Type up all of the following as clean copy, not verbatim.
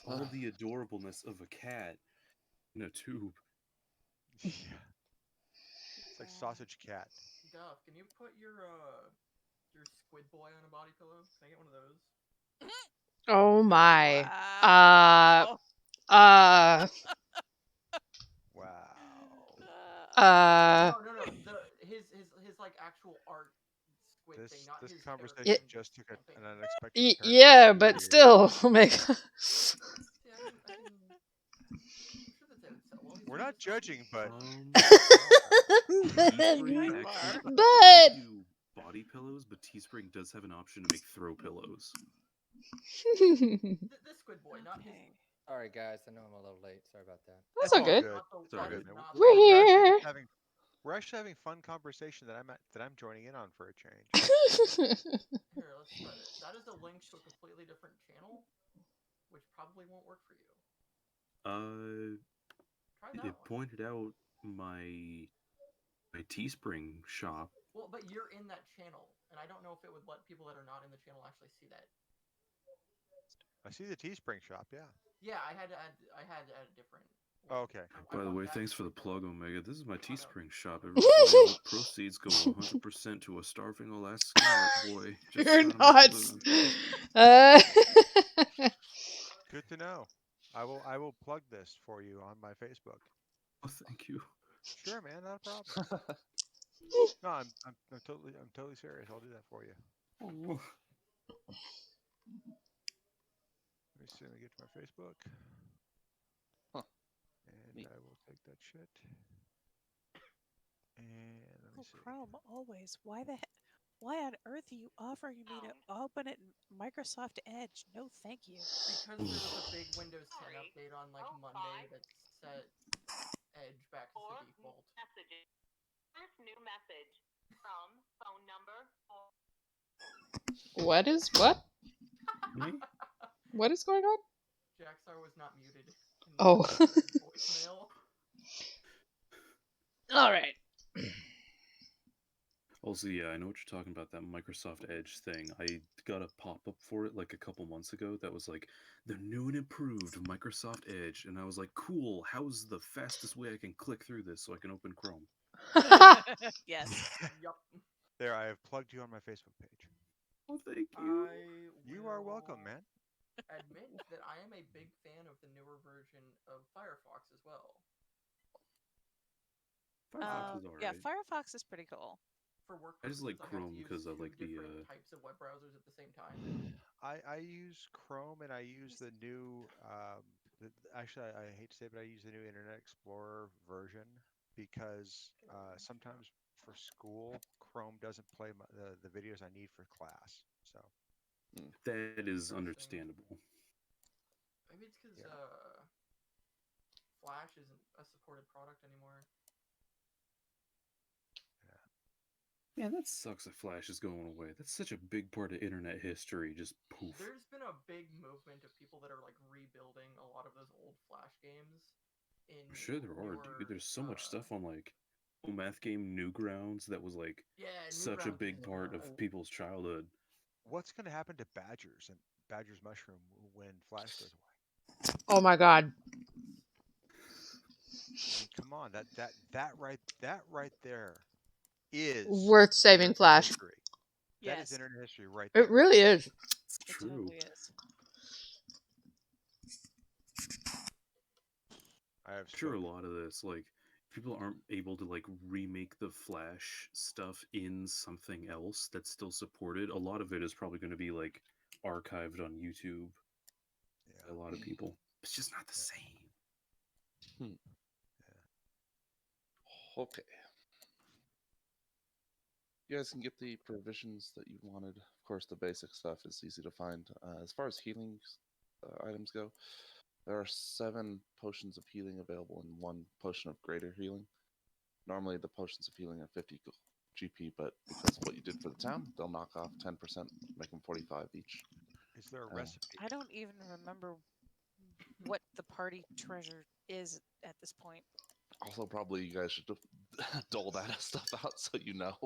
all the adorableness of a cat in a tube. Yeah. It's like sausage cat. Duff, can you put your squid boy on a body pillow? Can I get one of those? Oh my. Uh, Wow. uh, Wow. uh, No. His like actual art squid thing, This not this his conversation y- character just took in an painting. unexpected turn for the yeah, but weird. still, oh my god. Yeah, I'm sure that they would sell well. He's We're doing not this for judging, but Teespring You actually are. But can't do body pillows, but Teespring does have an option to make throw pillows. this squid boy, not his. Okay. All right, guys. I know I'm a little late. Sorry about that. That's it's all all good. good. Not the, It's all that good, is man. not the We're one. We're actually here. having fun conversation that I'm joining in on for a change. Here, let's try this. That is a link to a completely different channel, which probably won't work for you. Uh, Try that it one. pointed out my Teespring shop. Well, but you're in that channel, and I don't know if it would let people that are not in the channel actually see that. I see the Teespring shop. Yeah. Yeah, I had to add a different. Oh, okay. I By the want way, that thanks for the link on. plug, Omega. This is my Oh, no. Teespring shop. Everybody, all proceeds go 100% to a starving Alaskan art boy. Just You're trying to make a nuts. living. Uh, Good to know. I will plug this for you on my Facebook. Oh, thank you. Sure, man, not a problem. No, I'm totally serious. I'll do that for you. Oh, Let me see. Let me get to my Facebook, Huh. and Neat. I will take that shit. And let me Oh, see. Chrome, always. Why on earth are you offering me to open it in Microsoft Edge? No, thank you. Because there was a big Windows 10 update on like Monday that set Edge back as the default. First new message from phone number. what is what? me? What is going on? Jaxar was not muted. Oh. Voicemail. All right. Also, yeah, I know what you're talking about, that Microsoft Edge thing. I got a pop-up for it like a couple months ago that was like, the new and improved Microsoft Edge. And I was like, cool, how's the fastest way I can click through this so I can open Chrome? Yes. Yup. There, I have plugged you on my Facebook page. Oh, thank you. You are welcome, man. Admit that I am a big fan of the newer version of Firefox as well. Firefox is alright. Yeah, Firefox is pretty cool. For work I just like purposes, Chrome I have to 'cause I use two like the, different types of web browsers at the same time. I use Chrome and I use the new. Actually, I hate to say, it, but I use the new Internet Explorer version because sometimes for school, Chrome doesn't play the videos I need for class. So that is Interesting. understandable. Maybe it's because Yeah. Flash isn't a supported product anymore. Yeah, that sucks that Flash is going away. That's such a big part of internet history. Just poof. There's been a big movement of people that are like rebuilding a lot of those old Flash games. I'm sure there are, dude. There's so much stuff on like math game Newgrounds that was like such a Newgrounds big is part of people's childhood. What's going to happen to Badgers and Badgers Mushroom when Flash goes away? Oh my god. I mean, come on, that right there is Worth saving internet Flash. history. That is Yes, internet history right there. It really is. It's it true. totally is. I have I'm sure a spoken. lot of this, like, people aren't able to like remake the Flash stuff in something else that's still supported. A lot of it is probably going to be like archived on YouTube by a Yeah. lot of people. It's just not the Yeah. same. Hmm. Yeah. Okay. You guys can get the provisions that you wanted. Of course, the basic stuff is easy to find. As far as healing items go, there are 7 potions of healing available and 1 potion of greater healing. Normally, the potions of healing are 50 GP, but because of what you did for the town, they'll knock off 10%, make them 45 each. Is there a recipe? I don't even remember what the party treasure is at this point. Also, probably you guys should dole that stuff out so you know.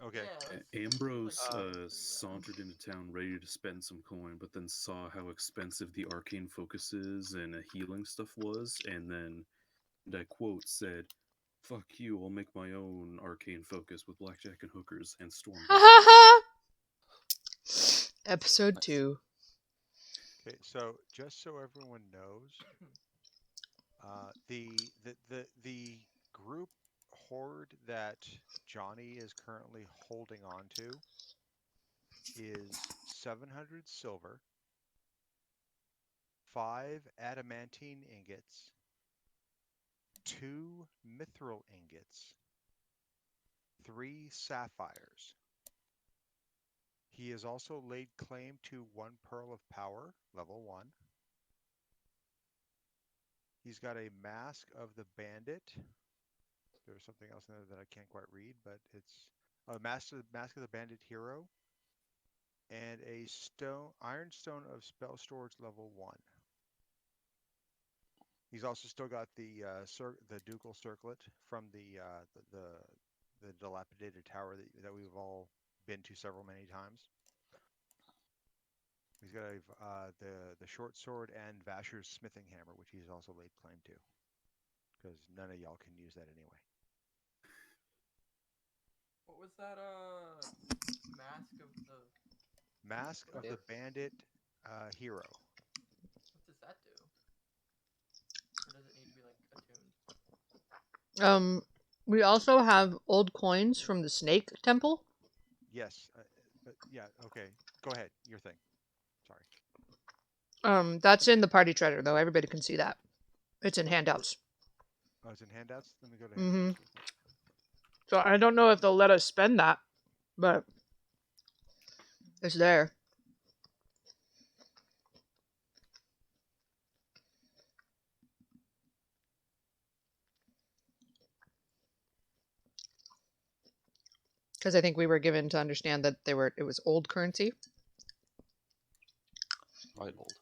Okay. Yeah, let's, Ambrose yeah. sauntered into town ready to spend some coin, but then saw how expensive the arcane focuses and healing stuff was, and then, and I quote, said, "Fuck you, I'll make my own arcane focus with blackjack and hookers," and stormed Ha off. ha ha! Episode Nice. 2. Okay. So just so everyone knows, the group horde that Johnny is currently holding on to is 700 silver, 5 adamantine ingots, 2 mithril ingots, 3 sapphires. He has also laid claim to 1 pearl of power, level 1. He's got a mask of the bandit. There's something else in there that I can't quite read, but it's a mask of the bandit hero, and a iron stone of spell storage level 1. He's also still got the ducal circlet from the dilapidated tower that we've all been to many times. He's got the short sword and Vasher's smithing hammer, which he's also laid claim to, because none of y'all can use that anyway. What was that? Mask of the. Mask of the bandit hero. What does that do? Or does it need to be like attuned? We also have old coins from the Snake Temple. Yes. Yeah. Okay. Go ahead. Your thing. Sorry. That's in the party treasure, though. Everybody can see that. It's in handouts. Oh, it's in handouts? Let me go to Mhm. handouts. real quick. So I don't know if they'll let us spend that, but it's there. Because I think we were given to understand that it was old currency. Quite old.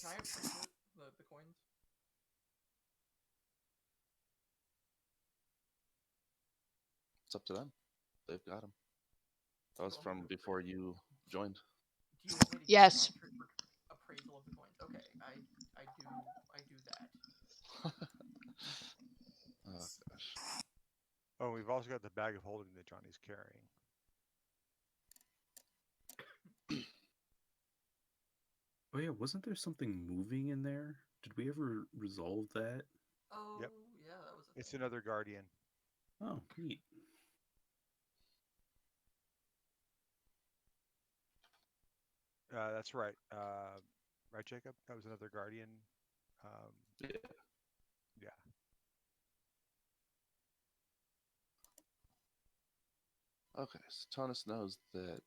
Can I appreciate the coins? It's up to them. They've got them. That was So I'm from gonna before you joined. Do you want me to Yes. give you an appraisal of the coins? Okay, I do that. Oh gosh. Oh, we've also got the bag of holding that Johnny's carrying. Oh yeah, wasn't there something moving in there? Did we ever resolve that? Oh, Yep. yeah, that was. It's another guardian. Oh, neat. That's right. Right, Jacob? That was another guardian. Yeah. Yeah. Okay, so Tonus knows that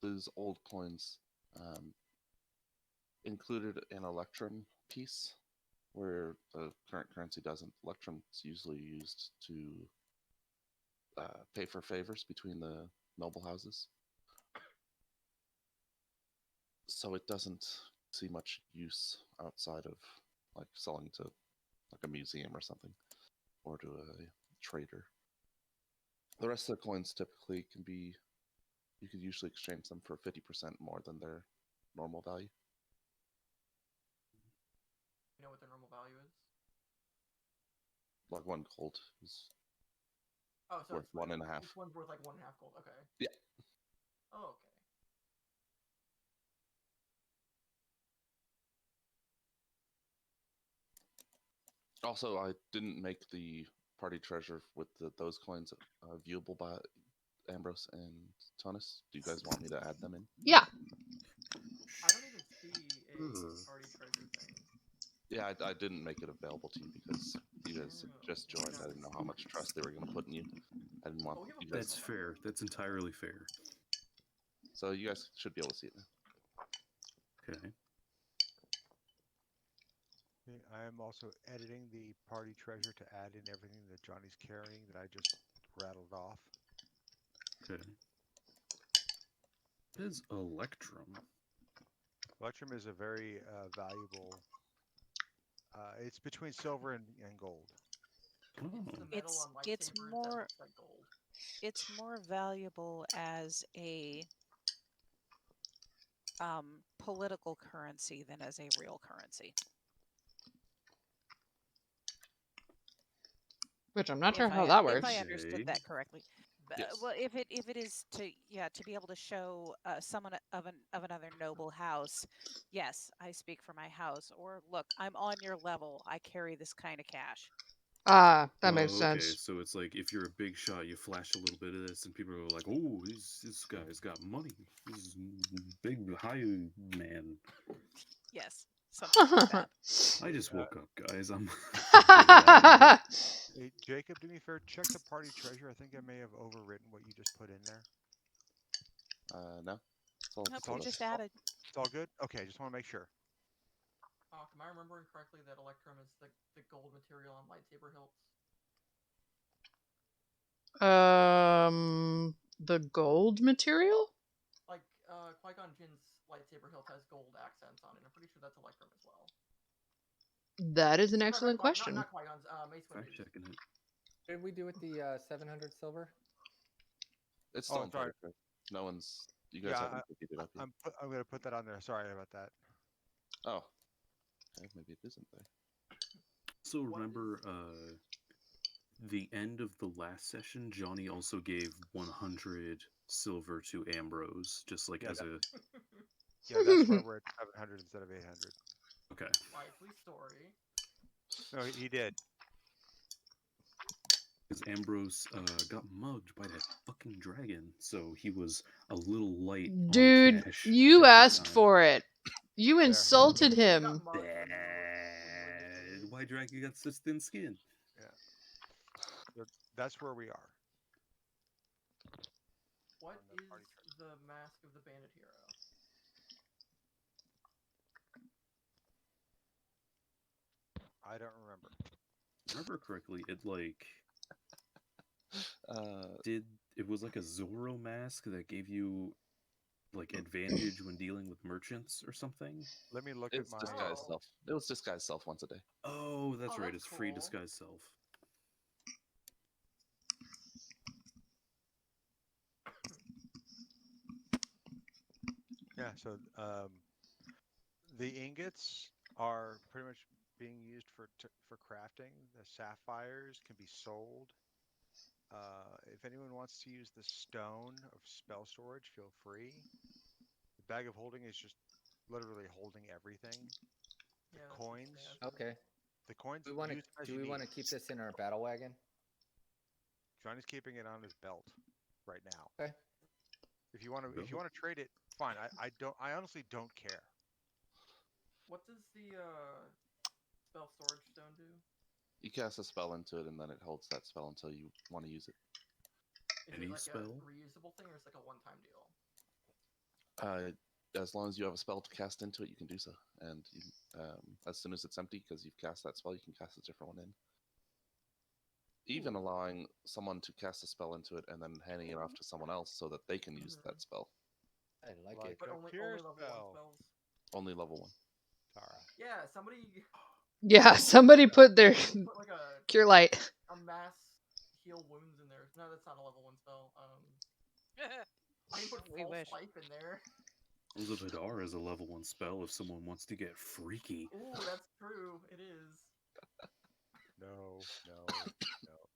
these old coins included an electrum piece, where the current currency doesn't. Electrum is usually used to pay for favors between the noble houses. So it doesn't see much use outside of like selling to like a museum or something, or to a trader. The rest of the coins typically can be, you could usually exchange them for 50% more than their normal value. You know what their normal value is? Like 1 gold is Oh, so worth it's like, 1.5. Each one's worth like 1.5 gold. Okay. Yeah. Oh, okay. Also, I didn't make the party treasure with those coins viewable by Ambrose and Tonus. Do you guys want me to add them in? Yeah. I don't even see a party treasure thing. Yeah, I didn't make it available to you because you guys had just joined. I didn't know how much trust they were going to put in you. I didn't want you guys. That's fair. That's entirely fair. So you guys should be able to see it now. Okay. Okay, I am also editing the party treasure to add in everything that Johnny's carrying that I just rattled off. Okay. What is Electrum? Electrum is a very valuable It's between silver and gold. It's the Oh. metal It's on lightsabers that more looks like gold. it's more valuable as a political currency than as a real currency. Which I'm not sure If how I that if works. I Okay. understood that correctly. Yes. Well, if it is to be able to show someone of another noble house, yes, I speak for my house. Or look, I'm on your level. I carry this kind of cash. Ah, that makes Oh, okay, sense. so it's like if you're a big shot, you flash a little bit of this, and people are like, "Oh, this guy's got money. This is big high man." Yes, something like that. I just woke up, guys. I'm. Hey, Jacob, do me a favor. Check the party treasure. I think I may have overwritten what you just put in there. No. It's all, Nope, it's all you good. just added. It's all good. Okay, just want to make sure. Am I remembering correctly that Electrum is the gold material on lightsaber hilts? The gold material? Like, Qui-Gon Jinn's lightsaber hilt has gold accents on it. I'm pretty sure that's Electrum as well. That is an Or not excellent Qui- question. Not Qui-Gon's, Mace Fact Windu's. checking it. What did we do with the 700 silver? It's Oh, still in sorry. party. No one's. You guys Yeah, haven't picked it up yet. I'm gonna put that on there. Sorry about that. Oh. Okay, maybe it isn't there. So What remember, the end of the last session, Johnny also gave 100 silver to Ambrose, just like Yeah, as a. Yeah, that's why we're at 700 instead of 800. Okay. Likely story. No, he did. Because Ambrose got mugged by that fucking dragon, so he was a little light on Dude, cash you at the asked time. for it. You insulted He got him. mugged when we were Bad. Why dragon got such thin skin? So that's where we are. What on the is party treasure. the Mask of the Bandit Hero? I don't remember. If I remember correctly, it like Uh, it was like a Zorro mask that gave you like advantage when dealing with merchants or something. Let me look it's at my. disguise Oh. self. It was disguise self once a day. Oh, that's Oh, right. that's It's free cool. disguise self. Yeah, so the ingots are pretty much being used for crafting. The sapphires can be sold. If anyone wants to use the stone of spell storage, feel free. The bag of holding is just literally holding everything. Yeah, that's Coins. standard. Okay. The coins. We want to. use them as Do you we need. want to keep this in our battle wagon? Johnny's keeping it on his belt right now. Okay. If you want to trade it, fine. I honestly don't care. What does the spell storage stone do? You cast a spell into it, and then it holds that spell until you want to use it. Is Any it like spell? a reusable thing, or is it like a one-time deal? As long as you have a spell to cast into it, you can do so. And you, as soon as it's empty, because you've cast that spell, you can cast a different one in. Even allowing someone to cast a spell into it and then handing it off to someone else so that they can use that spell. I like Like it. But a only cure level 1 spell. spells. Only level 1. Tara. Yeah, somebody Yeah, somebody put their put like cure light. a mass heal wounds in there. No, that's not a level 1 spell. I can put We false wish. life in there. The Vidar is a level 1 spell if someone wants to get freaky. Ooh, that's true. It is.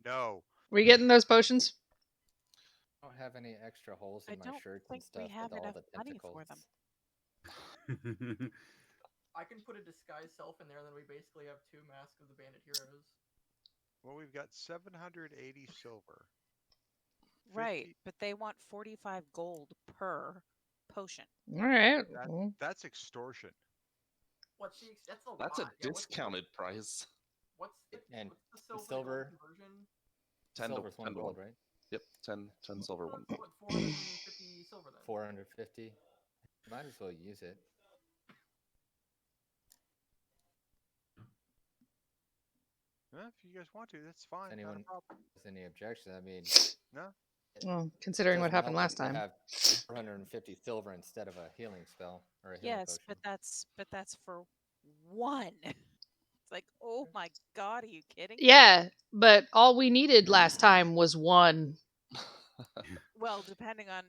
No. We getting those potions? I don't have any extra holes I in my don't shirts think and stuff we have with all enough the money tentacles. for them. I can put a disguise self in there, and then we basically have 2 Mask of the Bandit Heroes. Well, we've got 780 silver. Right, 50 but they want 45 gold per potion. All right. That's extortion. What's the? That's a That's lot. a discounted price. What's the And what's the silver, to silver- gold conversion? 10 to, Silver's 10 1 to gold, 1. right? Yep, 10 silver, 1 gold. What 450 silver then? 450. Might as well use it. If you guys want to, that's fine. not a Anyone problem. has any objection? I mean, Well, considering what doesn't happened help last that we time. have 450 silver instead of a healing spell or a healing Yes, potion. but that's for one. It's like, oh my god, are you kidding me? Yeah, but all we needed last time was one. Well, depending on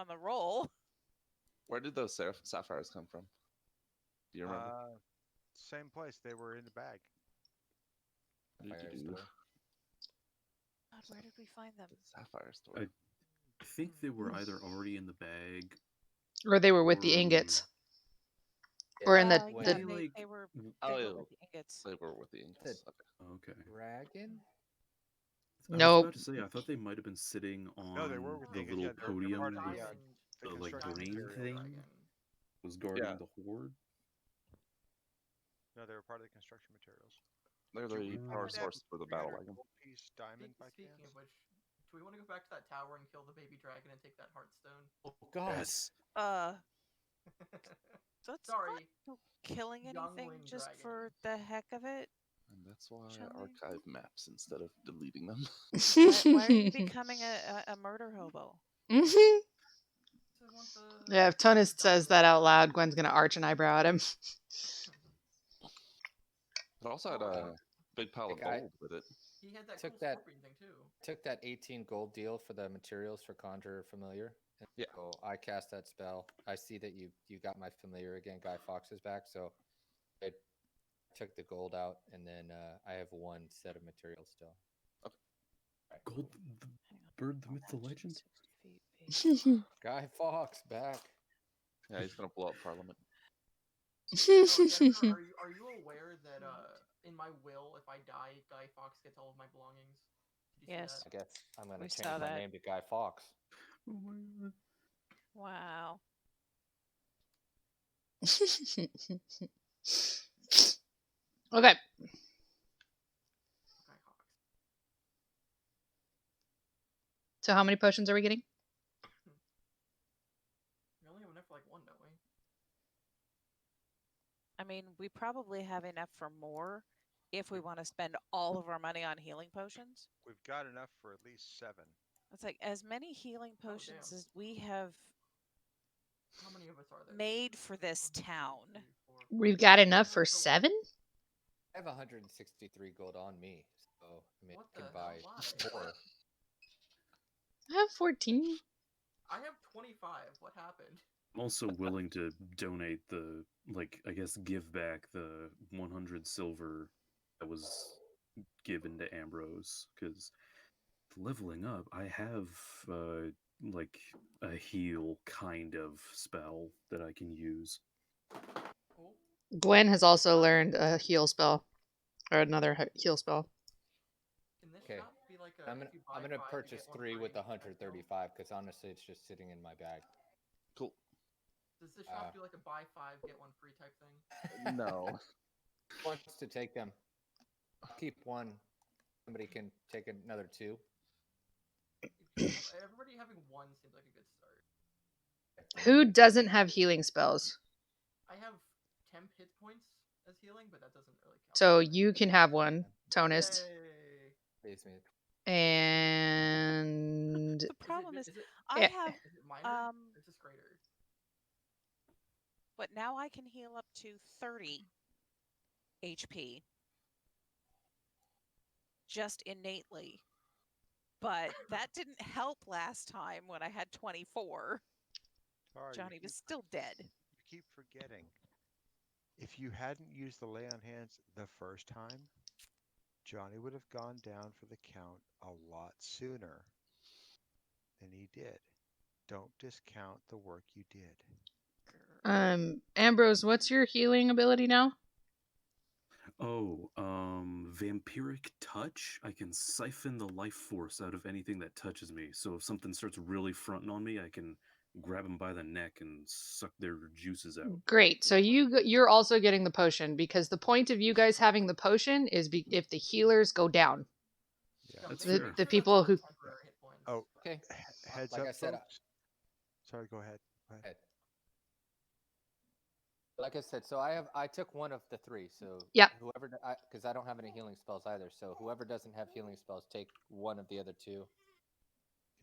the role. Where did those sapphires come from? Do you remember? Same place. They were in the bag. Sapphire Do-do-do. store. God, where did we find them? Sapphire store. I think they were either already in the bag. Or they were with the ingots. Or in the, Oh, when yeah, you- they, like- they were Oh, they yeah. were with the ingots. They were with the ingots. Okay. Okay. Dragon? I was Nope. about to say, I thought they might have been sitting on No, they were with the the little ingots. Yeah, they're podium part of with the, the like construction green material. thing Dragon. was guarding Yeah. the horde. No, they were part of the construction materials. They're Do we the Mm. power find that source for the battle 300 wagon. gold piece diamond by Speaking chance? of which, do we want to go back to that tower and kill the baby dragon and take that heartstone? Oh god. Yes. So it's Sorry. not killing anything Youngling just dragon. for the heck of it. And that's why Shall I we? archive maps instead of deleting them. Why are you becoming a murder hobo? Mhm. So I want the- Yeah, if Tonist the says that out loud, Gwen's gonna arch an eyebrow at him. It also had a big pile of Like, I- gold with it. He had that Took cool that- scorpion thing too. Took that 18 gold deal for the materials for Conjure Familiar. And Yeah. So I cast that spell. I see that you got my familiar again. Guy Fawkes is back, so I took the gold out, and then I have one set of materials still. Gold, the Hang on. bird, the myth, the 60 legend. feet. Guy Fawkes back. Yeah, he's gonna blow up Parliament. Oh, Jennifer, are you aware that in my will, if I die, Guy Fawkes gets all of my belongings? Did you see Yes. I guess I'm gonna We change saw my that. name to Guy Fawkes. Oh my god. Wow. Okay. Guy Fawkes. So how many potions are we getting? We only have enough for like one, don't we? I mean, we probably have enough for more if we want to spend all of our money on healing potions. We've got enough for at least 7. It's like as many healing Oh, potions damn. as we have How many of us are there? made for this 1, 2, town. 3, 4, We've got enough for So- 7? I have 163 gold on me, so I mean, What I can the buy hell? Why? more. I have 14. I have 25. What happened? I'm also willing to donate the, like, I guess give back the 100 silver that was given to Ambrose, because leveling up, I have, like, a heal kind of spell that I can use. Cool. Gwen has also learned a heal spell. Or another heal spell. Can this Okay. shop be like a? I'm gonna if you buy I'm gonna 5, you purchase get one 3 free with the type deal? 135 because honestly, it's just sitting in my bag. Cool. Does the shop Uh, do like a buy 5 get 1 free type thing? No. Wants to take them. I'll keep one. Somebody can take another 2. Everybody having 1 seems like a good start. Who doesn't have healing spells? I have temp hit points as healing, but that doesn't really count. So you can have one, Tonist. Yay. Face me. And The problem is, Is it, I Yeah. have is it minor? um, Or is this greater? but now I can heal up to 30 HP just innately. But that didn't help last time when I had 24. Tara, Johnny was still dead. You keep forgetting. If you hadn't used the lay on hands the first time, Johnny would have gone down for the count a lot sooner than he did. Don't discount the work you did. Ambrose, what's your healing ability now? Oh, vampiric touch? I can siphon the life force out of anything that touches me. So if something starts really fronting on me, I can grab them by the neck and suck their juices out. Great. So you're also getting the potion because the point of you guys having the potion is if the healers go down. Yeah. No, That's make fair. sure The that's people only who- temporary hit points. Oh, Okay. heads Like up, I said, folks. Sorry, go ahead. Like I said, so I took one of the 3. So Yep. whoever, because I don't have any healing spells either. So whoever doesn't have healing spells, take one of the other 2.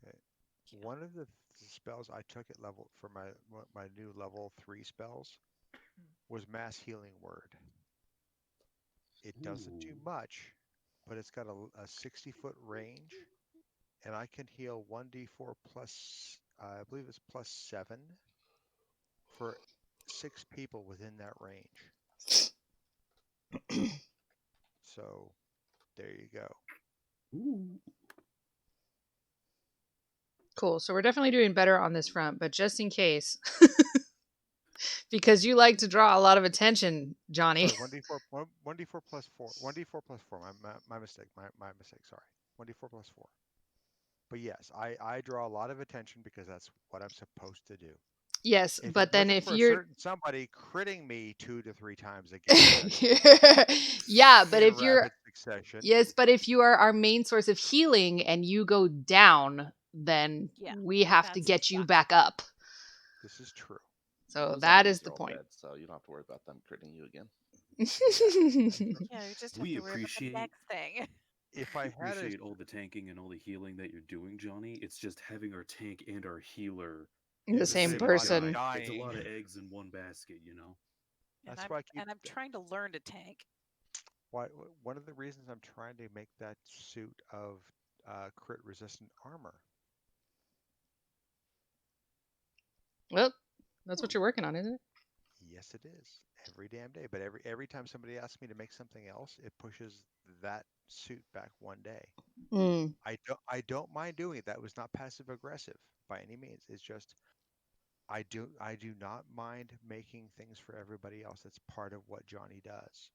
Okay. One of the spells I took at level for my new level 3 spells was mass healing word. It doesn't do Ooh. much, but it's got a 60-foot range, and I can heal 1d4 plus, I believe it's plus 7 for 6 people within that range. So there you go. Ooh. Cool. So we're definitely doing better on this front, but just in case, because you like to draw a lot of attention, Johnny. Sorry, 1d4 plus 4. 1d4 plus 4. My mistake. My mistake. Sorry. 1d4 plus 4. But yes, I draw a lot of attention because that's what I'm supposed to do. Yes, If but it then wasn't if for a you're certain somebody critting me 2 to 3 times a game yeah, but in if you're rapid succession, yes, but if you are our main source of healing and you go down, then Yeah, we have to that's get you sucks. back up. this is true. So Those that enemies is the are all point. dead, so you don't have to worry about them critting you again. Yeah, you just have We to worry about the appreciate next thing. If I had a appreciate all the tanking and all the healing that you're doing, Johnny. It's just having our tank and our healer The It's same the same body person. guy. It's a dying. lot of eggs in one basket, you know. And That's why I keep. I'm trying to learn to tank. One of the reasons I'm trying to make that suit of crit resistant armor. Well, that's what you're working on, isn't it? Yes, it is every damn day. But every time somebody asks me to make something else, it pushes that suit back one day. Mm. I don't mind doing it. That was not passive aggressive by any means. It's just I do not mind making things for everybody else. That's part of what Johnny does.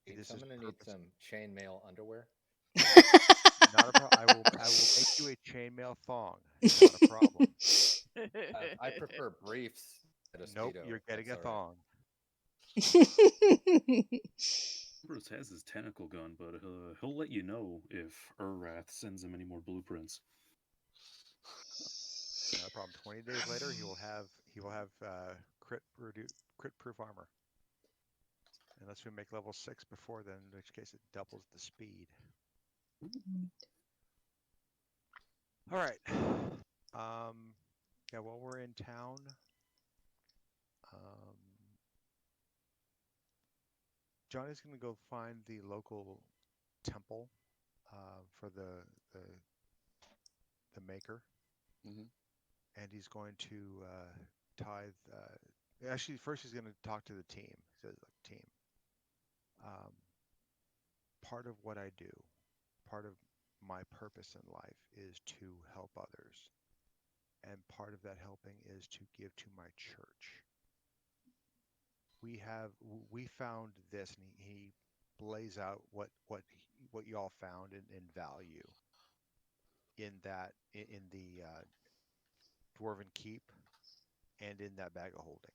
This So I'm is gonna need purpose. some chainmail underwear. Not a problem. I will make you a chainmail thong. Not a problem. I prefer briefs. At a Nope, Speedo, you're getting a that's all right. thong. Bruce has his tentacle gun, but he'll let you know if Urrath sends him any more blueprints. Not a problem. 20 days later, he will have crit proof armor. Unless we make level 6 before then, in which case it doubles the speed. All right. Yeah, while we're in town, Johnny's gonna go find the local temple for the maker, and he's going to tithe. Actually, first he's going to talk to the team. He says, "Look, team. Part of what I do, part of my purpose in life is to help others, and part of that helping is to give to my church. We found this, and he lays out what you all found in value in the Dwarven Keep and in that bag of holding.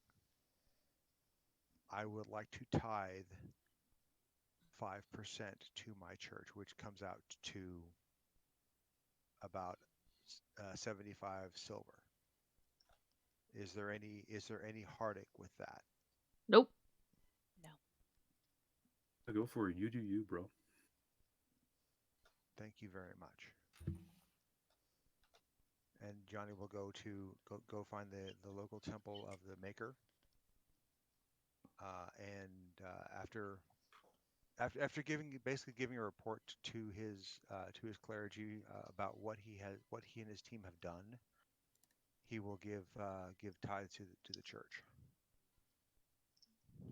I would like to tithe 5% to my church, which comes out to about 75 silver. Is there any heartache with that?" Nope. No. I go for it. You do you, bro. Thank you very much. And Johnny will go find the local temple of the maker. And after basically giving a report to his clergy about what he and his team have done, he will give tithe to the church.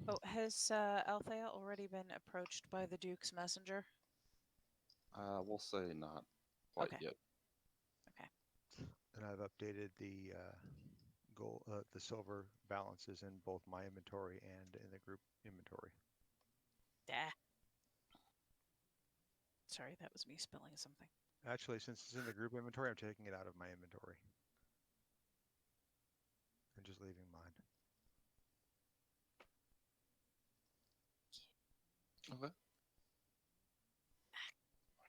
Oh, has Althea already been approached by the Duke's messenger? We'll say not quite Okay. yet. Okay. And I've updated the silver balances in both my inventory and in the group inventory. Sorry, that was me spelling something. Actually, since it's in the group inventory, I'm taking it out of my inventory and just leaving mine. Okay.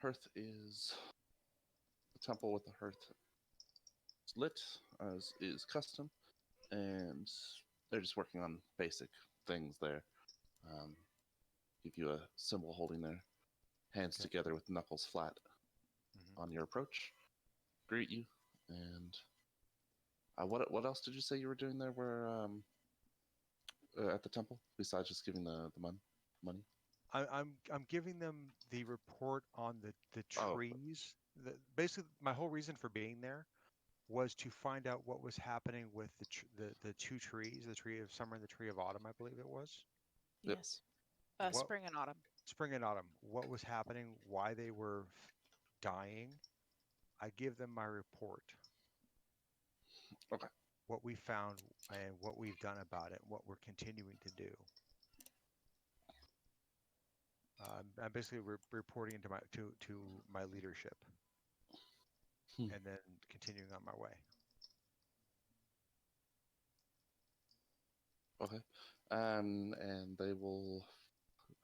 Hearth is the temple with the hearth. It's lit, as is custom, and they're just working on basic things there. Give you a symbol holding their hands together with knuckles flat on your approach. Greet you, and what else did you say you were doing there? Where at the temple besides just giving the money? I'm giving them the report on the Oh, trees. Basically, my whole reason for being there was to find out what was happening with the two trees, the tree of summer and the tree of autumn, I believe it was. Yep. Yes. What Spring and autumn. spring and autumn, what was happening, why they were dying. I give them my report, okay. what we found and what we've done about it, what we're continuing to do. I'm basically reporting into to my leadership, Hmm. and then continuing on my way. Okay. And they will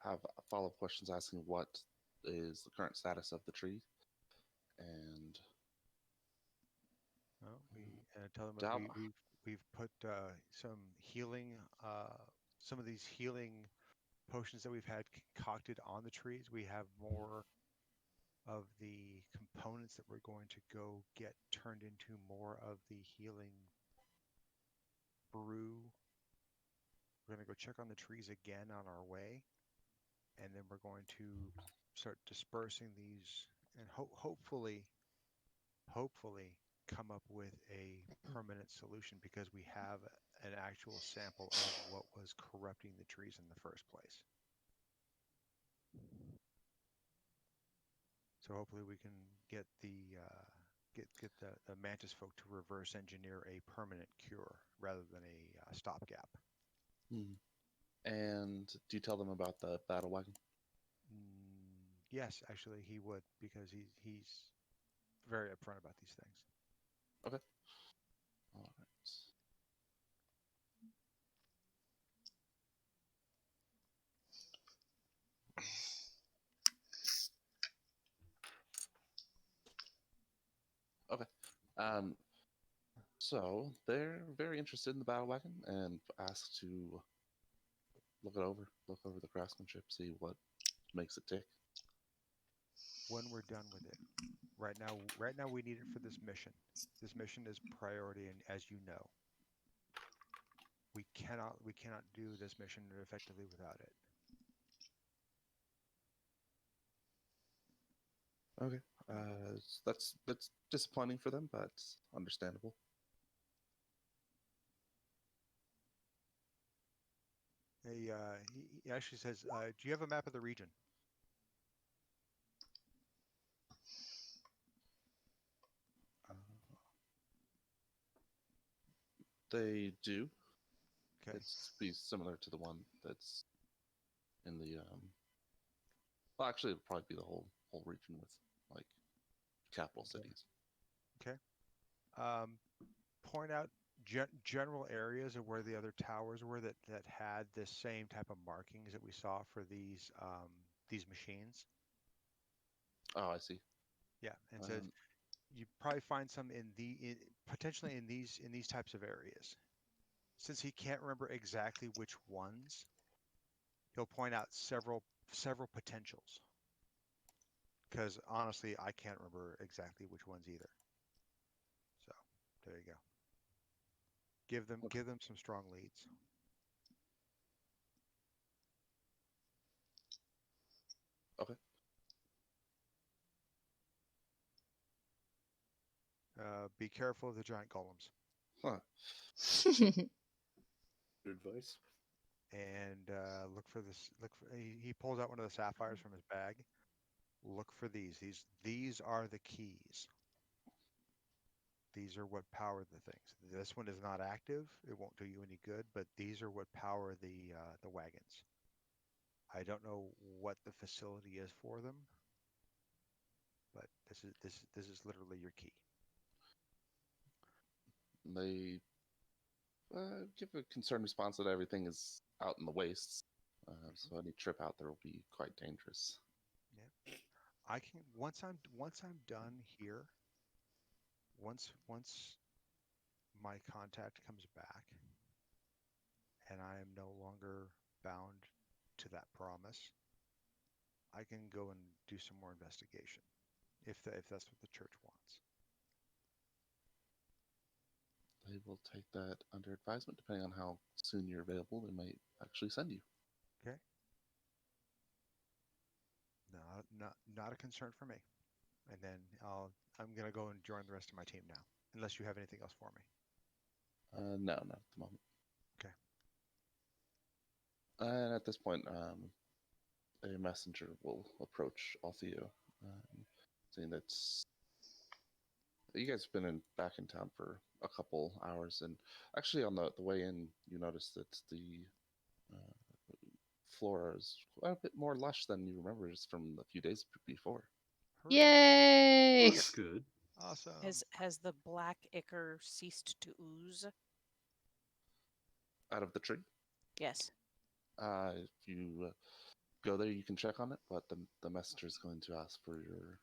have follow-up questions asking what is the current status of the tree, and Well, we tell them that Doubt. we've put some healing, some of these healing potions that we've had concocted on the trees. We have more of the components that we're going to go get turned into more of the healing brew. We're going to go check on the trees again on our way, and then we're going to start dispersing these, and hopefully come up with a permanent solution, because we have an actual sample of what was corrupting the trees in the first place. So hopefully we can get get the Mantis folk to reverse engineer a permanent cure rather than a stopgap. And do you tell them about the battle wagon? Yes, actually he would, because he's very upfront about these things. Okay. All right. Okay. So they're very interested in the battle wagon and ask to look over the craftsmanship, see what makes it tick. When we're done with it, right now we need it for this mission. This mission is priority, and as you know, we cannot do this mission effectively without it. Okay. That's disappointing for them, but understandable. He actually says, "Do you have a map of the region?" They do. Okay. It's be similar to the one that's in the well, actually, it'd probably be the whole region with like capital cities. Okay. Point out general areas of where the other towers were that had this same type of markings that we saw for these machines. Oh, I see. Yeah, and says you probably find some potentially in these types of areas. Since he can't remember exactly which ones, he'll point out several potentials. Because honestly, I can't remember exactly which ones either. So there you go. Give them some strong leads. Okay. Be careful of the giant golems. Huh. Good advice. And look for this. He pulls out one of the sapphires from his bag. Look for these. These are the keys. These are what power the things. This one is not active. It won't do you any good. But these are what power the wagons. I don't know what the facility is for them, but this is literally your key. They give a concerned response that everything is out in the wastes, so any trip out there will be quite dangerous. Yeah, I can once I'm done here. Once my contact comes back, and I am no longer bound to that promise, I can go and do some more investigation, if that's what the church wants. They will take that under advisement. Depending on how soon you're available, they might actually send you. Okay. not a concern for me. And then I'm gonna go and join the rest of my team now, unless you have anything else for me. No, not at the moment. Okay. And at this point, a messenger will approach Altheo, saying that you guys have been back in town for a couple hours, and actually on the way in, you notice that the flora is quite a bit more lush than you remember just from a few days before. Hooray. Yay! That's good. Awesome. Has the black ichor ceased to ooze? Out of the tree. Yes. If you go there, you can check on it, but the messenger is going to ask for your.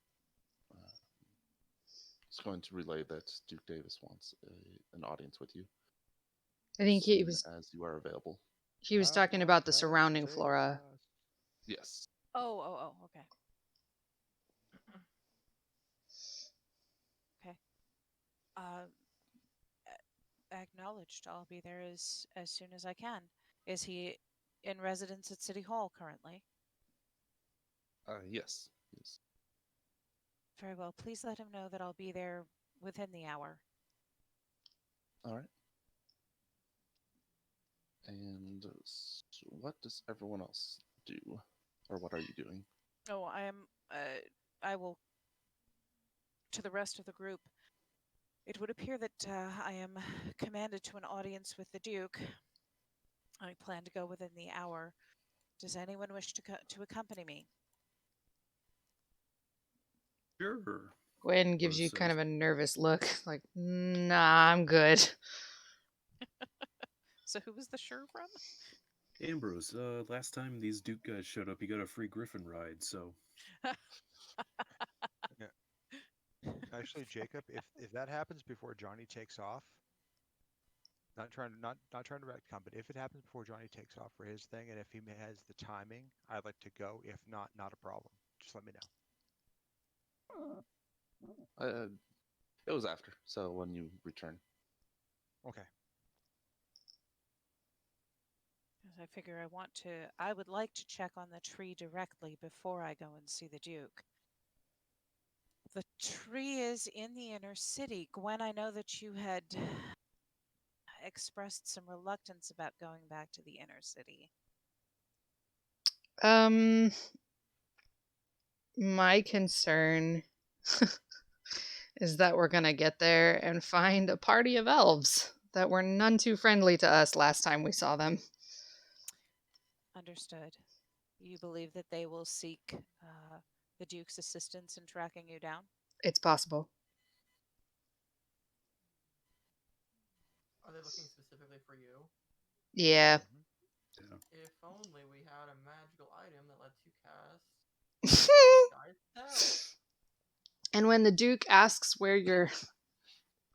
It's going to relay that Duke Davis wants an audience with you. I think he soon was as you are available. talking about the surrounding flora. Yes. Oh, okay. Okay. Acknowledged. I'll be there as soon as I can. Is he in residence at City Hall currently? Yes. Yes. Very well. Please let him know that I'll be there within the hour. All right. And what does everyone else do, or what are you doing? Oh, I will. To the rest of the group, it would appear that I am commanded to an audience with the Duke. I plan to go within the hour. Does anyone wish to accompany me? Sure. Gwen gives Rose you kind says. of a nervous look, like, nah, I'm good. So who was the sure from? Ambrose, last time these Duke guys showed up, you got a free Griffin ride, so. Actually, Jacob, if that happens before Johnny takes off, not trying to retcon, but if it happens before Johnny takes off for his thing, and if he has the timing, I'd like to go. If not a problem. Just let me know. It was after, so when you return. Okay. As I figure I would like to check on the tree directly before I go and see the Duke. The tree is in the inner city. Gwen, I know that you had expressed some reluctance about going back to the inner city. My concern is that we're gonna get there and find a party of elves that were none too friendly to us last time we saw them. Understood. You believe that they will seek the Duke's assistance in tracking you down? It's possible. Are they looking specifically for you? Yeah. Yeah. If only we had a magical item that lets you cast Guys' Spell. And when the Duke asks where your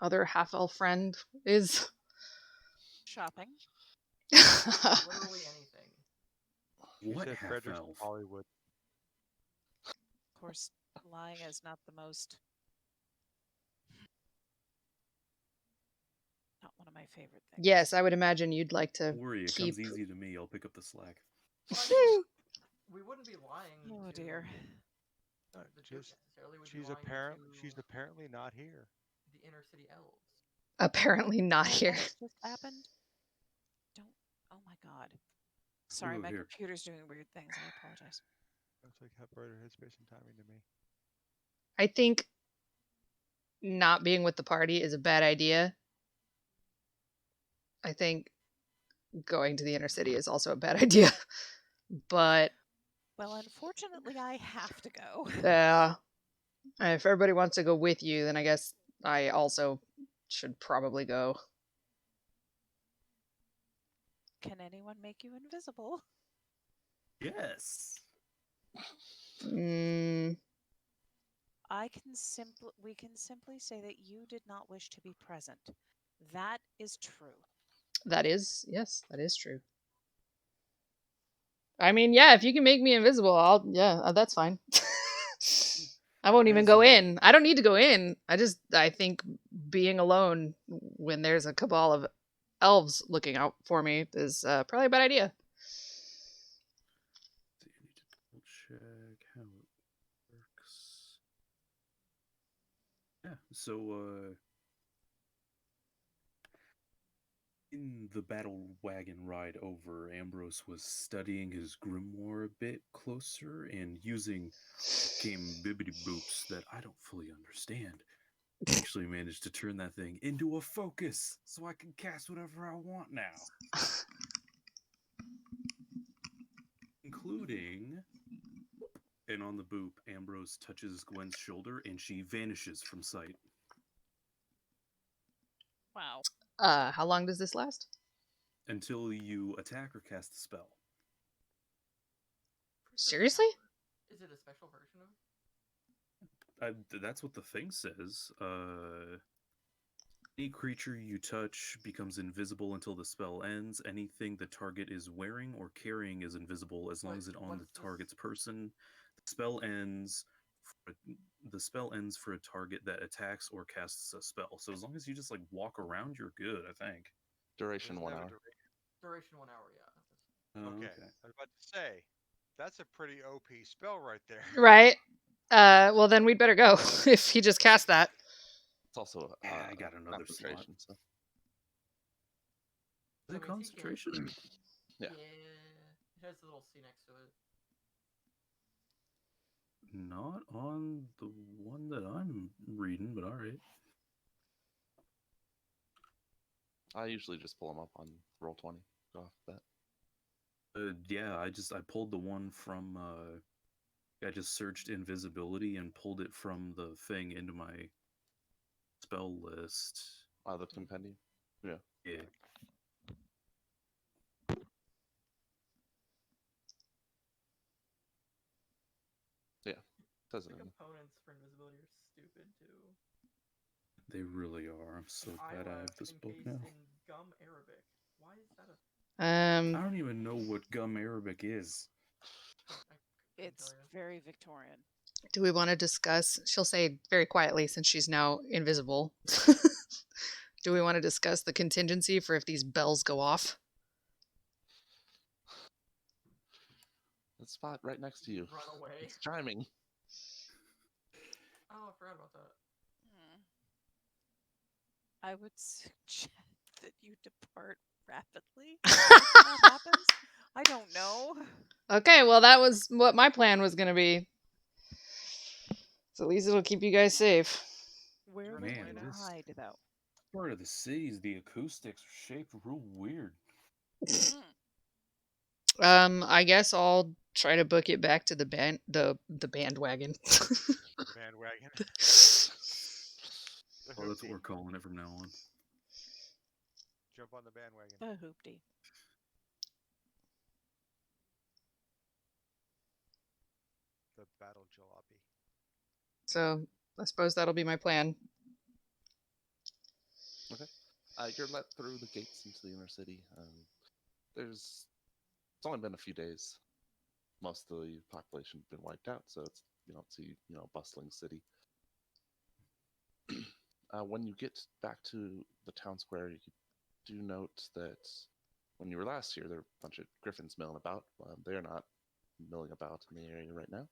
other half-elf friend is, Shopping. Literally anything. She What said half Frederick's elf? Hollywood. Of course, lying is not one of my favorite things. yes, I would imagine you'd like to Don't worry, it keep. comes easy to me. I'll pick up the slack. Well, I mean, we wouldn't be lying. Oh to dear. The Duke necessarily. We'd be She's lying she's to apparently not here. the inner city elves. Apparently not What here. else just happened? Oh my god. Sorry, Ooh, my here. computer's doing weird things. I apologize. Looks like brighter headspace and timing to me. I think not being with the party is a bad idea. I think going to the inner city is also a bad idea. But Well, unfortunately, I have to go. if everybody wants to go with you, then I guess I also should probably go. Can anyone make you invisible? Yes. Mm, We can simply say that you did not wish to be present. That is true. yes, that is true. I mean, yeah, if you can make me invisible, that's fine. I won't even go in. I don't need to go in. I think being alone when there's a cabal of elves looking out for me is probably a bad idea. So you need to double check how it So, in the battle wagon ride over, Ambrose was studying his grimoire a bit closer and using arcane bibbity boops that I don't fully understand. Actually managed to turn that thing into a focus so I can cast whatever I want now. Including. And on the boop, Ambrose touches Gwen's shoulder and she vanishes from sight. Wow. How long does this last? Until you attack or cast a spell. Seriously? Is it a special version of it? That's what the thing says. Any creature you touch becomes invisible until the spell ends. Anything the target is wearing or carrying is invisible as long as it's on the What's this? target's person. The spell ends for a target that attacks or casts a spell. So as long as you just like walk around, you're good, I think. Duration Doesn't 1 have a hour. Duration 1 hour, yeah. Oh, Okay. I was about to say, that's a pretty OP spell right there. Right. Well then we'd better go if he just cast that. It's also Yeah, I got another concentration, so Is So it I mean, concentration? Yeah. It has a little C next to it. Not on the one that I'm reading, but alright. I usually just pull them up on Roll20. Go off that. Yeah, I pulled the one from I just searched invisibility and pulled it from the thing into my spell list. The compendium. Yeah. Yeah. Says The it in components for invisibility are stupid too. They really are. I'm so glad I have this book now. In gum Arabic. Why is that a? I don't even know what gum Arabic is. I couldn't It's tell ya. very Victorian. Do we want to discuss? She'll say very quietly since she's now invisible. Do we want to discuss the contingency for if these bells go off? the spot right next to you. Run away. It's chiming. Oh, I forgot about that. I would suggest that you depart rapidly. If that happens. I don't know. Okay, well that was what my plan was gonna be. So at least it'll keep you guys safe. Where are Man, we gonna this- hide though? Part of the cities, the acoustics are shaped real weird. I guess I'll try to book it back to the bandwagon. Bandwagon. The Well, that's what hoopty. we're calling it from now on. Jump on the bandwagon. The hoopty. The battle jalopy. So I suppose that'll be my plan. You're let through the gates into the inner city. It's only been a few days. Most of the population's been wiped out, so you don't see bustling city. When you get back to the town square, you do note that when you were last here, there were a bunch of griffins milling about. They're not milling about in the area right now.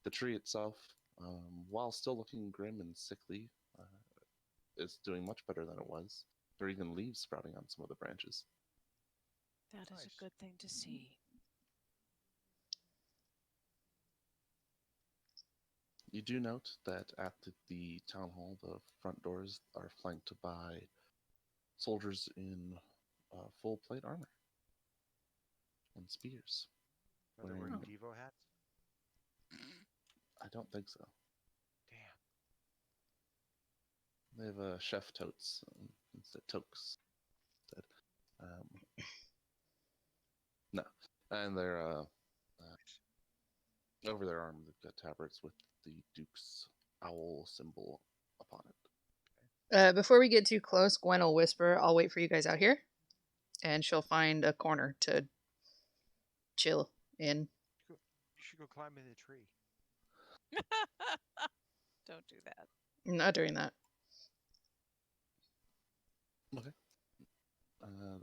The tree itself, while still looking grim and sickly, is doing much better than it was. There are even leaves sprouting on some of the branches. That is Nice. a good thing to see. You do note that at the town hall, the front doors are flanked by soldiers in full plate armor and spears. Are they wearing Wearing- Devo hats? I don't think so. Damn. They have chef totes instead, toques instead. No, and they're over their arm. They've got tabards with the Duke's owl symbol upon it. Before we get too close, Gwen will whisper, I'll wait for you guys out here. And she'll find a corner to chill in. You should go climb in the tree. Don't do that. Not doing that.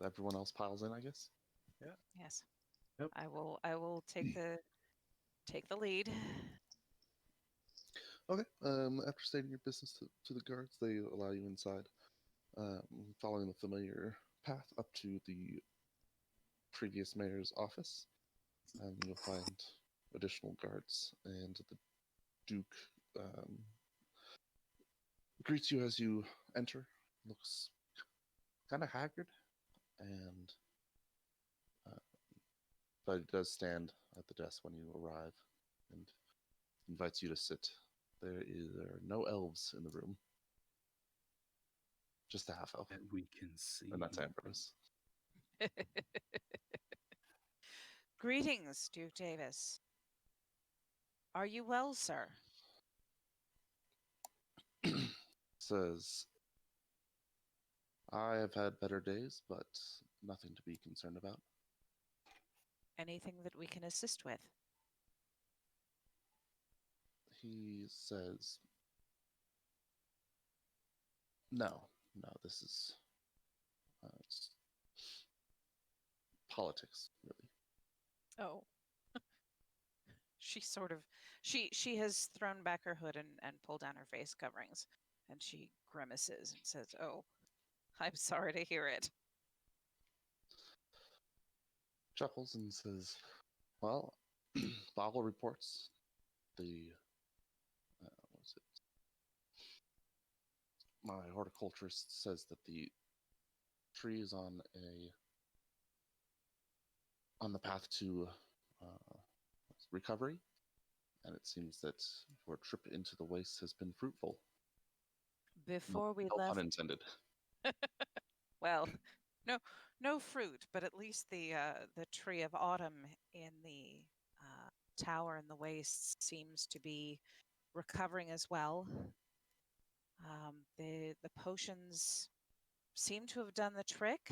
Everyone else piles in, I guess. Yes. Yep. I will take the lead. Okay. After stating your business to the guards, they allow you inside, following the familiar path up to the previous mayor's office. You'll find additional guards, and the Duke greets you as you enter. Looks kind of haggard, and but it does stand at the desk when you arrive, and invites you to sit. There are no elves in the room, just a half elf, That we can see. and that's Ambrose. Greetings, Duke Davis. Are you well, sir? Says, I have had better days, but nothing to be concerned about. Anything that we can assist with? He says, no, this is it's politics, really. Oh. She has thrown back her hood and pulled down her face coverings, and she grimaces and says, "Oh, I'm sorry to hear it." Chuckles and says, well, Boggle reports the, what was it? My horticulturist says that the tree is on the path to recovery, and it seems that your trip into the waste has been fruitful. Before we No left, pun intended. well, no fruit, but at least the tree of autumn in the tower in the wastes seems to be recovering as well. The potions seem to have done the trick.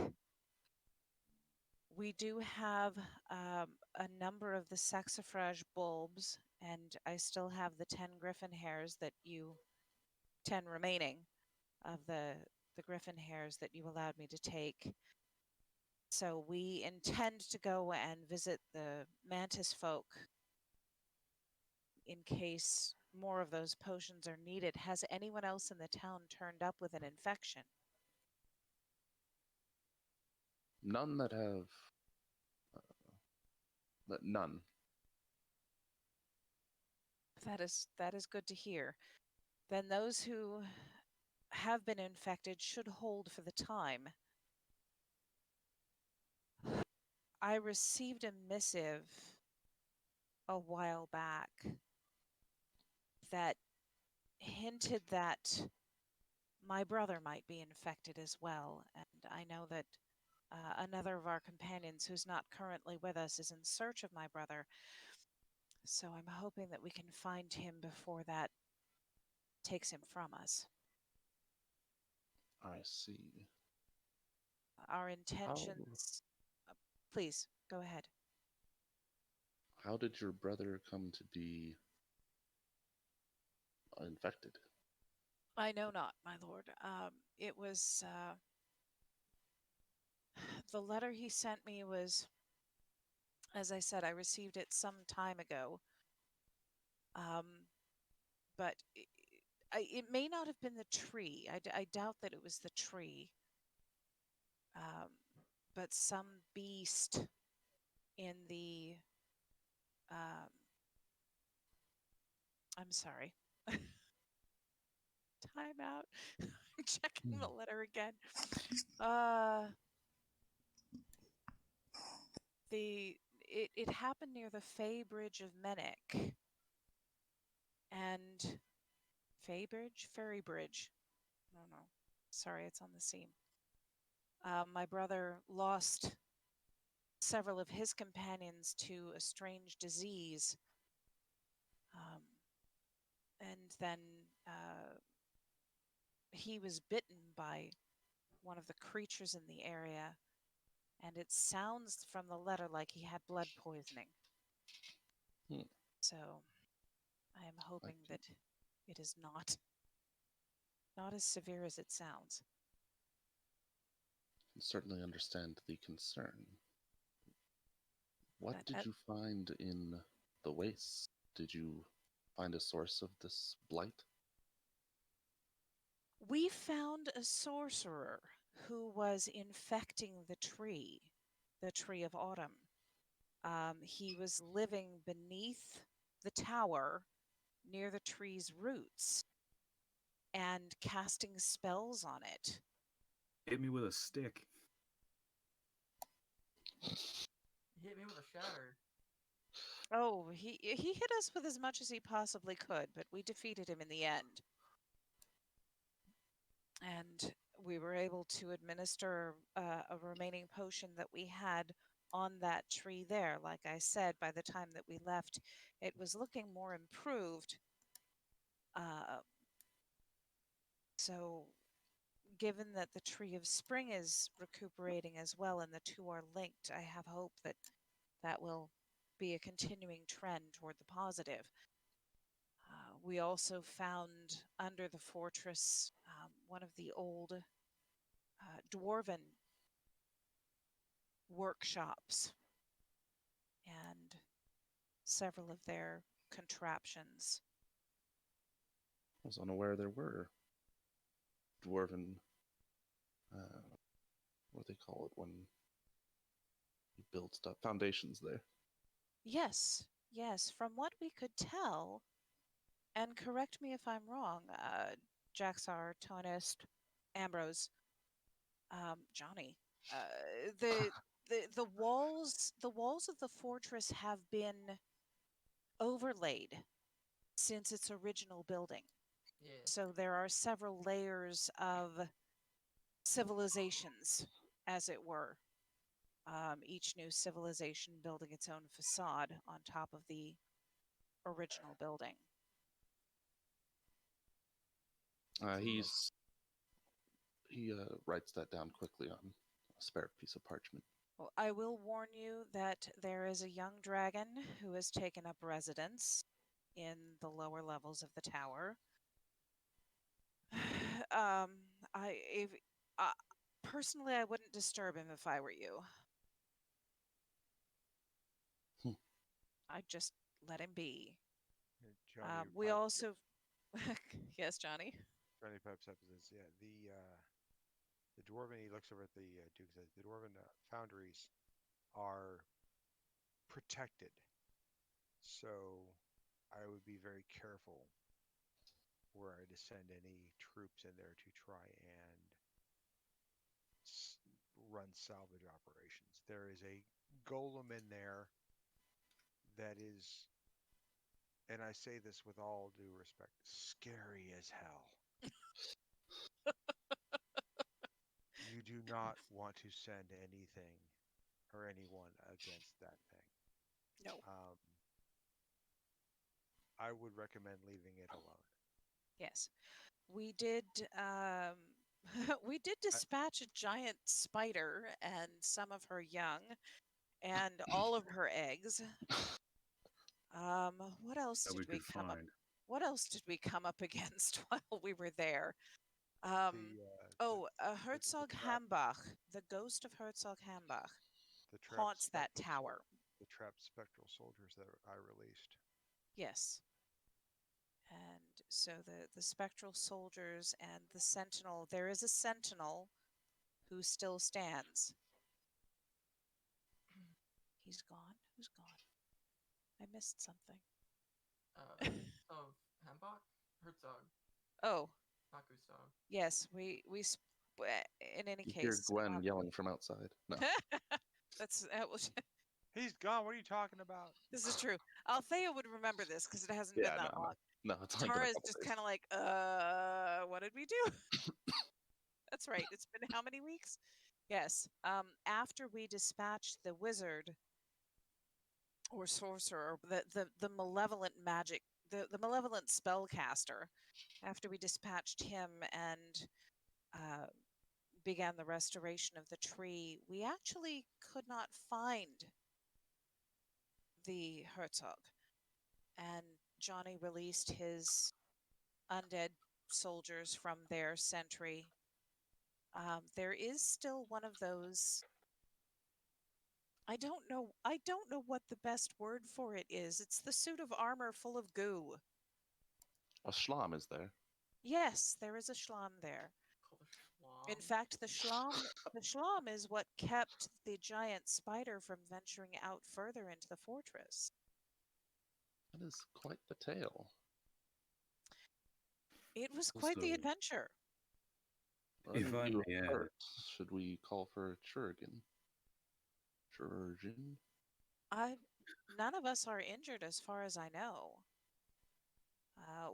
We do have a number of the saxifrage bulbs, and I still have the 10 griffin hairs 10 remaining of the griffin hairs that you allowed me to take. So we intend to go and visit the mantis folk in case more of those potions are needed. Has anyone else in the town turned up with an infection? None that have. None. That is good to hear. Then those who have been infected should hold for the time. I received a missive a while back that hinted that my brother might be infected as well, and I know that another of our companions who's not currently with us is in search of my brother. So I'm hoping that we can find him before that takes him from us. I see. Our intentions. Please, go ahead. How did your brother come to be infected? I know not, my lord. It was the letter he sent me was, as I said, I received it some time ago. But it may not have been the tree. I doubt that it was the tree. But some beast in the. I'm sorry. Time out. I'm checking the letter again. It happened near the Fay Bridge of Mennick. And Ferry Bridge. No. Sorry, it's on the seam. My brother lost several of his companions to a strange disease. And then he was bitten by one of the creatures in the area. And it sounds from the letter like he had blood poisoning. So I am hoping that it is not as severe as it sounds. I certainly understand the concern. What did you find in the waste? Did you find a source of this blight? We found a sorcerer who was infecting the tree of autumn. He was living beneath the tower near the tree's roots and casting spells on it. Hit me with a stick. He hit me with a shatter. Oh, he hit us with as much as he possibly could, but we defeated him in the end. And we were able to administer a remaining potion that we had on that tree there. Like I said, by the time that we left, it was looking more improved. So, given that the Tree of Spring is recuperating as well and the two are linked, I have hope that that will be a continuing trend toward the positive. We also found under the fortress one of the old dwarven workshops and several of their contraptions. I was unaware there were dwarven, what do they call it when you build stuff, foundations there. Yes, yes, from what we could tell, and correct me if I'm wrong, Jaxar, Tonist, Ambrose, Johnny, the walls of the fortress have been overlaid since its original building. Yeah. So there are several layers of civilizations, as it were. Each new civilization building its own facade on top of the original building. He writes that down quickly on a spare piece of parchment. Well, I will warn you that there is a young dragon who has taken up residence in the lower levels of the tower. Personally, I wouldn't disturb him if I were you. I'd just let him be. Johnny We pipes- also, yes, Johnny. Johnny pipes up and says, "Yeah, the dwarven." He looks over at the Duke. Says, "The dwarven foundries are protected, so I would be very careful were I to send any troops in there to try and run salvage operations. There is a golem in there that is, and I say this with all due respect, scary as hell. You do not want to send anything or anyone against that thing. No. I would recommend leaving it alone. Yes, we did. We did dispatch a giant spider and some of her young, and all of her eggs. What else That did we we could come up? find. What else did we come up against while we were there? Herzog trap- Hambach, the ghost of Herzog Hambach, The trapped haunts that spectral tower. The trapped spectral soldiers that I released. Yes. And so the spectral soldiers and the sentinel, there is a sentinel who still stands. He's gone? Who's gone? I missed something. Of Hambach? Herzog, Oh, not Gustav. yes, in any You case. hear Gwen yelling from outside. No. That was He's gone. What are you talking about? this is true. Althea would remember this because it hasn't Yeah, been that no, long. No, it's only been a Tara is couple just days. kind of like, what did we do? That's right. It's been how many weeks? Yes. After we dispatched the wizard or sorcerer, the malevolent magic, the malevolent spellcaster, after we dispatched him and began the restoration of the tree, we actually could not find the Herzog. And Johnny released his undead soldiers from their sentry. There is still one of those. I don't know what the best word for it is. It's the suit of armor full of goo A Schlamm is there. Yes, there is a Schlamm there. Called a In schlong. fact, the Schlamm is what kept the giant spider from venturing out further into the fortress. That is quite the tale. It was quite the Also, adventure. If Any I of you may add- hurt, should we call for a Churgan? Churgan? None of us are injured as far as I know.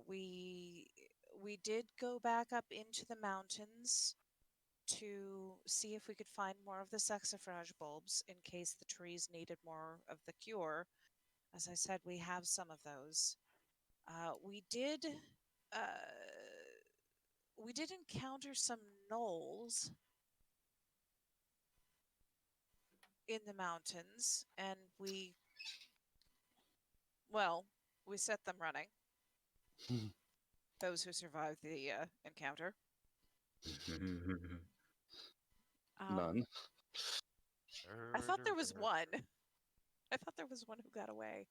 We did go back up into the mountains to see if we could find more of the saxifrage bulbs in case the trees needed more of the cure. As I said, we have some of those. We did encounter some gnolls in the mountains, and we set them running. Those who survived the encounter. None. I thought there was one. I thought there was one who got away.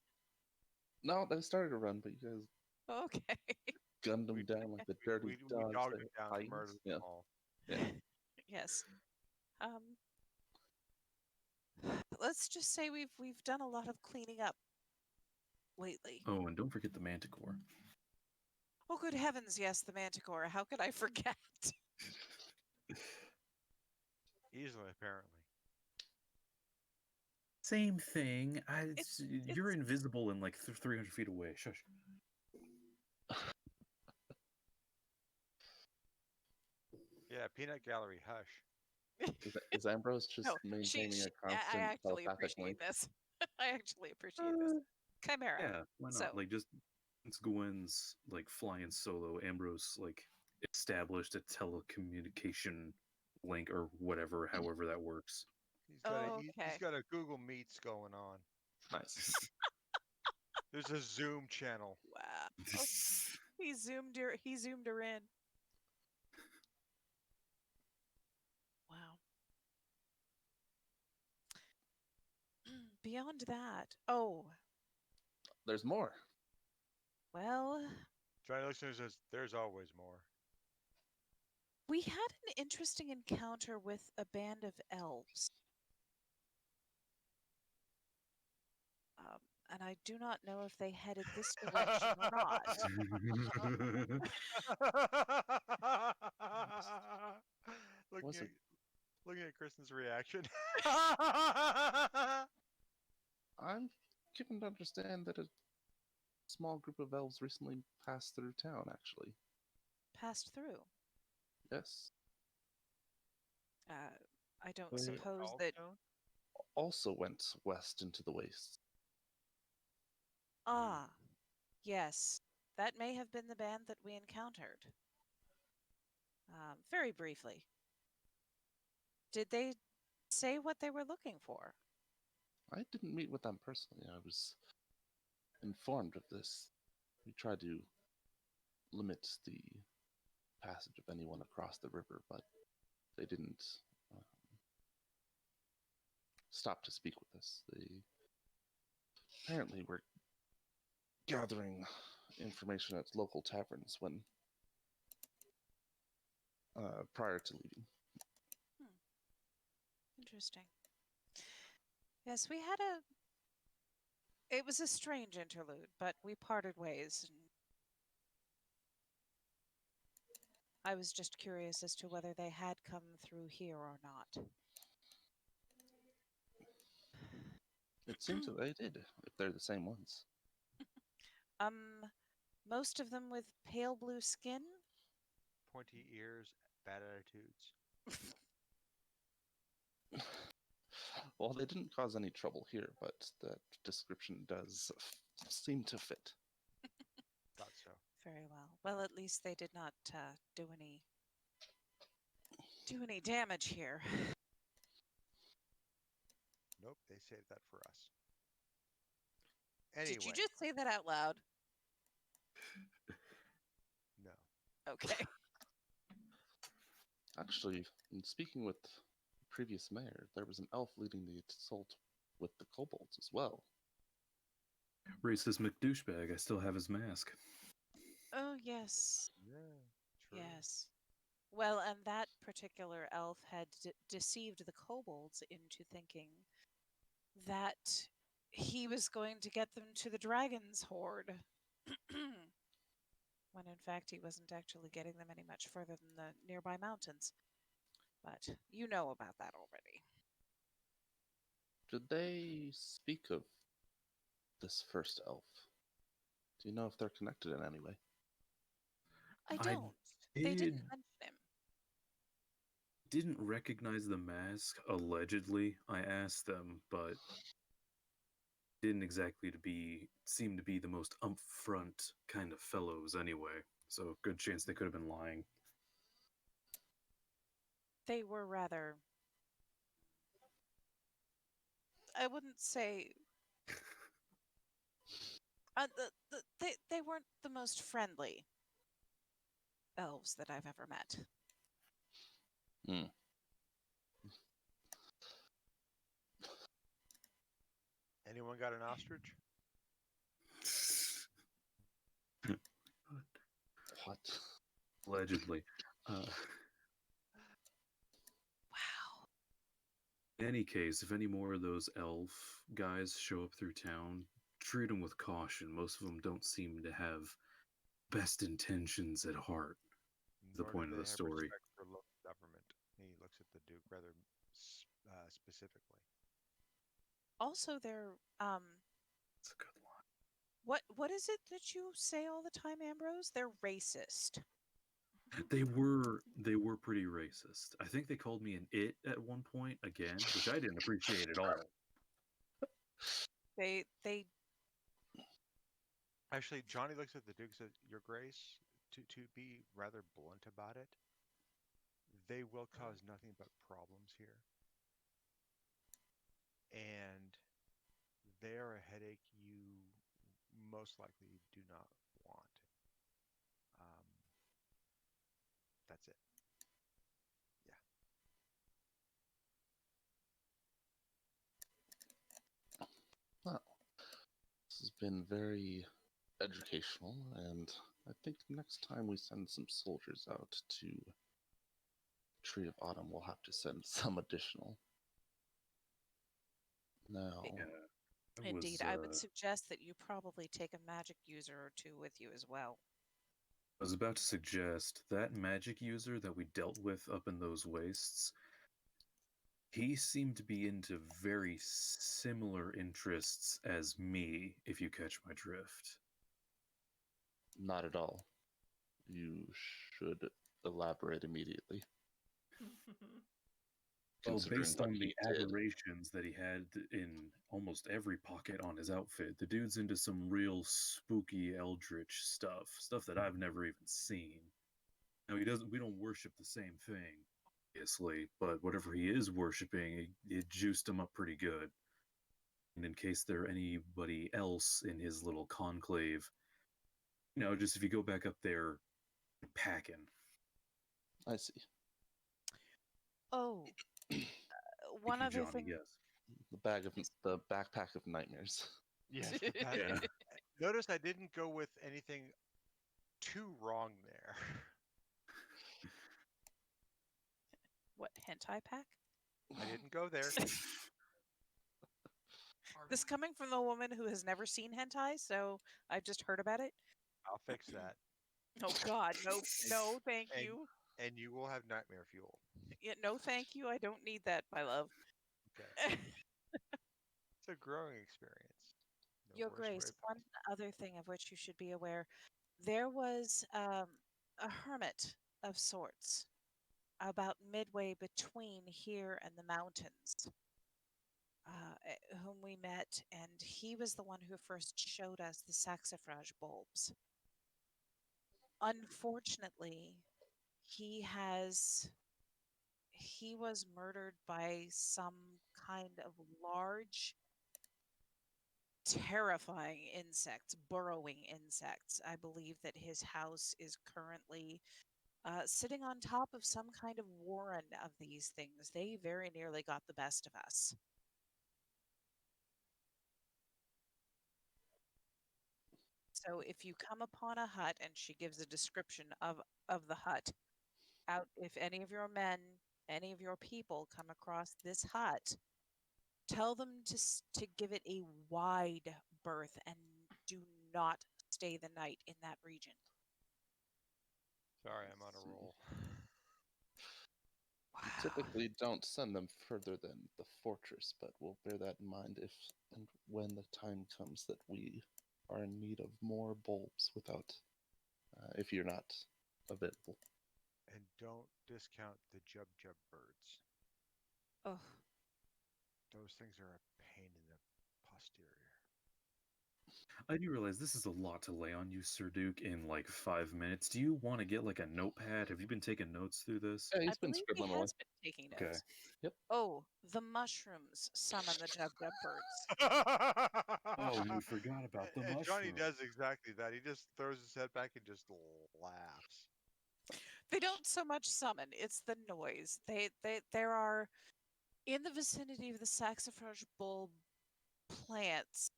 No, they started to run, but you guys Okay. gunned them down like the dirty we dogs. dogged that it down to Titans. murder Yeah. them all. Yeah. Yes. Let's just say we've done a lot of cleaning up lately. Oh, and don't forget the Manticore. Oh, good heavens, yes, the Manticore. How could I forget? Easily, apparently. Same thing. You're it's- invisible and like 300 feet away. Shush. Yeah, Peanut Gallery, hush. Is Ambrose just No, maintaining a I constant actually telepathic link? appreciate this. I actually appreciate this. Chimera. Yeah, why not? So- Like, just since Gwen's like flying solo, Ambrose like established a telecommunication link or whatever, however that works. He's Okay. got a Google Meets going on. Nice. There's a Zoom channel. Wow. Oh, he zoomed her in. Wow. Beyond that, There's more. well, Try listeners says there's always more. we had an interesting encounter with a band of elves. And I do not know if they headed this direction or not. looking, Was at, it- looking at Kristen's reaction. I'm given to understand that a small group of elves recently passed through town, actually. Passed through. Yes. I don't Wait. suppose that. Also went west into the wastes. Ah, yes, that may have been the band that we encountered. Very briefly. Did they say what they were looking for? I didn't meet with them personally. I was informed of this. We tried to limit the passage of anyone across the river, but they didn't stop to speak with us. They apparently were gathering information at local taverns when prior to leaving. Interesting. Yes, it was a strange interlude, but we parted ways. And I was just curious as to whether they had come through here or not. It seems that they did, if they're the same ones. Most of them with pale blue skin? Pointy ears, bad attitudes. Well, they didn't cause any trouble here, but that description does seem to fit. Thought so. Very well. Well, at least they did not do any damage here. Nope, they saved that for us. Anyway, Did you just say that out loud? no. Okay. Actually, in speaking with the previous mayor, there was an elf leading the assault with the kobolds as well. Racist McDouchebag. I still have his mask. Oh, yes. Yeah, true. Yes. Well, and that particular elf had deceived the kobolds into thinking that he was going to get them to the dragon's hoard. When in fact he wasn't actually getting them any much further than the nearby mountains. But you know about that already. Did they speak of this first elf? Do you know if they're connected in any way? I I don't. They didn't did mention him. didn't recognize the mask. Allegedly, I asked them, but didn't exactly to be seem to be the most upfront kind of fellows anyway. So good chance they could have been lying. They were rather, I wouldn't say, they weren't the most friendly elves that I've ever met. Hmm. Anyone got an ostrich? What? Allegedly. Wow. In any case, if any more of those elf guys show up through town, treat them with caution. Most of them don't seem to have best intentions at heart. The Nor do point of they the have story. respect for local government. He looks at the Duke rather specifically. Also, they're That's a good line. what is it that you say all the time, Ambrose? They're racist. They were pretty racist. I think they called me an it at one point again, which I didn't appreciate at all. They Actually, Johnny looks at the Duke and says, Your Grace, to be rather blunt about it, they will cause nothing but problems here. And they are a headache you most likely do not want. That's it. Yeah. Well, this has been very educational, and I think next time we send some soldiers out to Tree of Autumn, we'll have to send some additional. Now, Yeah. That indeed, was, I would suggest that you probably take a magic user or two with you as well. I was about to suggest that magic user that we dealt with up in those wastes. He seemed to be into very similar interests as me, if you catch my drift. not at all. You should elaborate immediately. Well, Considering based what on the he did. aberrations that he had in almost every pocket on his outfit, the dude's into some real spooky eldritch stuff that I've never even seen. Now he doesn't. We don't worship the same thing, obviously, but whatever he is worshiping, it juiced him up pretty good. And in case there anybody else in his little conclave, just if you go back up there, packing. I see. Oh, one Thank you, other Johnny, thing. yes. The backpack of nightmares. Yes. Yeah. Notice I didn't go with anything too wrong there. What, hentai pack? I didn't go there. This coming from a woman who has never seen hentai, so I've just heard about it. I'll fix that. Oh God, no, thank And- you. And you will have nightmare fuel. Yeah, no, thank you. I don't need that, my love. Okay. It's a growing experience. No Your worse way Grace, one possible. other thing of which you should be aware, there was a hermit of sorts about midway between here and the mountains, whom we met, and he was the one who first showed us the saxifrage bulbs. Unfortunately, he was murdered by some kind of large, terrifying insects, burrowing insects. I believe that his house is currently sitting on top of some kind of warren of these things. They very nearly got the best of us. So if you come upon a hut and she gives a description of the hut, out if any of your men, any of your people come across this hut, tell them to give it a wide berth and do not stay the night in that region. Sorry, I'm on a See. roll. We typically don't send them further than the fortress, but we'll bear that in mind if and when the time comes that we are in need of more bulbs without, if you're not available. And don't discount the Jub Jub birds. Oh, Those things are a pain in the posterior. I do realize this is a lot to lay on you, Sir Duke, in like 5 minutes. Do you want to get like a notepad? Have you been taking notes through this? Yeah, I he's been believe he scribbling away. has been taking Okay. notes. Yep. Oh, the mushrooms summon the Jub Jub birds. Oh, we forgot about the And Johnny mushroom. does exactly that. He just throws his head back and just laughs. They don't so much summon; it's the noise. There are in the vicinity of the saxifrage bulb plants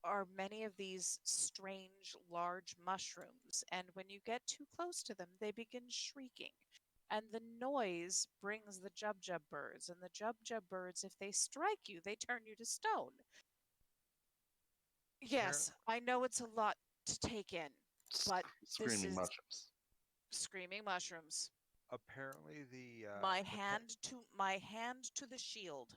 are many of these strange large mushrooms, and when you get too close to them, they begin shrieking. And the noise brings the Jub Jub birds, and the Jub Jub birds, if they strike you, they turn you to stone. Yes, I know it's a lot to take in, but Screaming is- mushrooms. screaming mushrooms. Apparently, the My the pe- hand to the shield.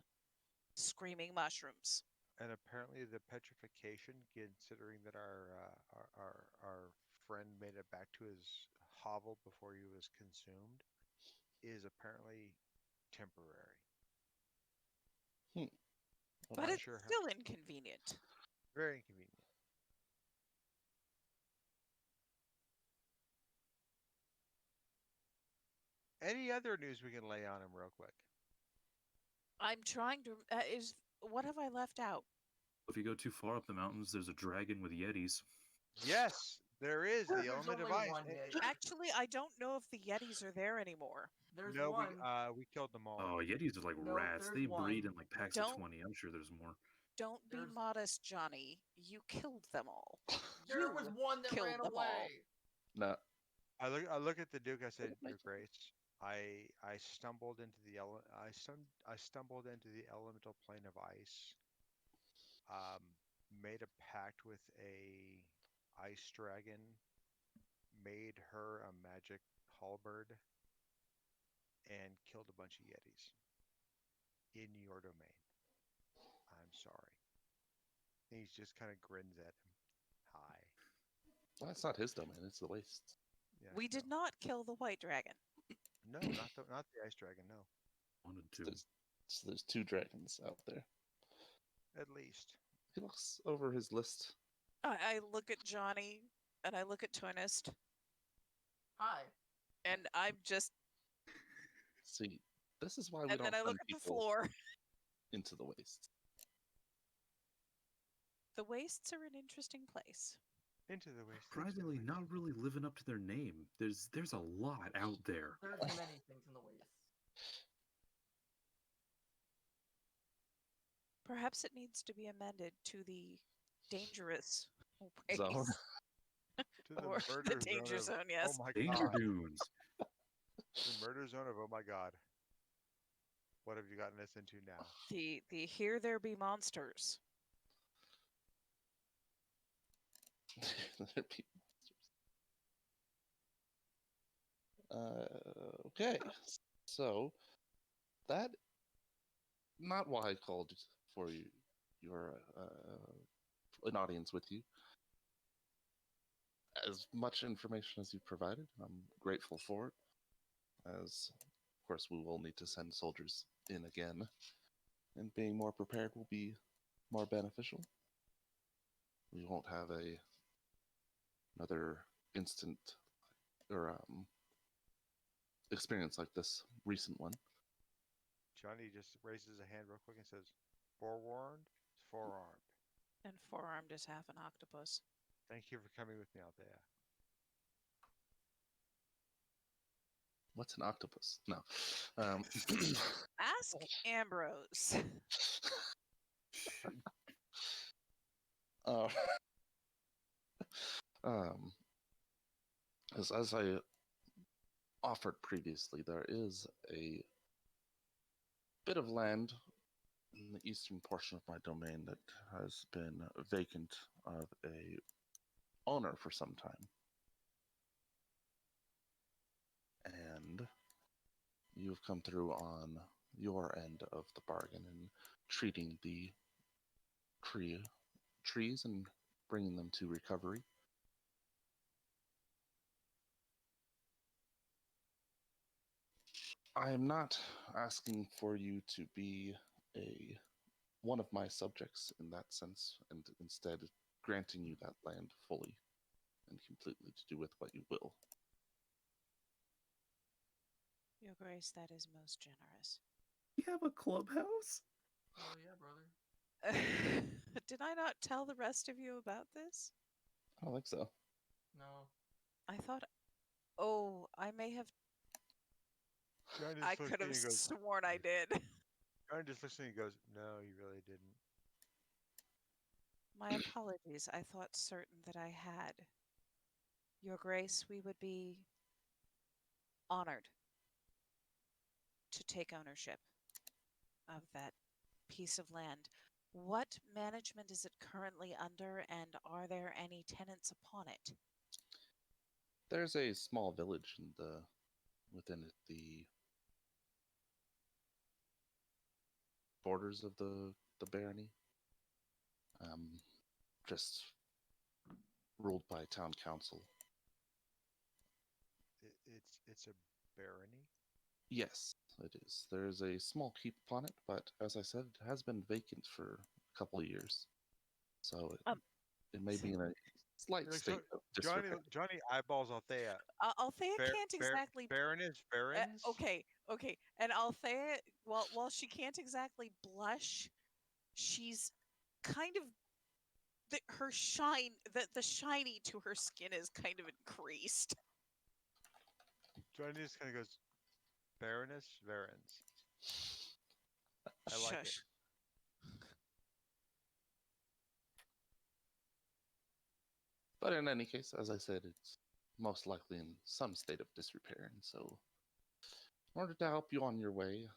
Screaming mushrooms. and apparently the petrification, considering that our friend made it back to his hovel before he was consumed, is apparently temporary. Well, But not it's sure how- still inconvenient. Very inconvenient. Any other news we can lay on him real quick? I'm trying to. What have I left out? If you go too far up the mountains, there's a dragon with yetis. Yes, there is the There's element of only ice. one Yeti. Actually, I don't know if the Yetis are there anymore. There's No, one. we killed them all. Oh, yetis are like No, rats. there's They breed one. in like packs Don't- of 20. I'm sure there's more. Don't be There's- modest, Johnny. You killed them all. There You was one that killed ran them all. away. No, I look at the Duke. I said, Make Your it. Grace, I stumbled into the I stumbled into the elemental plane of ice. Made a pact with a ice dragon. Made her a magic halberd. And killed a bunch of yetis. In your domain. I'm sorry. And he just kind of grins at him. Hi. well, that's not his domain. It's the waste. Yeah, We did not kill the white dragon. No, not the ice dragon. No, Wanted to. There's two dragons out there. at least. He looks over his list. I look at Johnny and I look at Twinist, Hi. and I'm just. See, this is why we And don't then I send look at the people floor. into the waste. The wastes are an interesting place. Into the waste. Surprisingly, not really living up to their name. There's a lot out there. There's many things in the waste. Perhaps it needs to be amended to the dangerous waste. Zone. To the Or murder the danger zone. zone, yes. Oh my Danger god. dunes. The murder zone of oh my god. What have you gotten us into now? The here there be monsters. There'd be okay, so that not why I called for you, your an audience with you. As much information as you provided, I'm grateful for it. As of course we will need to send soldiers in again, and being more prepared will be more beneficial. We won't have another instant or experience like this recent one. Johnny just raises a hand real quick and says, Forewarned, forearmed. And forearmed is half an octopus. Thank you for coming with me, Althea. What's an octopus? No. Ask Ambrose. uh, Um, as I offered previously, there is a bit of land in the eastern portion of my domain that has been vacant of a owner for some time. And you've come through on your end of the bargain in treating the trees and bringing them to recovery. I am not asking for you to be one of my subjects in that sense, and instead granting you that land fully and completely to do with what you will. Your Grace, that is most generous. You have a clubhouse? Oh yeah, brother. Did I not tell the rest of you about this? I don't think so. No. I thought. Oh, I may have. John just I looks could at have you and goes, sworn I did. John just looks at you and goes, no, you really didn't. My apologies. I thought certain that I had. Your Grace, we would be honored to take ownership of that piece of land. What management is it currently under, and are there any tenants upon it? There's a small village within it, the borders of the barony. Just ruled by town council. It's a barony. Yes, it is. There's a small keep upon it, but as I said, it has been vacant for a couple of years. So it may be in a slight Like, state so of disrepair. Johnny eyeballs Althea. Althea can't exactly. Baroness, barons. Okay, and Althea, while she can't exactly blush, she's kind of her shine, the shiny to her skin is kind of increased. Johnny just kind of goes, Baroness, barons. I like it. Shush. But in any case, as I said, it's most likely in some state of disrepair, and so in order to help you on your way,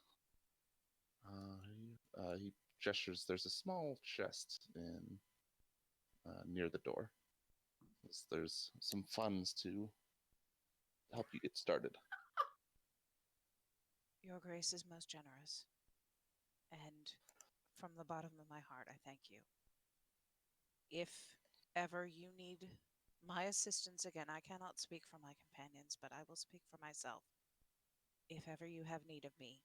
he gestures. There's a small chest near the door. There's some funds to help you get started. Your Grace is most generous, and from the bottom of my heart, I thank you. If ever you need my assistance again, I cannot speak for my companions, but I will speak for myself. If ever you have need of me,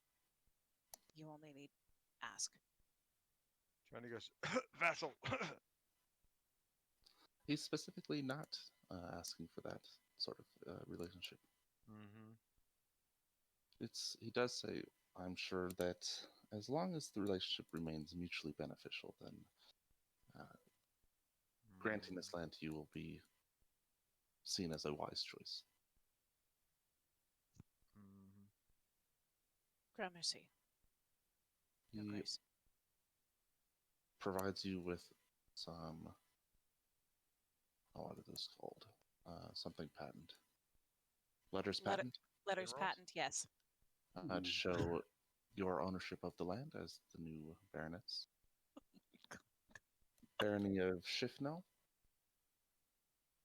you only need ask. Johnny goes, vassal. He's specifically not asking for that sort of relationship. Mm-hmm. He does say, I'm sure that as long as the relationship remains mutually beneficial, then granting this land to you will be seen as a wise choice. Mm-hmm. Gramercy. Your He Grace. provides you with some, what are those called? Something patent. Letters patent? Letters Minerals? patent, yes. To show your ownership of the land as the new baroness. Barony of Shifnell?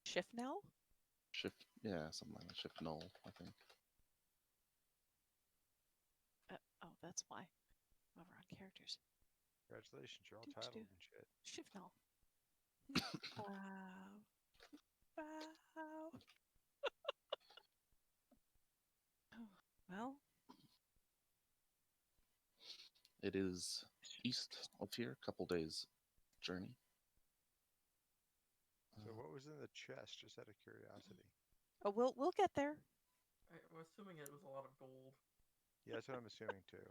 Shifnell? Yeah, something like that. Shifnell, I think. Oh, that's why. While we're on characters. Congratulations, you're all Do-do-do. titled and shit. Shifnell. Wow. Wow. Well, It is east of here, a couple days journey. So what was in the chest, just out of curiosity? oh, we'll get there. I'm assuming it was a lot of gold. Yeah, that's what I'm assuming too.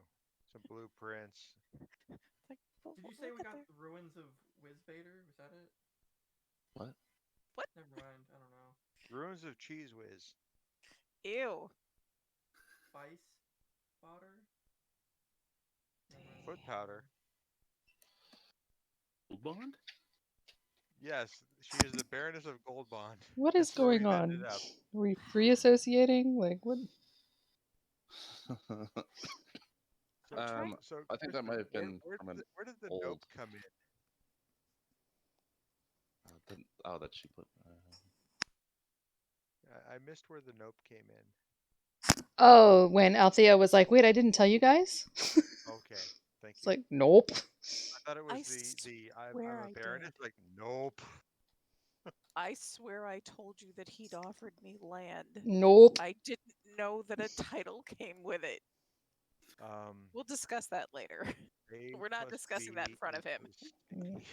Some blueprints. Like, Did you say we'll we get got there. the ruins of Wizvader? Was that it? What? What? Never mind. I don't know. Ruins of Cheese Whiz. Ew. Spice fodder. Never mind. Foot powder. Bond? Yes, she is the Baroness of Gold Bond. What is That's where going we've on? ended up. Are we free associating? Like what? So, Um, so I think that might have Christopher, been from an where did the old. nope come in? That she put. I missed where the nope came in. Oh, when Althea was like, "Wait, I didn't tell you guys." Okay, thank It's you. like, nope. I thought it was I I'm swear a I baroness. did. Like, nope. I swear I told you that he'd offered me land. Nope. I didn't know that a title came with it. We'll discuss that later. A We're not plus discussing that in B front of him. equals C.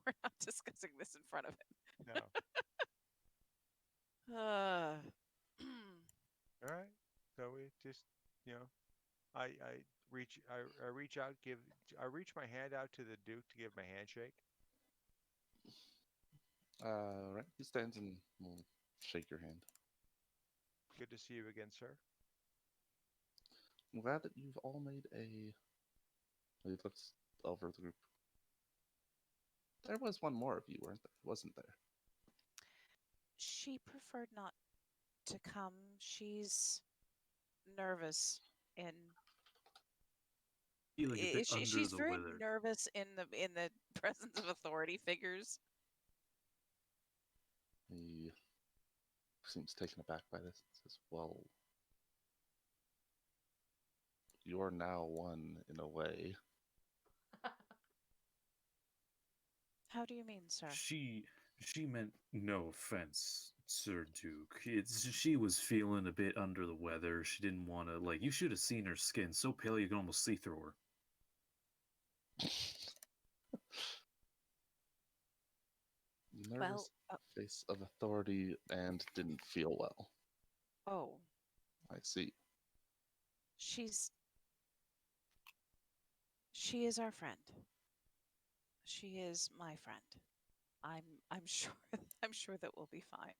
We're not discussing this in front of No. him. All right. So we just, I reach out, I reach my hand out to the Duke to give him a handshake. Right. He stands and will shake your hand. Good to see you again, sir. I'm glad that you've all made a. He looks over the group. There was one more of you, wasn't there? She preferred not to come. She's nervous in Feeling a bit under she's the very weather. nervous in the presence of authority figures. He seems taken aback by this and says, "Well, you're now one in a way." How do you mean, sir? She meant no offense, Sir Duke. She was feeling a bit under the weather. She didn't want to, like, you should have seen her skin. So pale you can almost see through her. Nervous face of authority and didn't feel well. Oh. I see. She is our friend. She is my friend. I'm sure that we'll be fine.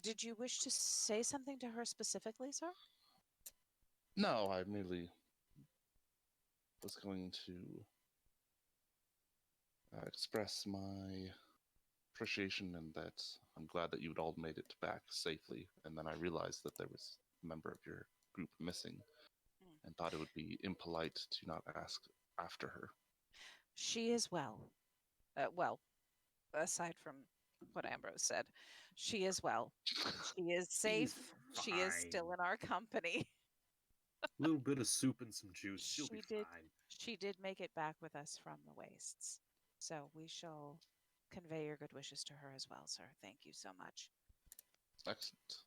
Did you wish to say something to her specifically, sir? No, I merely was going to express my appreciation and that I'm glad that you'd all made it back safely. And then I realized that there was a member of your group missing and thought it would be impolite to not ask after her. She is well. Well, aside from what Ambrose said, she is well. She is safe. She is still in our company. A little bit of soup and some juice. She'll be fine. She did make it back with us from the wastes. So we shall convey your good wishes to her as well, sir. Thank you so much. Excellent.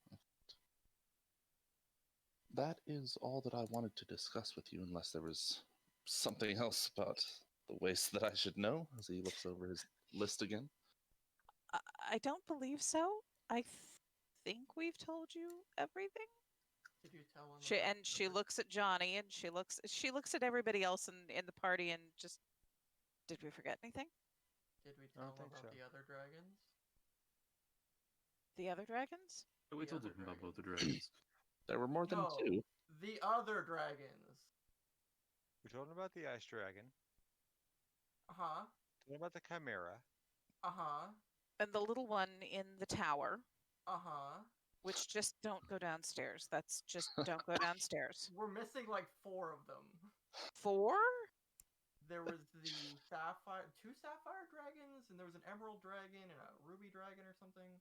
That is all that I wanted to discuss with you, unless there was something else about the waste that I should know, as he looks over his list again. I don't believe so. I think we've told you everything. Did you tell him? She looks at Johnny and she looks at everybody else in the party and just, did we forget anything? Did we tell him about the other dragons? The other dragons? We told him about both the dragons. There were more than two. The other dragons. We told him about the ice dragon. Uh-huh. Told him about the chimera. Uh-huh. And the little one in the tower. Uh-huh. Which just don't go downstairs. That's just don't go downstairs. We're missing like 4 of them. 4? There was the two sapphire dragons, and there was an emerald dragon and a ruby dragon or something.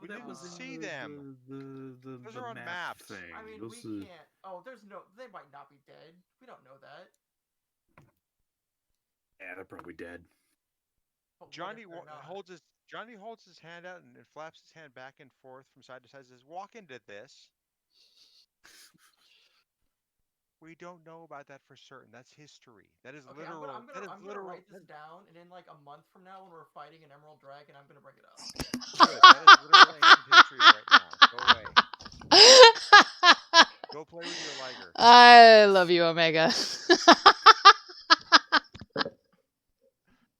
We didn't see them. Those are on maps. Thing. I mean, we can't. Oh, they might not be dead. We don't know that. Yeah, they're probably dead. Johnny holds his hand out and flaps his hand back and forth from side to side. Says, "Walk into this." We don't know about that for certain. That's history. That is okay, literal. I'm gonna write this down, and in like a month from now, when we're fighting an emerald dragon, I'm gonna bring it up. Good. That is literal ancient history right now. Go away. Go play with your liger. I love you, Omega.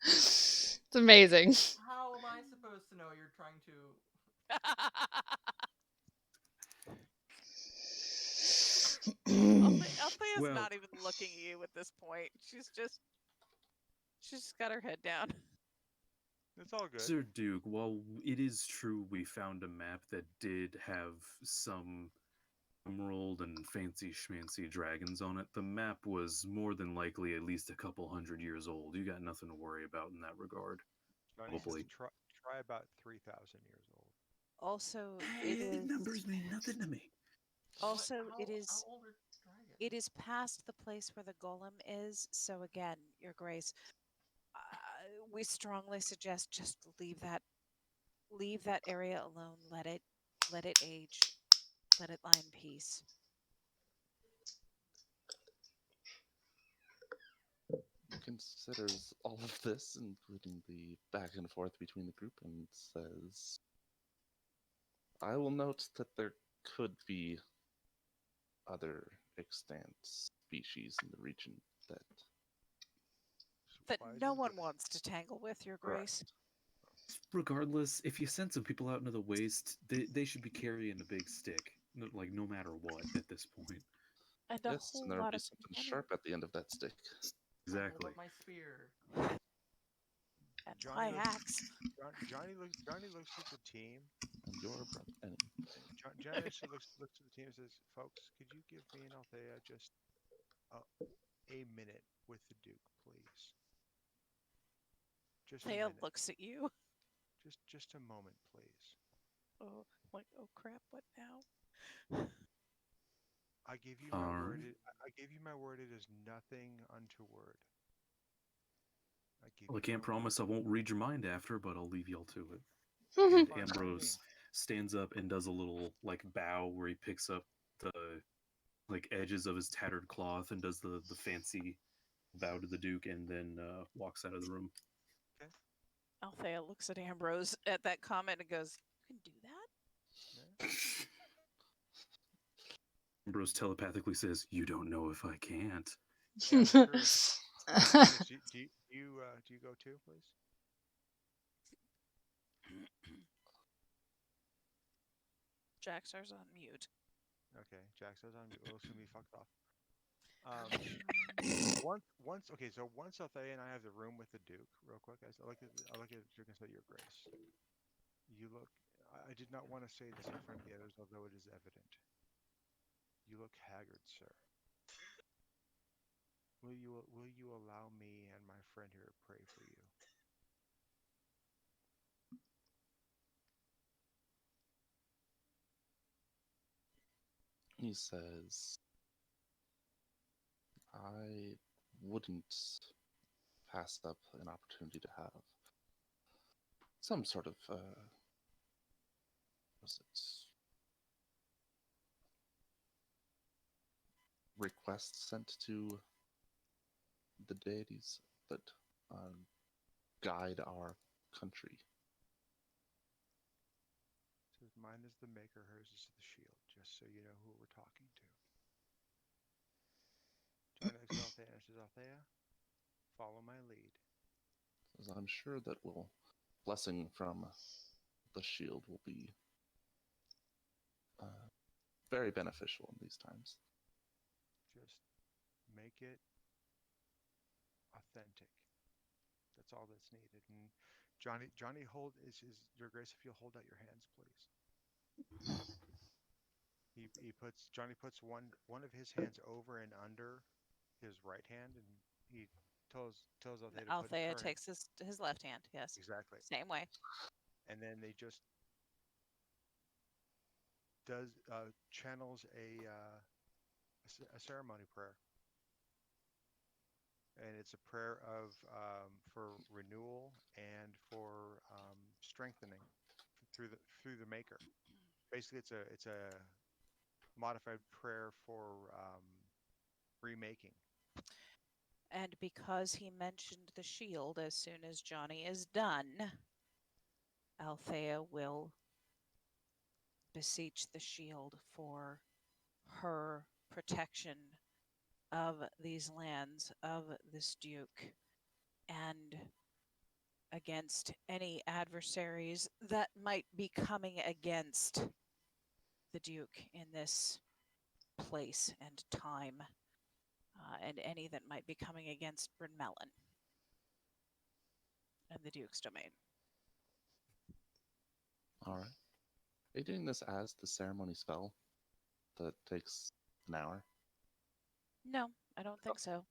It's amazing. How am I supposed to know you're trying to? Althea's not even looking at you at this point. She's just. She's just got her head down. It's all good. Sir Duke, while it is true we found a map that did have some emerald and fancy schmancy dragons on it, the map was more than likely at least a couple hundred years old. You got nothing to worry about in that regard. Johnny says Probably. try about 3,000 years old. Also, it is. Numbers mean nothing to me. Also, How it is. old are dragons? It is past the place where the golem is. So again, Your Grace, we strongly suggest just leave that area alone. Let it age. Let it lie in peace. Considers all of this, including the back and forth between the group, and says, I will note that there could be other extant species in the region that That no one wants to tangle with, Your Grace. Regardless, if you send some people out into the waste, they should be carrying a big stick, no matter what at this point. And a yes, whole and there will lot be of something money. sharp at the end of that stick. Hold Exactly. up my spear. And Johnny my looks- axe. Johnny looks at the team. And your brother, and Johnny actually looks at the team and says, "Folks, could you give me and Althea just a minute with the Duke, please? Just a Thea minute. looks at you. Just a moment, please. Oh, like, oh crap! What now? I give you my word. Alright. I give you my word. It is nothing untoward. Well, I can't promise I won't read your mind after, but I'll leave y'all to it. Fine And by me. Ambrose stands up and does a little bow where he picks up the edges of his tattered cloth and does the fancy bow to the Duke, and then walks out of the room. Althea looks at Ambrose at that comment and goes, "You can do that?" Ambrose telepathically says, "You don't know if I can't." Yeah, I'm curious. do you go too, please? Jaxar's on mute. Okay, Jack says I'm will soon be fucked off. Once Althea and I have the room with the Duke, real quick, guys, I look at Duke and say, Your Grace. You look. I did not want to say this in front of the others, although it is evident. You look haggard, sir. Will you allow me and my friend here to pray for you? he says, I wouldn't pass up an opportunity to have some sort of request sent to the deities that guide our country. Says mine is the maker, hers is the shield. Just so you know who we're talking to. John looks at Althea and says, Althea, follow my lead. As I'm sure that blessing from the shield will be very beneficial in these times. Just make it authentic. That's all that's needed. And Johnny, Your Grace, if you'll hold out your hands, please. Johnny puts one of his hands over and under his right hand, and he tells Althea to Althea put her takes his left hand. Yes. exactly. Same way. And then they just channels a ceremony prayer, and it's a prayer of for renewal and for strengthening through the Maker. Basically, it's a modified prayer for remaking. And because he mentioned the shield, as soon as Johnny is done, Althea will beseech the shield for her protection of these lands, of this Duke, and against any adversaries that might be coming against the Duke in this place and time, and any that might be coming against Bryn Melon. in the Duke's domain. All right. Are you doing this as the ceremony spell that takes an hour? No, I don't think so.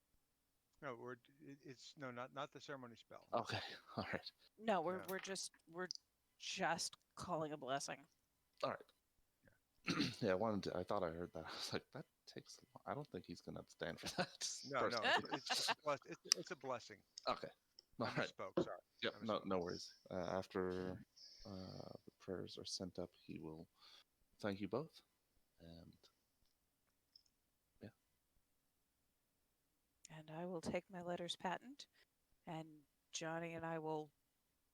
No, it's no, not the ceremony spell. Okay. All right. No, No. we're just calling a blessing. All right. Yeah, I thought I heard that. I was like, that takes. I don't think he's gonna stand for that. No, personally. it's a blessing. Okay. All I right. misspoke. Sorry. Yep. I No, misspoke. no worries. After the prayers are sent up, he will thank you both, and And I will take my letters patent, and Johnny and I will.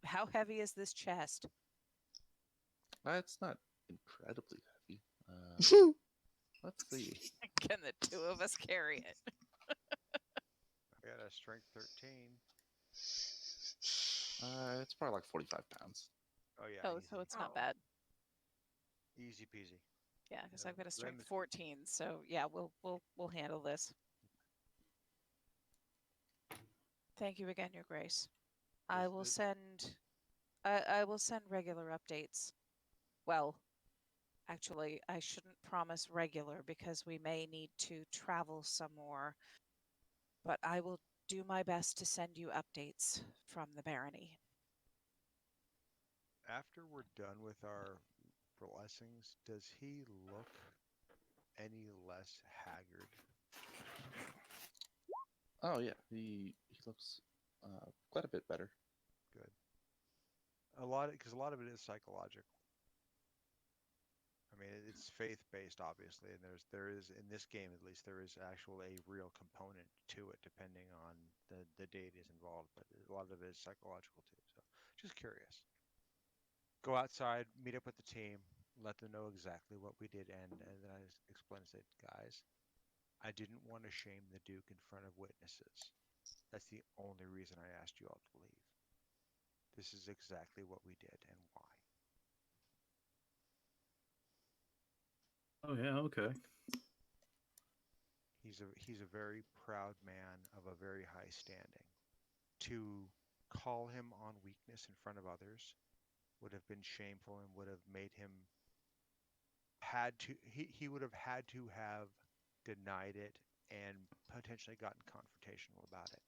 How heavy is this chest? it's not incredibly heavy. Let's see. Can the two of us carry it? I got a strength 13. It's probably like 45 pounds. Oh yeah. Oh, easy. so it's not Oh. bad. Easy peasy. Yeah, because Yeah, I've got a strength lemons- 14, so yeah, we'll handle this. Thank you again, Your Grace. I Is will it- send. I will send regular updates. Well, actually, I shouldn't promise regular because we may need to travel some more. But I will do my best to send you updates from the barony. After we're done with our blessings, does he look any less haggard? Oh yeah, he looks quite a bit better. Good. Because a lot of it is psychological. I mean, it's faith based, obviously, and there is in this game at least there is a real component to it, depending on the deities involved. But a lot of it is psychological too. So, just curious. Go outside, meet up with the team, let them know exactly what we did, and then I just explain and say, guys, I didn't want to shame the Duke in front of witnesses. That's the only reason I asked you all to leave. This is exactly what we did and why. Oh yeah, okay. He's a very proud man of a very high standing. To call him on weakness in front of others would have been shameful and would have made him he would have had to have denied it and potentially gotten confrontational about it.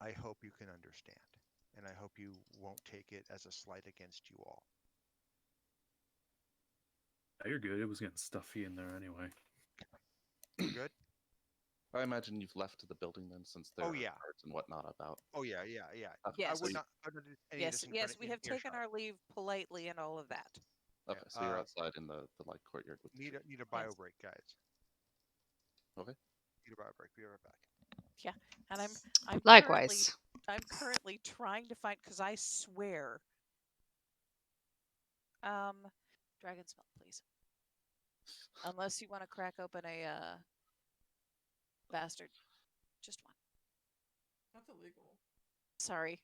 I hope you can understand, and I hope you won't take it as a slight against you all. Yeah, you're good. It was getting stuffy in there anyway. Good? I imagine you've left the building then, since there Oh, are yeah. guards and whatnot about. Oh yeah. Okay, Yes. I so would you- not. I would do any of this in front of- We in have taken earshot. our leave politely and all of that. Okay, so you're uh, outside in the like courtyard with the Need tree. a bio break, guys. Okay. Need a bio break. Be right back. And I'm Likewise. I'm currently trying to find because I swear. Dragon's milk, please. Unless you want to crack open a bastard, just one. That's illegal. Sorry.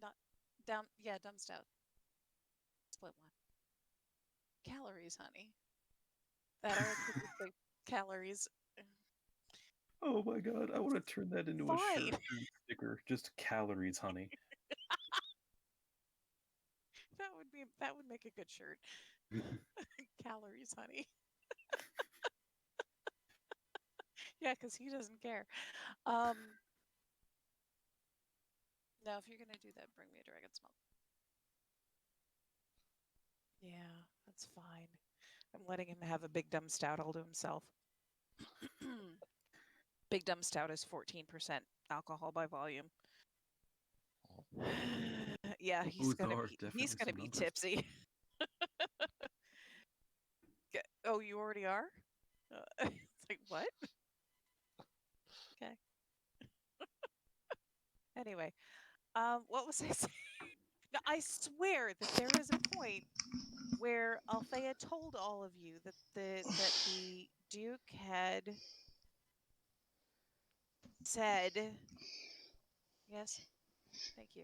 Not down. Yeah, dumb stout. Split one. Calories, honey. That are the calories. Oh my god, I want to turn that into a Fine. shirt and sticker. Just calories, honey. That would make a good shirt. Calories, honey. Yeah, because he doesn't care. No, if you're gonna do that, bring me a dragon's milk. Yeah, that's fine. I'm letting him have a big dumb stout all to himself. Big dumb stout is 14% alcohol by volume. Yeah, he's Those gonna are be definitely some numbers. tipsy. Oh, you already are? It's like what? Okay. Anyway, what was I saying? No, I swear that there is a point where Althea told all of you that the Duke had said yes. Thank you.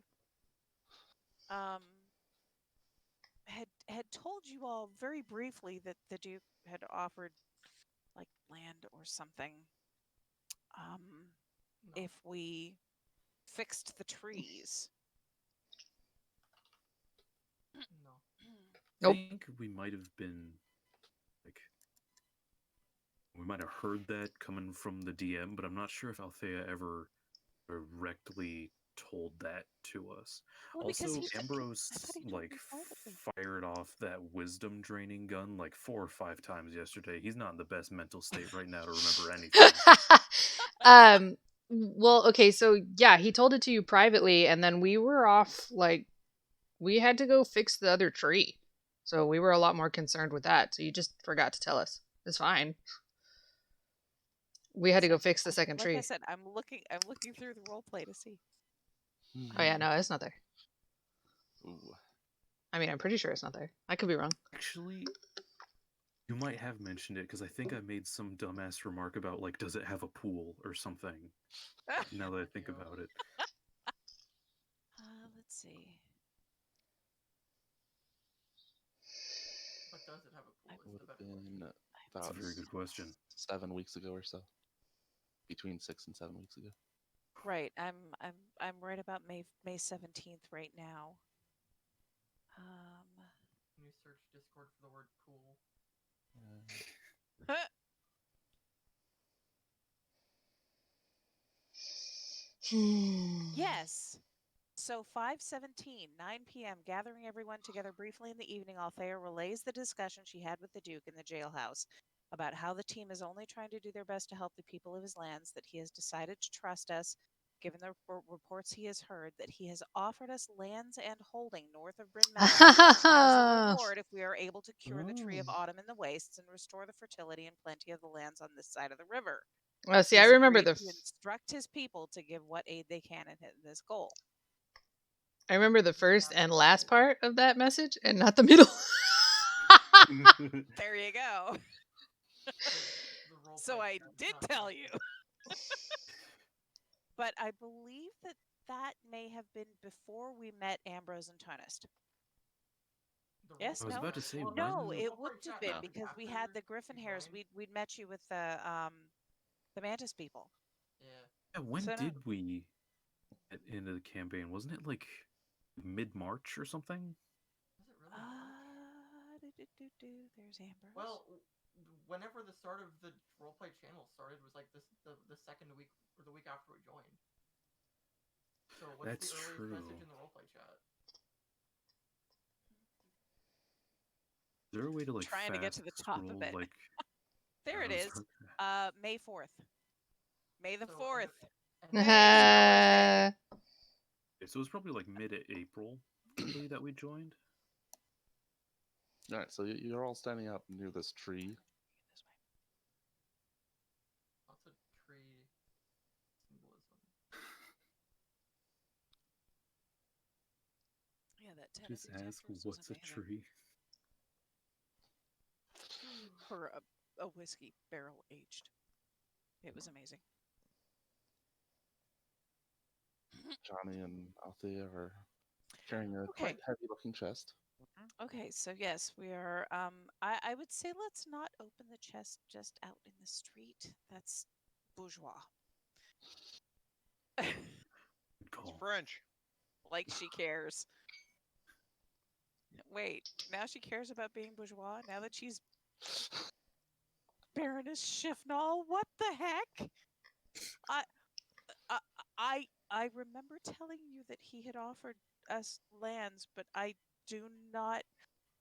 Had told you all very briefly that the Duke had offered like land or something. No. if we fixed the trees. No. I Nope. think we might have been like we might have heard that coming from the DM, but I'm not sure if Althea ever directly told that to us. Well, because Also, he I Ambrose thought he told like me privately. fired off that wisdom draining gun like 4 or 5 times yesterday. He's not in the best mental state right now to remember anything. Well, okay, so yeah, he told it to you privately, and then we were off, like, we had to go fix the other tree. So we were a lot more concerned with that. So you just forgot to tell us. It's fine. We had to go fix the second Like I tree. said, I'm looking through the role play to see. Oh yeah, no, it's not there. Ooh. I mean, I'm pretty sure it's not there. I could be wrong. Actually, you might have mentioned it because I think I made some dumbass remark about like, does it have a pool or something? Now that I think about it, Let's see. But does it have a pool? It would Is the have better question. been that's a about very good question. 7 weeks ago or so. Between 6 and 7 weeks ago. Right, I'm right about May 17th right now. Can you search Discord for the word pool? Yes. So 5:17, 9 p.m. Gathering everyone together briefly in the evening, Althea relays the discussion she had with the Duke in the jailhouse about how the team is only trying to do their best to help the people of his lands, that he has decided to trust us, given the reports he has heard, that he has offered us lands and holding north of Bryn Mawr as a reward if we are able to cure the Tree of Autumn in the wastes and restore the fertility and plenty of the lands on this side of the river. Well, see, I He's remember agreed the to instruct his people to give what aid they can in this goal. first and last part of that message, and not the middle. There you go. The role So play I chat did sounds tell like- you. But I believe that may have been before we met Ambrose and Tonist. the Yes, role I was no? about to say, Well, No, when- it role play wouldn't have chat been No. because we had the after Griffin you hairs. joined? We'd met you with the Mantis people. Yeah. Yeah, when So no. did we get into the campaign? Wasn't it like mid-March or something? Was it really? There's Ambrose. Well, whenever the start of the roleplay channel started was like the second week or the week after we joined. So what's That's the earliest true. message in the roleplay chat? Is there a way to like Trying to get to the fast top of scroll, it. like There it those? is. Okay. May 4th. May the So, 4th. and Uh, Okay, so it was probably like mid-April probably that we joined. Alright, so you're all standing out near this tree. lots of tree symbolism. Yeah, that Just Tennessee ask, Tetris was what's a amazing. tree? For a whiskey barrel aged. It was amazing. Johnny and Althea are carrying a Okay. quite heavy looking chest. Okay, so yes, we are. I would say let's not open the chest just out in the street. That's bourgeois. Good It's call. French. Like she cares. Wait, now she cares about being bourgeois? Now that she's Baroness Schiffnall? What the heck? I remember telling you that he had offered us lands, but I do not.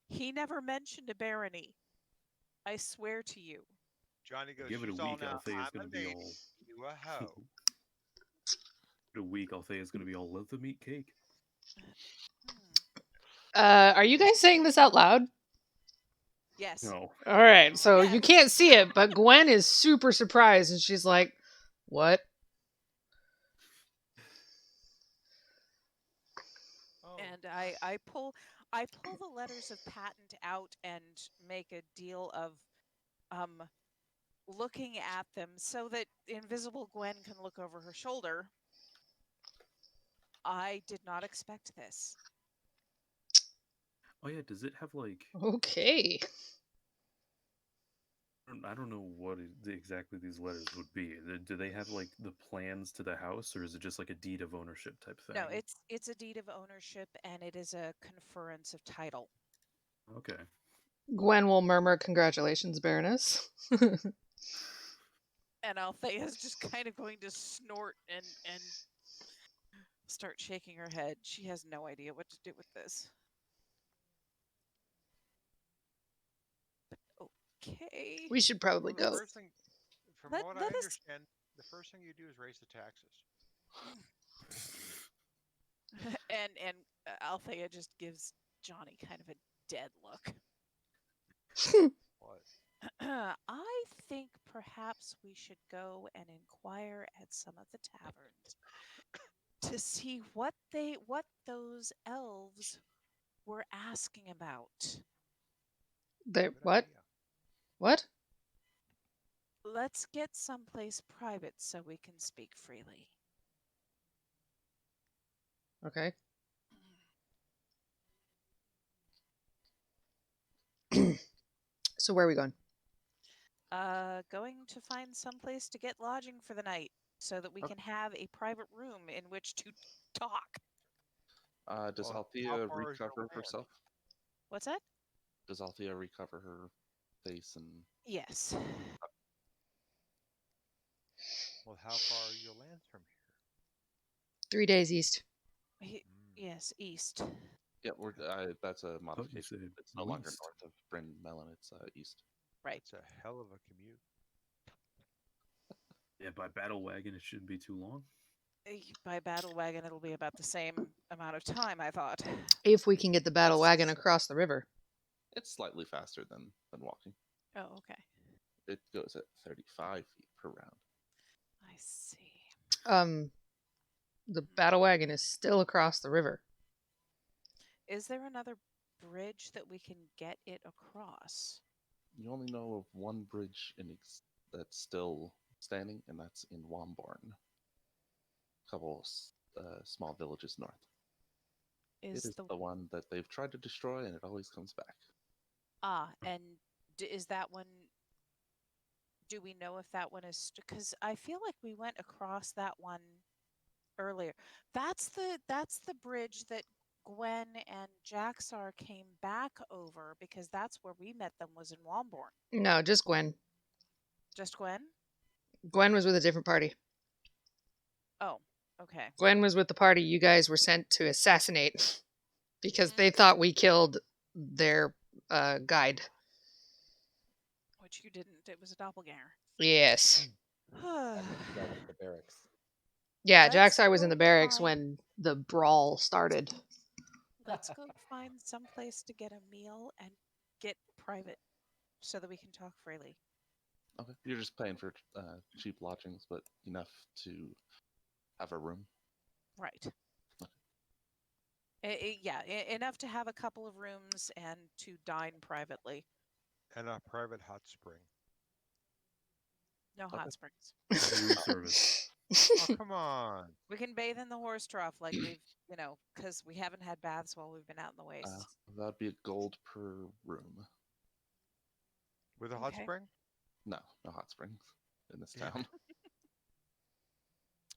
He never mentioned a barony. I swear to you. Johnny goes, Give it a she's all week, now, Althea's I'm gonna a be lady, all. you a hoe. In a week, Althea's gonna be all love the meat cake. are you guys saying this out loud? Yes. No. All right, so Yes. you can't see it, but Gwen is super surprised, and she's like, "What?" Oh, And I pull the letters of patent out and make a deal of looking at them so that invisible Gwen can look over her shoulder. I did not expect this. Oh yeah, does it have like? Okay. don't know what exactly these letters would be. Do they have like the plans to the house, or is it just like a deed of ownership type thing? No, it's a deed of ownership, and it is a conference of title. Okay. Gwen will murmur, "Congratulations, Baroness." And Althea's just kind of going to snort and start shaking her head. She has no idea what to do with this. Okay. We should probably Well, the go. first thing, from Let- what let I us- understand, the first thing you do is raise the taxes. and Althea just gives Johnny kind of a dead look. What? I think perhaps we should go and inquire at some of the taverns to see what those elves were asking about. They Good what? idea. What? Let's get someplace private so we can speak freely. Okay. So where are we going? Going to find someplace to get lodging for the night so that we Okay. can have a private room in which to talk. Does Well, how Althea far is your recover land? herself? What's that? Does Althea recover her face and? Yes. Well, how far are your lands from here? 3 days east. Mm. Yes, east. Yeah, that's a modification. said It's no longer west. north of Bryn Melon. It's east. Right. It's a hell of a commute. Yeah, by battle wagon, it shouldn't be too long. By battle wagon, it'll be about the same amount of time, I thought. If we can get the battle wagon across the river. It's slightly faster than walking. Oh, okay. It goes at 35 feet per round. I see. The battle wagon is still across the river. Is there another bridge that we can get it across? You only know of one bridge that's still standing, and that's in Womborn. A couple small villages north. Is It is the one that they've tried to destroy, and it always comes back. and is that one? Do we know if that one is? Because I feel like we went across that one earlier. That's the bridge that Gwen and Jaxar came back over, because that's where we met them, was in Womborn. No, just Gwen. Just Gwen? Gwen was with a different party. Oh, okay. Gwen was with the party you guys were sent to assassinate because they thought we killed their guide. Which you didn't. It was a doppelganger. Yes. That was the barracks. Yeah, Let's Jaxar was in go the barracks find- when the brawl started. Let's go find someplace to get a meal and get private so that we can talk freely. Okay. You're just paying for cheap lodgings, but enough to have a room. Right. Yeah, enough to have a couple of rooms and to dine privately. And a private hot spring. No Okay. hot springs. Room service. Oh, come on. We can bathe in the horse trough like we've, because we haven't had baths while we've been out in the waste. That'd be a gold per room. With a hot Okay. spring? No hot springs in this Yeah. town.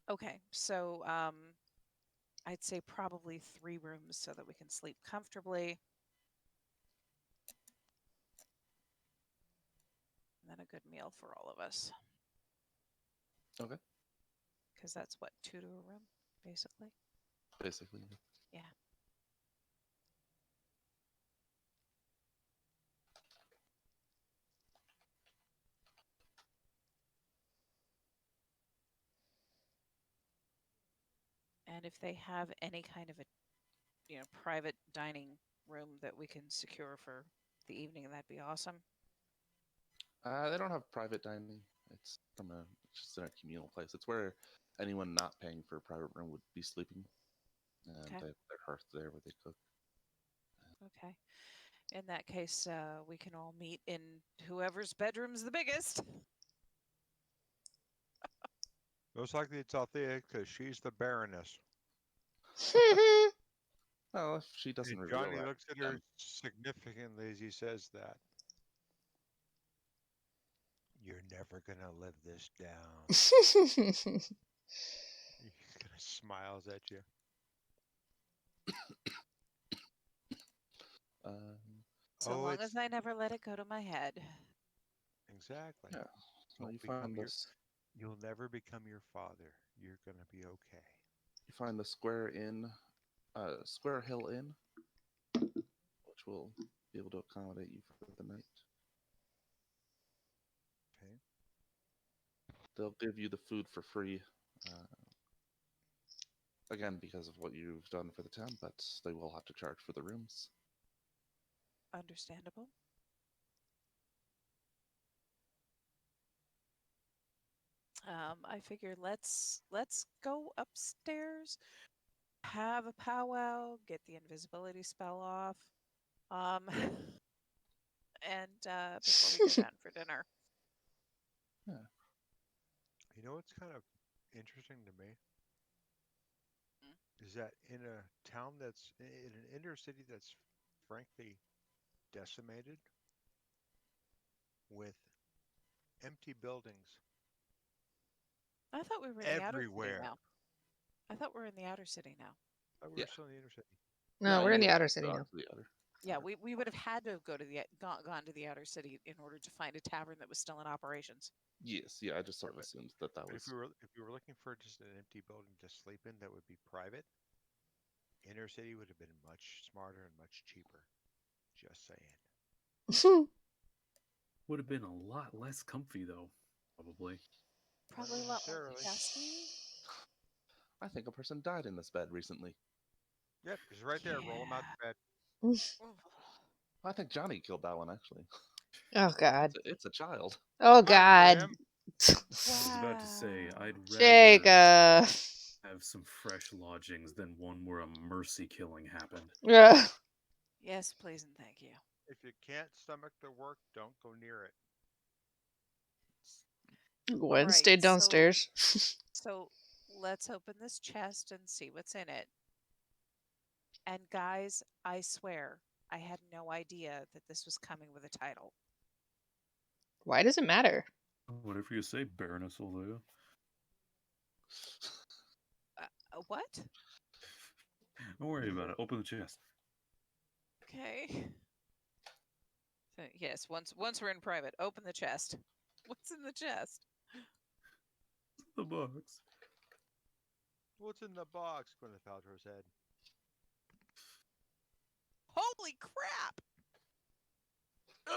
Okay, so I'd say probably 3 rooms so that we can sleep comfortably. And then a good meal for all of us. Okay. Because that's what, 2 to a room, basically? Basically. Yeah. And if they have any kind of a, private dining room that we can secure for the evening, that'd be awesome. They don't have private dining. It's just in a communal place. It's where anyone not paying for a private room would be sleeping. And Okay. they have their hearth there where they cook. Okay. In that case, we can all meet in whoever's bedroom's the biggest. Most likely it's Althea because she's the Baroness. Well, if she doesn't And reveal Johnny that, looks at then- her significantly as he says that. never gonna live this down. He kind of smiles at you. So Oh, long it's as I never let it go to my head. exactly. Yeah. Well, Don't you become find your. this. You'll never become your father. You're gonna be okay. You find the Square Inn, Square Hill Inn, which will be able to accommodate you for the night. Okay. They'll give you the food for free. Again, because of what you've done for the town, but they will have to charge for the rooms. Understandable. I figure let's go upstairs, have a powwow, get the invisibility spell off, and before we go down for dinner. You know what's kind of interesting to me is that in a town that's in an inner city that's frankly decimated with empty buildings I thought we were in the outer city everywhere. now. I thought we were in the outer city now. We Yeah. were still in the inner city. No, we're you in the would outer have city gone now. to the outer. Yeah, we would have had to have gone to the outer city in order to find a tavern that was still in operations. Yes, yeah, I just sort of but- assumed that But was. if we were looking for just an empty building to sleep in that would be private, inner city would have been much smarter and much cheaper. Just saying. Would have been a lot less comfy though, probably. Probably a lot more necessarily. dusty. I think a person died in this bed recently. Yep, it's right there. Roll them out Yeah. the bed. I think Johnny killed that one actually. Oh God. It's a child. Oh Good for God. him. I was about to say Wow. I'd rather Jacob. have some fresh lodgings than one where a mercy killing happened. Yeah. Yes, please and thank you. If you can't stomach the work, don't go near it. Gwen Alright, stayed so- downstairs. So let's open this chest and see what's in it. And guys, I swear, I had no idea that this was coming with a title. Why does it matter? Whatever you say, Baroness Olea. What? Don't worry about it. Open the chest. Okay. So, yes, once we're in private, open the chest. What's in the chest? The box. What's in the box? Gwyneth Paltrow said. Holy crap! Ugh.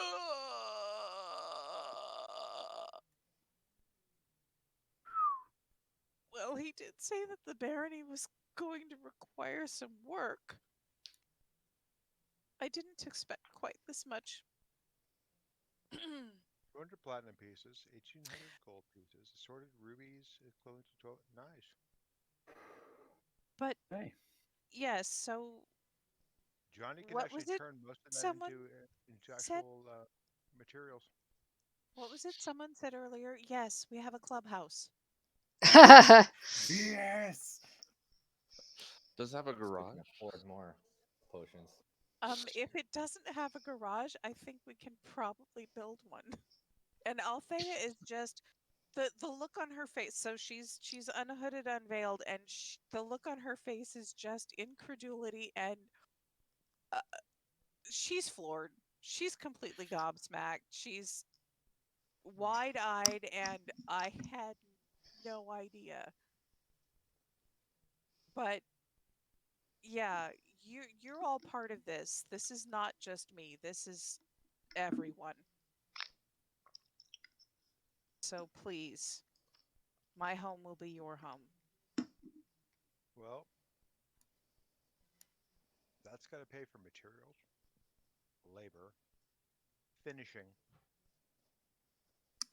Well, he did say that the barony was going to require some work. I didn't expect quite this much. 200 platinum pieces, 1,800 gold pieces, assorted rubies equivalent to 12. Nice. But Hey. yes, so Johnny can What actually was it turn most of that someone into said? actual materials. what was it someone said earlier? Yes, we have a clubhouse. Yes. Does it have a So we can garage? afford more potions. If it doesn't have a garage, I think we can probably build one. And Althea is just the look on her face. So she's unhooded, unveiled, and the look on her face is just incredulity, and she's floored. She's completely gobsmacked. She's wide-eyed, and I had no idea. But yeah, you're all part of this. This is not just me. This is everyone. So please, my home will be your home. Well, that's got to pay for materials, labor, finishing.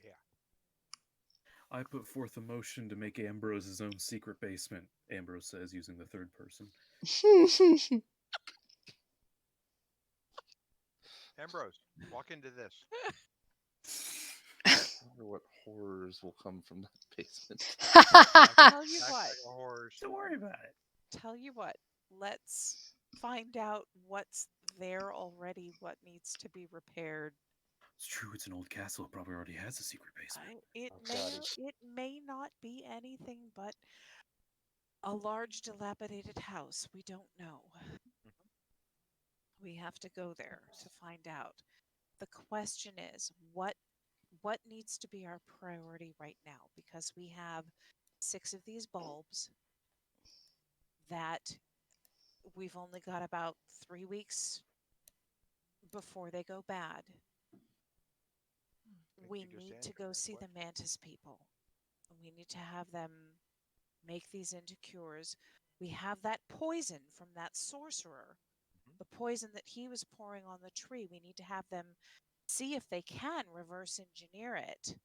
Yeah. I put forth a motion to make Ambrose his own secret basement, Ambrose says, using the third person. Ambrose, walk into this. I wonder what horrors will come from that basement. Tell you Act what. like a horse. Don't worry about it. Tell you what. Let's find out what's there already, what needs to be repaired, It's true. It's an old castle. It probably already has a secret basement. It Oh, may God, or it may not be anything but a large dilapidated house. We don't know. We have to go there to find out. The question is, what needs to be our priority right now? Because we have 6 of these bulbs that we've only got about 3 weeks before they go bad. Thank We you, just need to answered go that see the question. mantis people. We need to have them make these into cures. We have that poison from that sorcerer, Mhm. the poison that he was pouring on the tree. We need to have them see if they can reverse engineer it.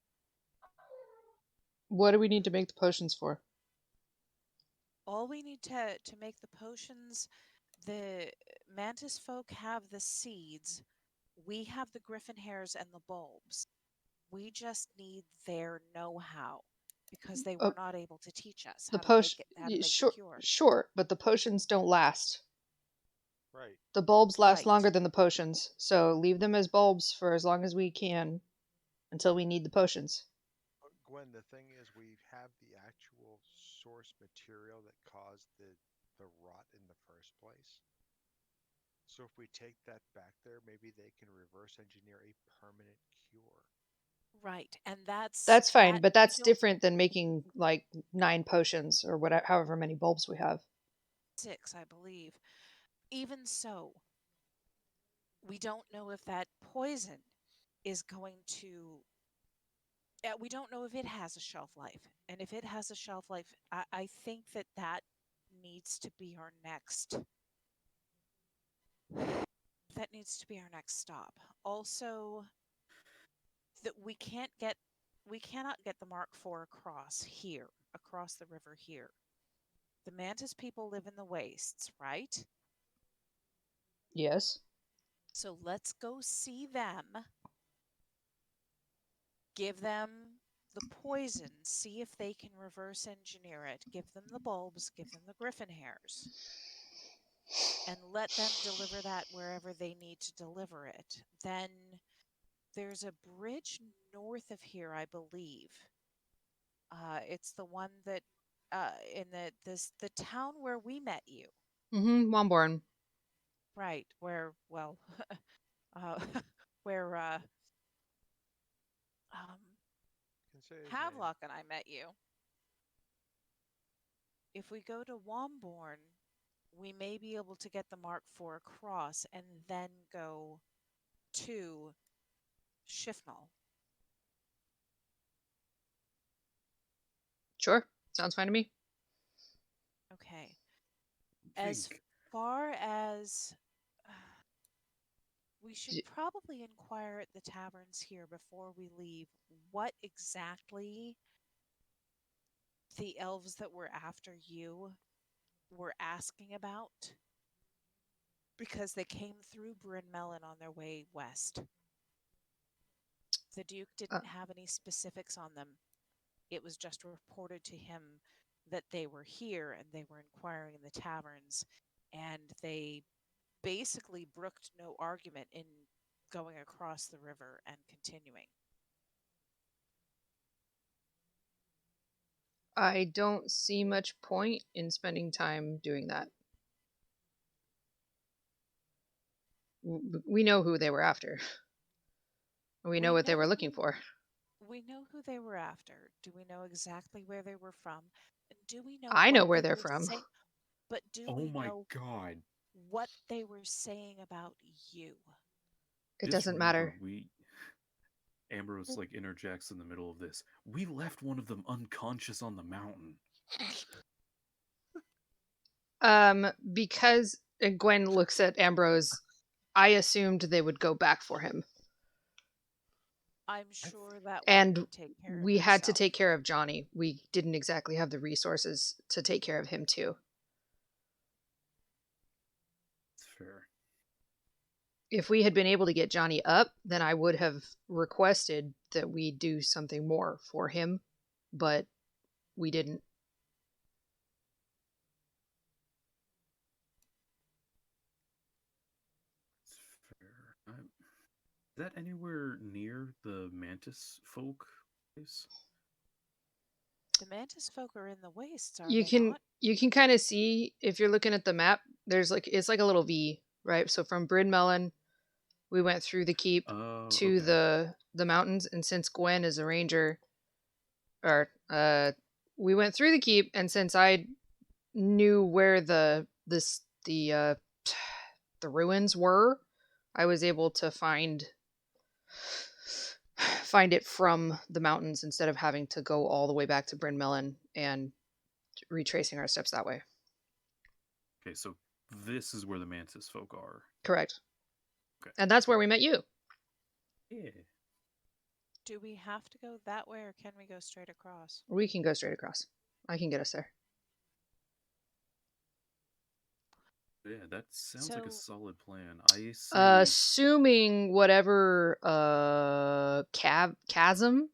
What do we need to make the potions for? All we need to make the potions, the mantis folk have the seeds. We have the griffin hairs and the bulbs. We just need their know-how because they were not able to teach us The how to make potion, it, how to make the sure, cure. sure, but the potions don't last. Right. The bulbs last Right. longer than the potions, so leave them as bulbs for as long as we can until we need the potions. Gwen, the thing is, we have the actual source material that caused the rot in the first place. So if we take that back there, maybe they can reverse engineer a permanent cure. Right, and that's That's fine, that but we that's don't different than making like 9 potions or whatever, however many bulbs we have. 6, I believe. Even so, we don't know if that poison is going to. We don't know if it has a shelf life, and if it has a shelf life, I think that that needs to be our next. That needs to be our next stop. Also, that we cannot get the Mark IV across the river here. The mantis people live in the wastes, right? Yes. So let's go see them, give them the poison, see if they can reverse engineer it, give them the bulbs, give them the griffin hairs, and let them deliver that wherever they need to deliver it. Then there's a bridge north of here, I believe. It's the one that in the town where we met you. Mm-hmm. Womborn. Right, where uh, where Can say his name. Havelock and I met you. If we go to Womborn, we may be able to get the Mark IV across and then go to Shifnal. Sure. Sounds fine to me. Okay. As Think. far as we should Y- probably inquire at the taverns here before we leave what exactly the elves that were after you were asking about, because they came through Bryn Melon on their way west. The Duke didn't have any specifics on them. It was just reported to him that they were here and they were inquiring in the taverns, and they basically brooked no argument in going across the river and continuing. I don't see much point in spending time doing that. We know who they were after. We know what they were looking for. We know who they were after. Do we know exactly where they were from? Do we know I know what where they they're were from. but do Oh we my know god. what they were saying about you? It Just doesn't remember, matter. Ambrose like interjects in the middle of this. We left one of them unconscious on the mountain. Because Gwen looks at Ambrose, I assumed they would go back for him. I'm sure that And one would take care of we had to himself. take care of Johnny. We didn't exactly have the resources to take care of him too. It's fair. If we had been able to get Johnny up, then I would have requested that we do something more for him, but we didn't. It's fair. that anywhere near the Mantis folk place? The Mantis folk are in the wastes, are You they can not? you can kind of see if you're looking at the map. There's like it's like a little V, right? So from Bryn Melon, we went through the keep Oh, to okay. the mountains, and since Gwen is a ranger, or we went through the keep, and since I knew where the the ruins were, I was able to find it from the mountains instead of having to go all the way back to Bryn Melon and retracing our steps that way. Okay, so this is where the Mantis folk are. Correct. Okay. And that's where we met you. Yeah. Do we have to go that way, or can we go straight across? We can go straight across. I can get us there. Yeah, that sounds like a So- solid plan. I say Assuming whatever chasm.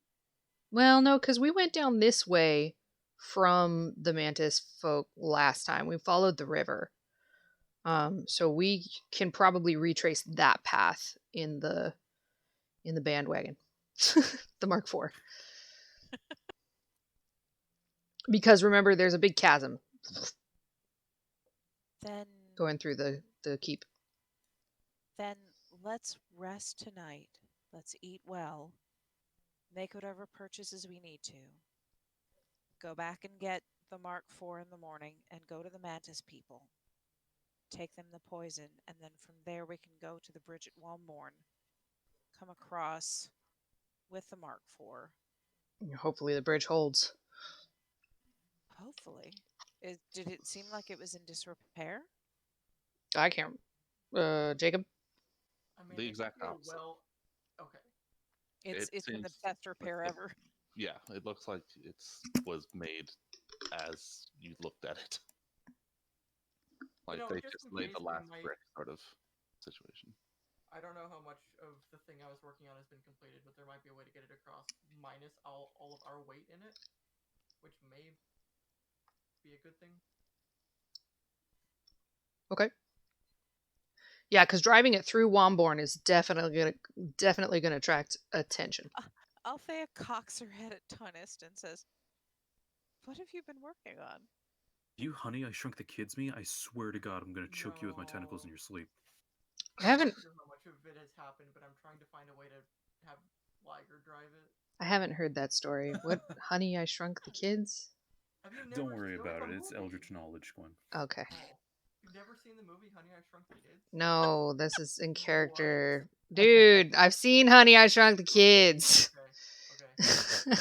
Well, no, because we went down this way from the Mantis folk last time. We followed the river. So we can probably retrace that path in the bandwagon. The Mark IV. Because remember, there's a big chasm Then going through the keep. Then let's rest tonight. Let's eat well. Make whatever purchases we need to. Go back and get the Mark IV in the morning and go to the Mantis people. Take them the poison, and then from there we can go to the bridge at Walmorn. Come across with the Mark IV. Hopefully the bridge holds. Hopefully. Did it seem like it was in disrepair? I can't. Jacob? I mean, The it exact could go opposite. well. Okay. It's It in the seems best repair the- ever. Yeah, it looks like it was made as you looked at it. Like know, they just just in laid the case we last might- brick sort of situation. I don't know how much of the thing I was working on has been completed, but there might be a way to get it across minus all of our weight in it, which may be a good thing. Okay. Yeah, because driving it through Womborn is definitely gonna attract attention. Althea cocks her head at Tunnist and says, "What have you been working on?" you, honey, I shrunk the kids me. I swear to God, I'm gonna choke you with my tentacles in No. your sleep. I haven't I'm not sure how much of it has happened, but I'm trying to find a way to have Liger drive it. I haven't heard that story. What, honey, I shrunk the kids? Have you never Don't worry seen about the it. It's movie? eldritch knowledge, Gwen. Okay. Oh. You've never seen the movie Honey, I Shrunk the Kids? No, this is in character. Dude, I've seen Honey, I Shrunk the Kids. Okay.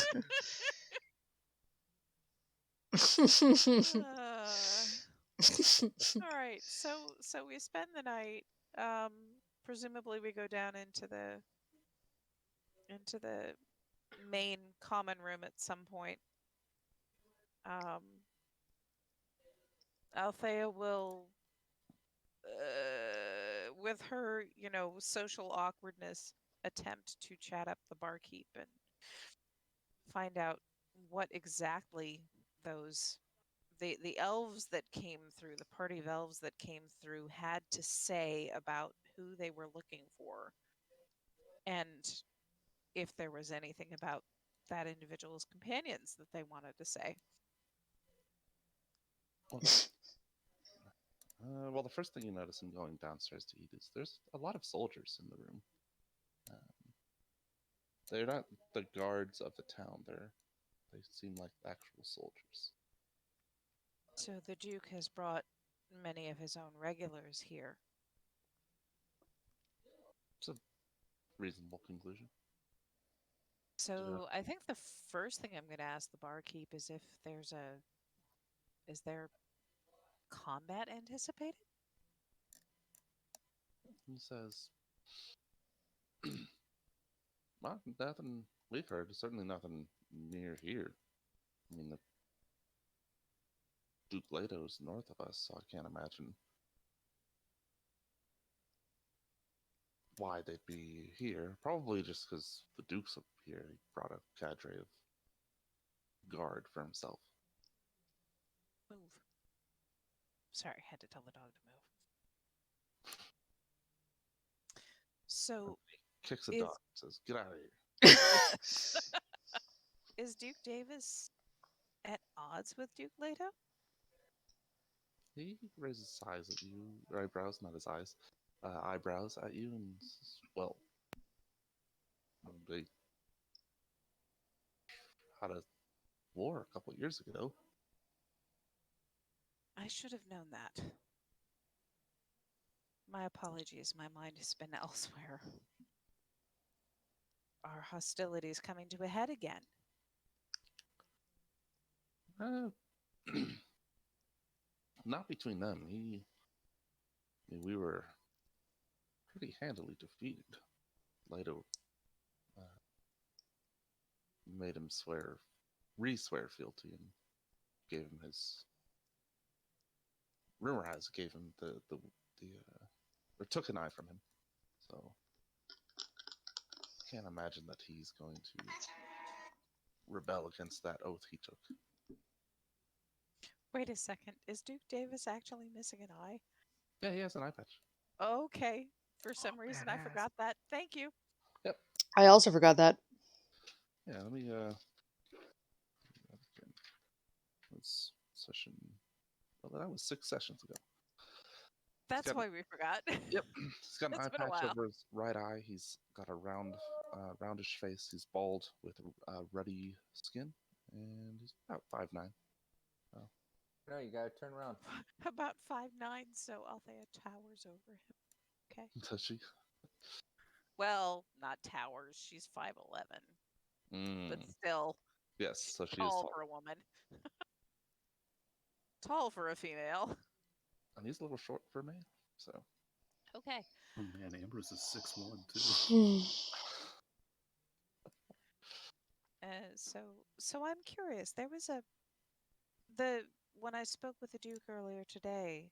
All right, so we spend the night. Presumably we go down into the main common room at some point. Althea will, with her, social awkwardness, attempt to chat up the barkeep and find out what exactly those the elves that came through, the party of elves that came through, had to say about who they were looking for, and if there was anything about that individual's companions that they wanted to say. Well, the first thing you notice in going downstairs to eat is there's a lot of soldiers in the room. They're not the guards of the town. They seem like actual soldiers. So the Duke has brought many of his own regulars here. It's a reasonable conclusion. So I think the first thing I'm going to ask the barkeep is if is there combat anticipated? He says, well, nothing we've heard. Certainly nothing near here. I mean, the Duke Leto's north of us, so I can't imagine why they'd be here. Probably just because the Duke's up here. He brought a cadre of guard for himself. Move. Sorry, had to tell the dog to move. So kicks a Is- dog, says, "Get out of here." Is Duke Davis at odds with Duke Leto? He raises his eyes at you, or eyebrows, not his eyes, eyebrows at you, and says, "Well, they had a war a couple years ago." I should have known that. My apologies, my mind has been elsewhere. Are hostilities coming to a head again? Uh, not between them. We were pretty handily defeated. Leto made him re-swear fealty, and gave him his. Rumor has it gave him or took an eye from him. So can't imagine that he's going to rebel against that oath he took. Wait a second. Is Duke Davis actually missing an eye? Yeah, he has an eye patch. Okay. For some reason, I badass. forgot that. Thank you. I also forgot that. Yeah, let me Let's session. Well, that was 6 sessions ago. That's got- why we forgot. Yep, he's got an eye It's been a patch while. over his right eye. He's got a roundish face. He's bald with ruddy skin, and he's about 5'9". No, you gotta turn around. About 5'9", so Althea towers over him. Okay. Does she? Well, not towers. She's 5'11", but still Yes, so she is tall tall. for a woman. Tall for a female. And he's a little short for a man. So Okay. Oh man, Ambrose is 6'1" too. So I'm curious. There was when I spoke with the Duke earlier today,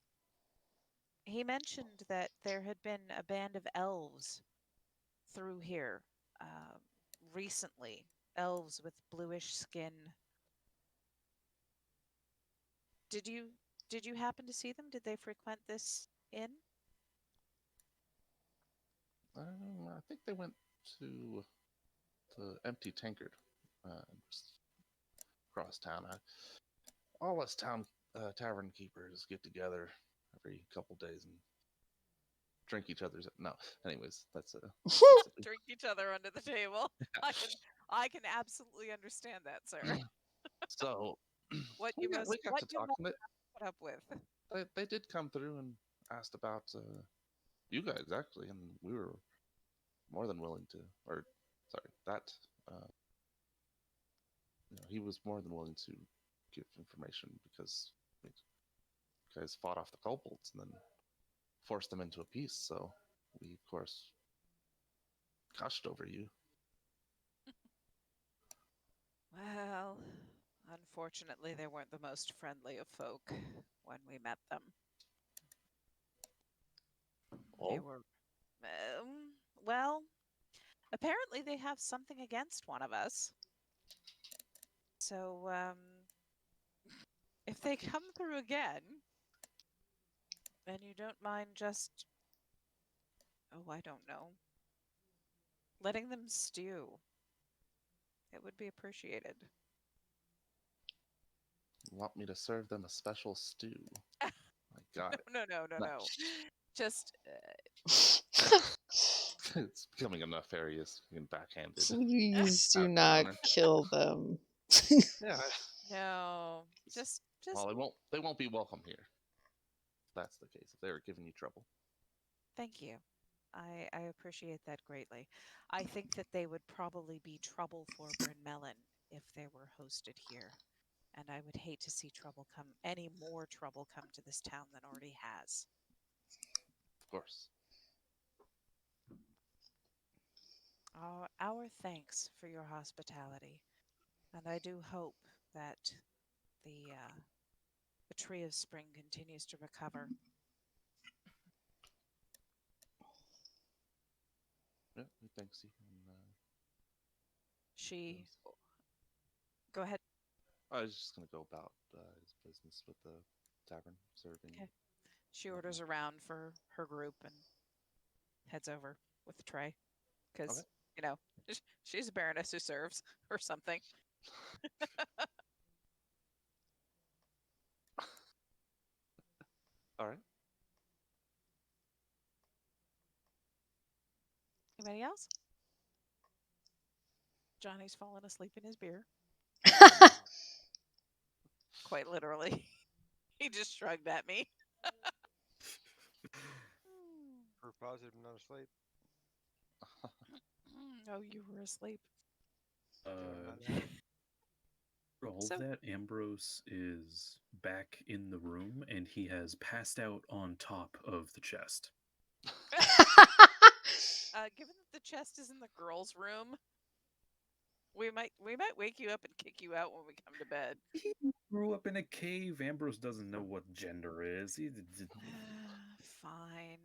he mentioned that there had been a band of elves through here recently. Elves with bluish skin. Did you happen to see them? Did they frequent this inn? I think they went to the Empty Tankard, just across town. All us tavern keepers get together every couple days and drink each other's. No, anyways, that's Drink each other under the table. I can absolutely understand that, sir. So What we you got, must we got what to you talk. must And put up with. they did come through and asked about you guys actually, and we were more than willing to. Or sorry, that he was more than willing to give information because you guys fought off the kobolds and then forced them into a peace. So we, of course, gushed over you. Well, unfortunately, they weren't the most friendly of folk when we met them. They Oh, were, well, apparently they have something against one of us. So, if they come through again, and you don't mind just, I don't know, letting them stew, it would be appreciated. want me to serve them a special stew? My God, No. No. Just, it's becoming a nefarious and backhanded. Please do Out not honor. kill them. Yeah. no, just, Well, they won't be welcome here. If that's the case. If they're giving you trouble. thank you. I appreciate that greatly. I think that they would probably be trouble for Bryn Mellon if they were hosted here. And I would hate to see any more trouble come to this town than already has. Of course. Our thanks for your hospitality. And I do hope that the Tree of Spring continues to recover. Yeah, thanks you. And, She. yes. Go ahead. I was just gonna go about his business with the tavern, serving. Okay. She orders around for her group and heads over with the tray. because you know she's a baroness who serves or something. All right. Anybody else? Johnny's fallen asleep in his beer. Quite literally. He just shrugged at me. For positive, I'm not asleep. Oh, you were asleep. For all So- of that, Ambrose is back in the room and he has passed out on top of the chest. Given that the chest is in the girls' room, we might wake you up and kick you out when we come to bed. He grew up in a cave. Ambrose doesn't know what gender is. Fine.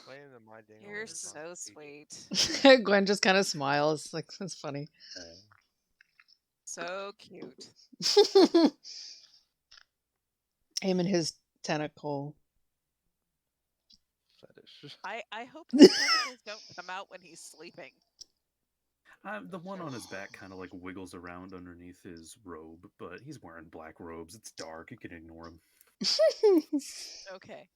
Playing the My Ding You're Always so Response feature. sweet. Gwen just kind of smiles. Like, that's funny. So cute. Him and his tentacle. Fetish. I hope the tentacles don't come out when he's sleeping. The one on his back kind of like wiggles around underneath his robe, but he's wearing black robes. It's dark. You can ignore him. Okay.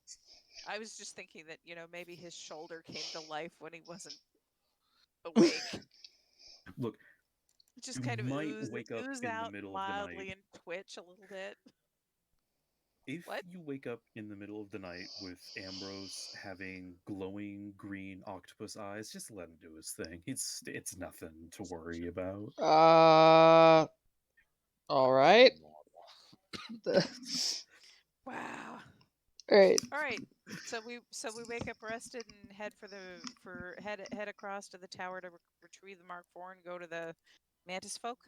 I was just thinking that, maybe his shoulder came to life when he wasn't awake. Look, Just you kind of might ooze, wake up ooze in the out middle of the mildly night. and twitch a little bit. If What? you wake up in the middle of the night with Ambrose having glowing green octopus eyes, just let him do his thing. It's nothing to worry about. All right. Wow. All right. All right. So we wake up rested and head across to the tower to retrieve the Mark IV and go to the Mantis folk.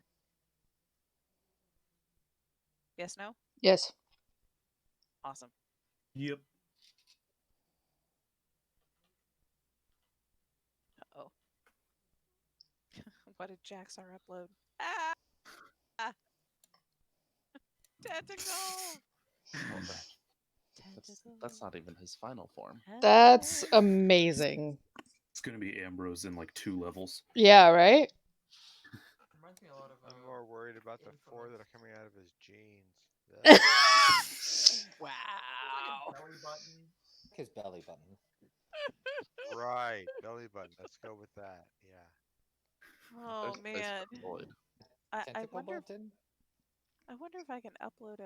Yes, no? Yes. Awesome. Yep. Uh-oh. What did Jaxar upload? Ah! Tentacles! Well, that's not even his final form. That's amazing. It's gonna be Ambrose in like 2 levels. Yeah, right? Reminds me a lot of. I'm more worried about the 4 that Infamous. are coming out of his jeans. Wow. Belly button. His belly button. Right, belly button. Let's go with that. Yeah. Oh There's a place man. for Floyd. I Tentacle wonder if button? I wonder if I can upload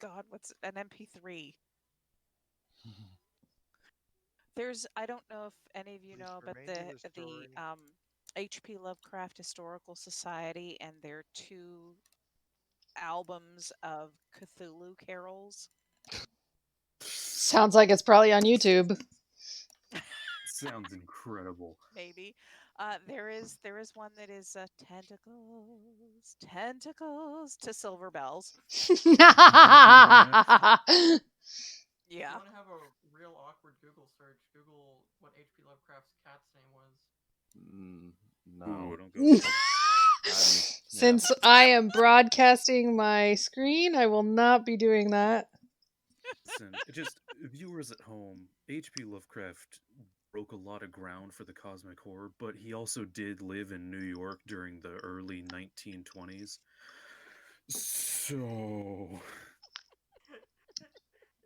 God, what's an MP3? I don't know if any of you know about Remains of the the story. HP Lovecraft Historical Society and their 2 albums of Cthulhu carols. Sounds like it's probably on YouTube. Sounds incredible. Maybe. There is one that is tentacles to silver bells. If you Yeah. want to have a real awkward Google search, Google what H.P. Lovecraft's cat's name was. No. Ooh, don't go there. Since I am broadcasting my screen, I will not be doing that. Listen, just viewers at home, H.P. Lovecraft broke a lot of ground for the cosmic horror, but he also did live in New York during the early 1920s. So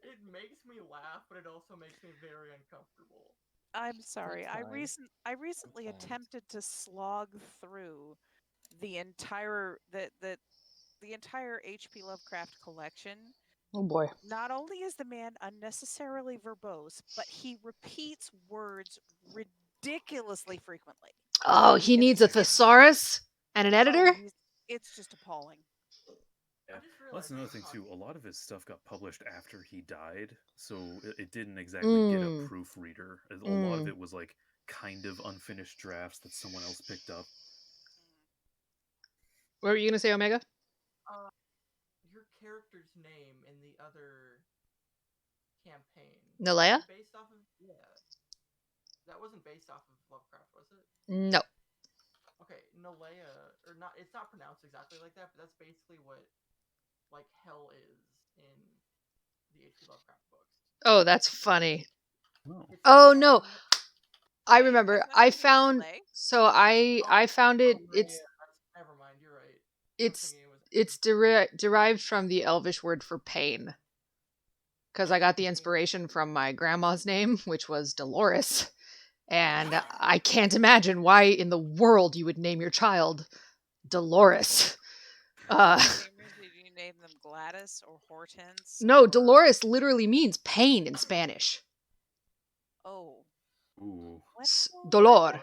It makes me laugh, but it also makes me very uncomfortable. I'm sorry. That's fine. I recently fine. attempted to slog through the entire the entire H.P. Lovecraft collection. Oh boy. Not only is the man unnecessarily verbose, but he repeats words ridiculously frequently. Oh, he needs a thesaurus and an editor? Oh, it's just appalling. yeah, I just that's realized another that thing Hawk- too. A lot of his stuff got published after he died, so it didn't exactly get a proofreader. A lot of it was like kind of unfinished drafts that someone else picked up. What were you gonna say, Omega? Your character's name in the other campaign. Nalea? Based off of that wasn't based off of Lovecraft, was it? No. Okay, Nalea, or not? It's not pronounced exactly like that, but that's basically what like hell is in the H.P. Lovecraft books. Oh, that's funny. Oh. It's Oh in- no, I Yeah, you remember. guys went I to found. UCLA? So I found it. Oh, It's yeah, never mind. You're right. I was it's thinking it was it's derived from the Elvish word for pain. Because I got the inspiration from my grandma's name, which was Dolores. And I can't imagine why in the world you would name your child Dolores. Gamers, did you name them Gladys or Hortense? No, or- Dolores literally means pain in Spanish. Oh, Ooh. what? Dolor.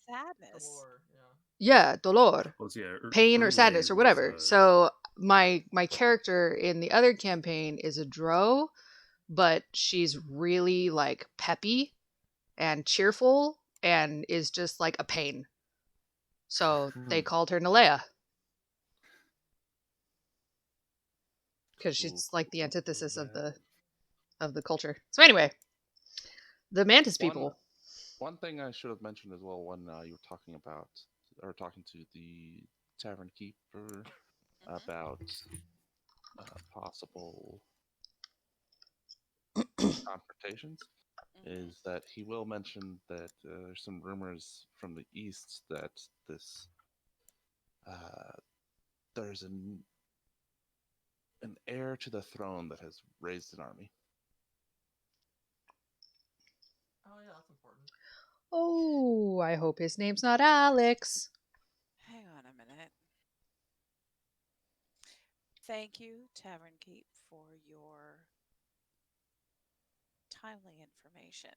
Sadness. Galore, yeah. Yeah, dolor. Well, yeah, Pain or Erle sadness or was, whatever. So my character in the other campaign is a drow, but she's really like peppy and cheerful and is just like a pain. So they called her Nalea. Because she's like the antithesis of the culture. So anyway, the mantis people. One thing I should have mentioned as well when you were talking about, or talking to the tavern keeper about possible confrontations, is that he will mention that there's some rumors from the east that this there's an heir to the throne that has raised an army. Oh yeah, that's important. Oh, I hope his name's not Alex. Hang on a minute. Thank you, Tavern Keep, for your timely information.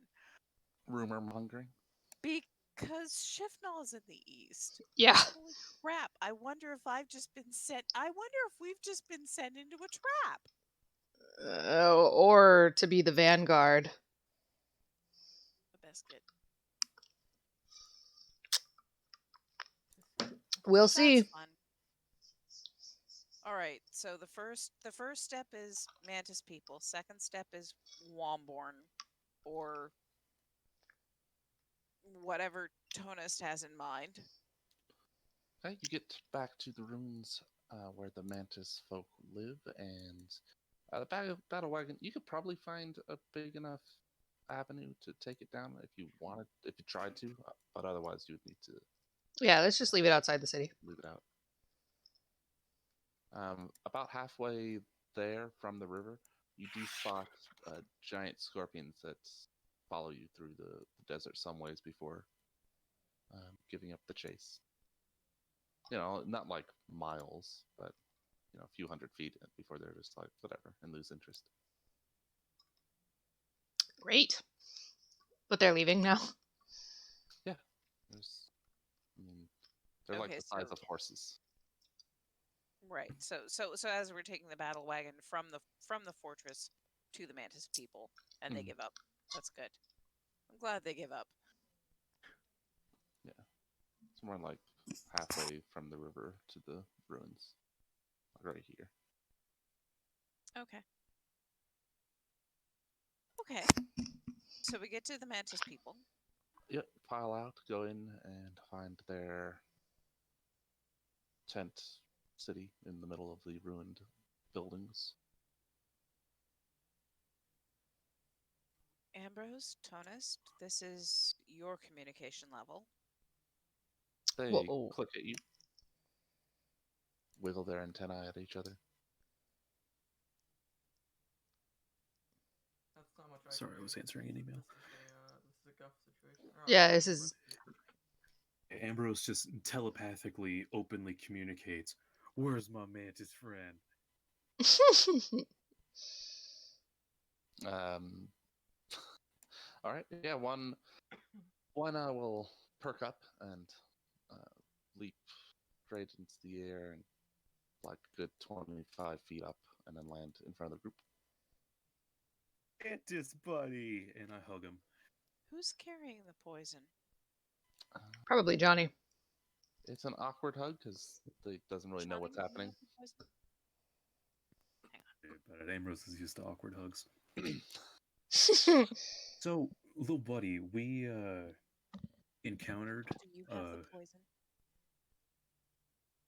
Rumor mongering. Because Shifnal is in the east. Yeah. Holy crap! I wonder if I've just been sent. I wonder if we've just been sent into a trap. Or to be the vanguard. A biscuit. We'll see. That's fun. All right. So the first step is Mantis people. Second step is Womborn, or whatever Tonist has in mind. Okay, you get back to the ruins where the Mantis folk live, and the battle wagon. You could probably find a big enough avenue to take it down if you wanted, if you tried to, but otherwise you would need to Yeah, let's just leave it outside the city. leave it out. About halfway there from the river, you do spot giant scorpions that follow you through the desert some ways before giving up the chase. You know, not like miles, but a few hundred feet before they're just like whatever and lose interest. Great. But they're leaving now. There's, they're like Okay, the size so- of horses. Right. So as we're taking the battle wagon from the fortress to the Mantis people, and they give up. That's good. I'm glad they give up. Yeah, it's more like halfway from the river to the ruins, right here. Okay. Okay. So we get to the Mantis people. Yep, pile out, go in, and find their tent city in the middle of the ruined buildings. Ambrose, Tonist, this is your communication level. They Whoa. click at you, wiggle their antennae at each other. That's not much. Sorry, I was answering an email. This is a guff situation. Or, Yeah, this is. Ambrose just telepathically, openly communicates. Where's my mantis friend? All right, yeah, one will perk up and leap straight into the air and like a good 25 feet up, and then land in front of the group. Mantis buddy, and I hug him. Who's carrying the poison? Probably Johnny. It's an awkward hug because he doesn't really know Johnny, what's you happening. have the poison? But Ambrose is used to awkward hugs. So, little buddy, we encountered. Do you have the poison?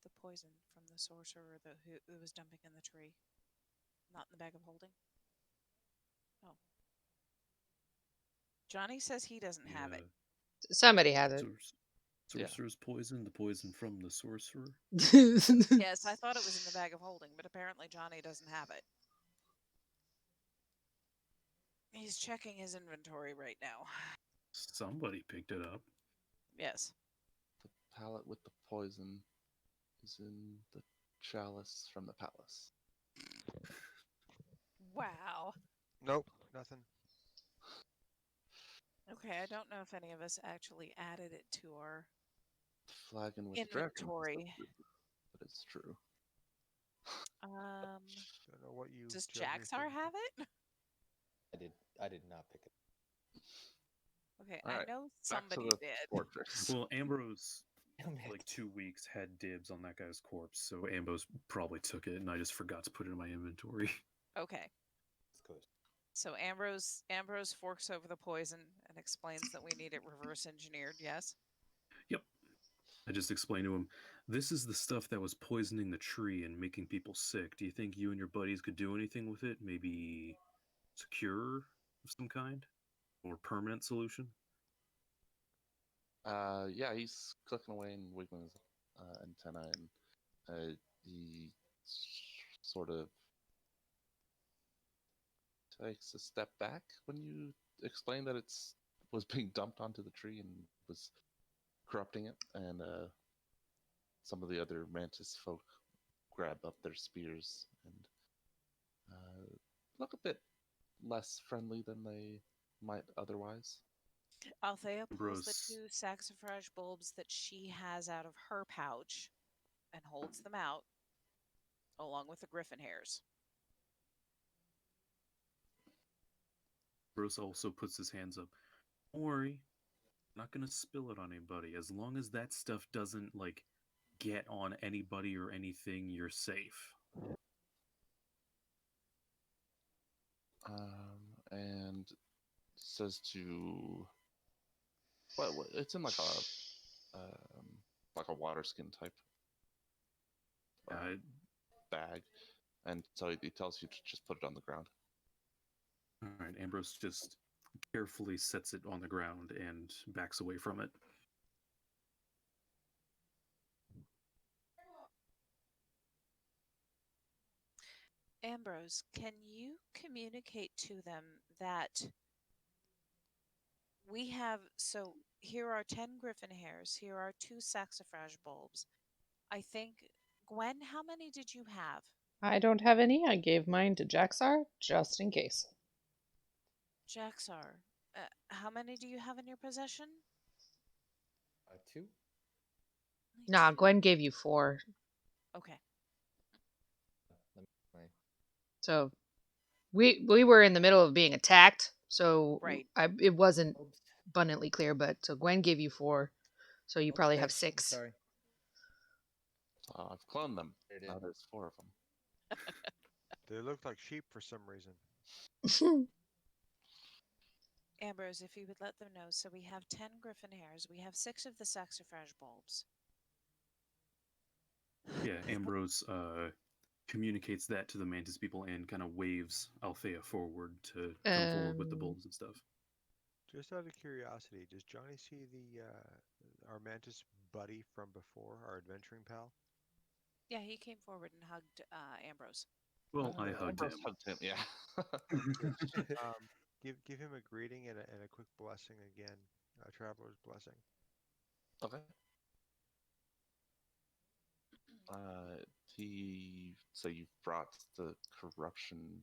The poison from the sorcerer who was dumping in the tree, not in the bag of holding. Oh. Johnny says he doesn't have it. Somebody has it. Yeah. Sorcerer's poison, the poison from the sorcerer. Yes, I thought it was in the bag of holding, but apparently Johnny doesn't have it. He's checking his inventory right now. Somebody picked it up. Yes. The pallet with the poison is in the chalice from the palace. Wow. Nope, nothing. Okay, I don't know if any of us actually added it to our The flagon with dragon is inventory. the proof, but it's true. Don't know what you. Does judge your Jaxar thing have for. it? I did not pick it. Okay, All I right, know Back to somebody the did. fortress. Well, Ambrose, Damn for like it. 2 weeks, had dibs on that guy's corpse, so Ambrose probably took it, and I just forgot to put it in my inventory. Okay. It's good. So Ambrose forks over the poison and explains that we need it reverse engineered, yes? Yep. I just explained to him, this is the stuff that was poisoning the tree and making people sick. Do you think you and your buddies could do anything with it? Maybe secure of some kind? Or permanent solution? Yeah, he's clicking away and wiggling his antenna, and he sort of takes a step back when you explain that it's was being dumped onto the tree and was corrupting it, and some of the other mantis folk grab up their spears and look a bit less friendly than they might otherwise. Althea pulls the Ambrose, 2 saxifrage bulbs that she has out of her pouch and holds them out, along with the griffin hairs. Ambrose also puts his hands up. Don't worry, I'm not gonna spill it on anybody. As long as that stuff doesn't, like, get on anybody or anything, you're safe. And says to well, it's in like a water skin type bag, and so he tells you to just put it on the ground. All right, Ambrose just carefully sets it on the ground and backs away from it. Ambrose, can you communicate to them that we have, so here are 10 griffin hairs, here are 2 saxifrage bulbs. I think, Gwen, how many did you have? I don't have any. I gave mine to Jaxar just in case. Jaxar, how many do you have in your possession? 2. Only Nah, 2. Gwen gave you 4. Okay. So we were in the middle of being attacked, so Right. it wasn't Oops. abundantly clear, but so Gwen gave you 4, so you probably have Okay, 6. Sorry. I've cloned them. There it Now is. there's 4 of them. They look like sheep for some reason. Ambrose, if you would let them know, so we have 10 griffin hairs, we have 6 of the saxifrage bulbs. Yeah, Ambrose communicates that to the Mantis people and kind of waves Althea forward to come forward with the bulbs and stuff. Just out of curiosity, does Johnny see the our mantis buddy from before, our adventuring pal? Yeah, he came forward and hugged Ambrose. Well, I hugged him. Ambrose hugged him, yeah. Give him a greeting and a quick blessing again, a traveler's blessing. Okay. So you've brought the corruption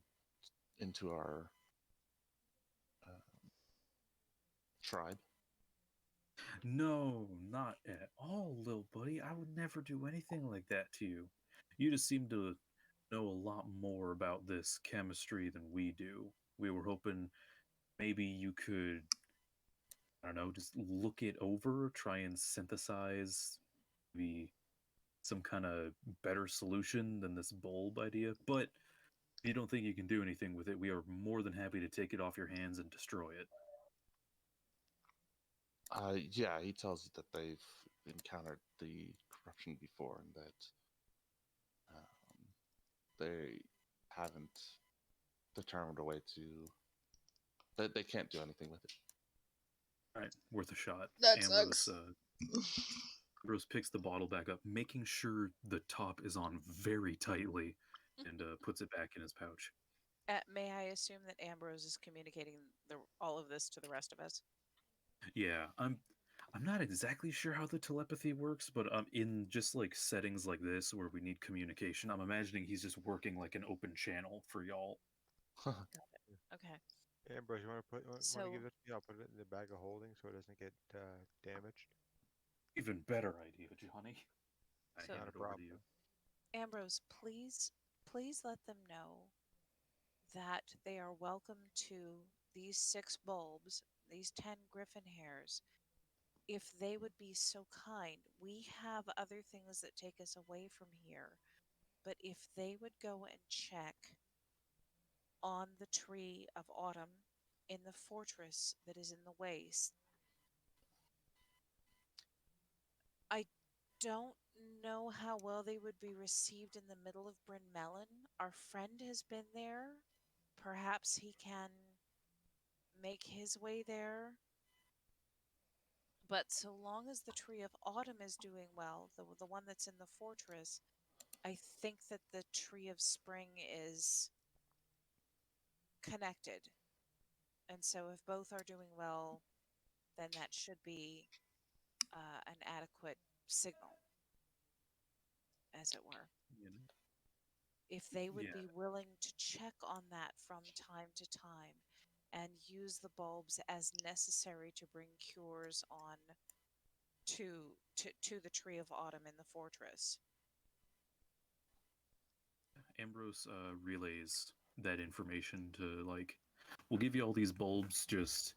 into our tribe? No, not at all, little buddy. I would never do anything like that to you. You just seem to know a lot more about this chemistry than we do. We were hoping maybe you could, I don't know, just look it over, try and synthesize maybe some kind of better solution than this bulb idea. But if you don't think you can do anything with it, we are more than happy to take it off your hands and destroy it. Yeah, he tells you that they've encountered the corruption before and that they haven't determined a way to. They can't do anything with it. All right, worth a shot. That Ambrose, sucks. Ambrose picks the bottle back up, making sure the top is on very tightly, and puts it back in his pouch. May I assume that Ambrose is communicating all of this to the rest of us? Yeah, I'm not exactly sure how the telepathy works, but in just like settings like this where we need communication, I'm imagining he's just working like an open channel for y'all. Okay. Ambrose, you want to want to So- give it to me? I'll put it in the bag of holding so it doesn't get damaged. Even better idea, Johnny. I So- hand Not a it over to you. problem. Ambrose, please let them know that they are welcome to these 6 bulbs, these 10 griffin hairs, if they would be so kind. We have other things that take us away from here, but if they would go and check on the tree of autumn in the fortress that is in the waste. I don't know how well they would be received in the middle of Bryn Melon. Our friend has been there. Perhaps he can make his way there. But so long as the Tree of Autumn is doing well, the one that's in the fortress, I think that the Tree of Spring is connected. And so if both are doing well, then that should be an adequate signal, as it were. You know? If they would Yeah. be willing to check on that from time to time and use the bulbs as necessary to bring cures on to the Tree of Autumn in the fortress. Ambrose relays that information to like, we'll give you all these bulbs. Just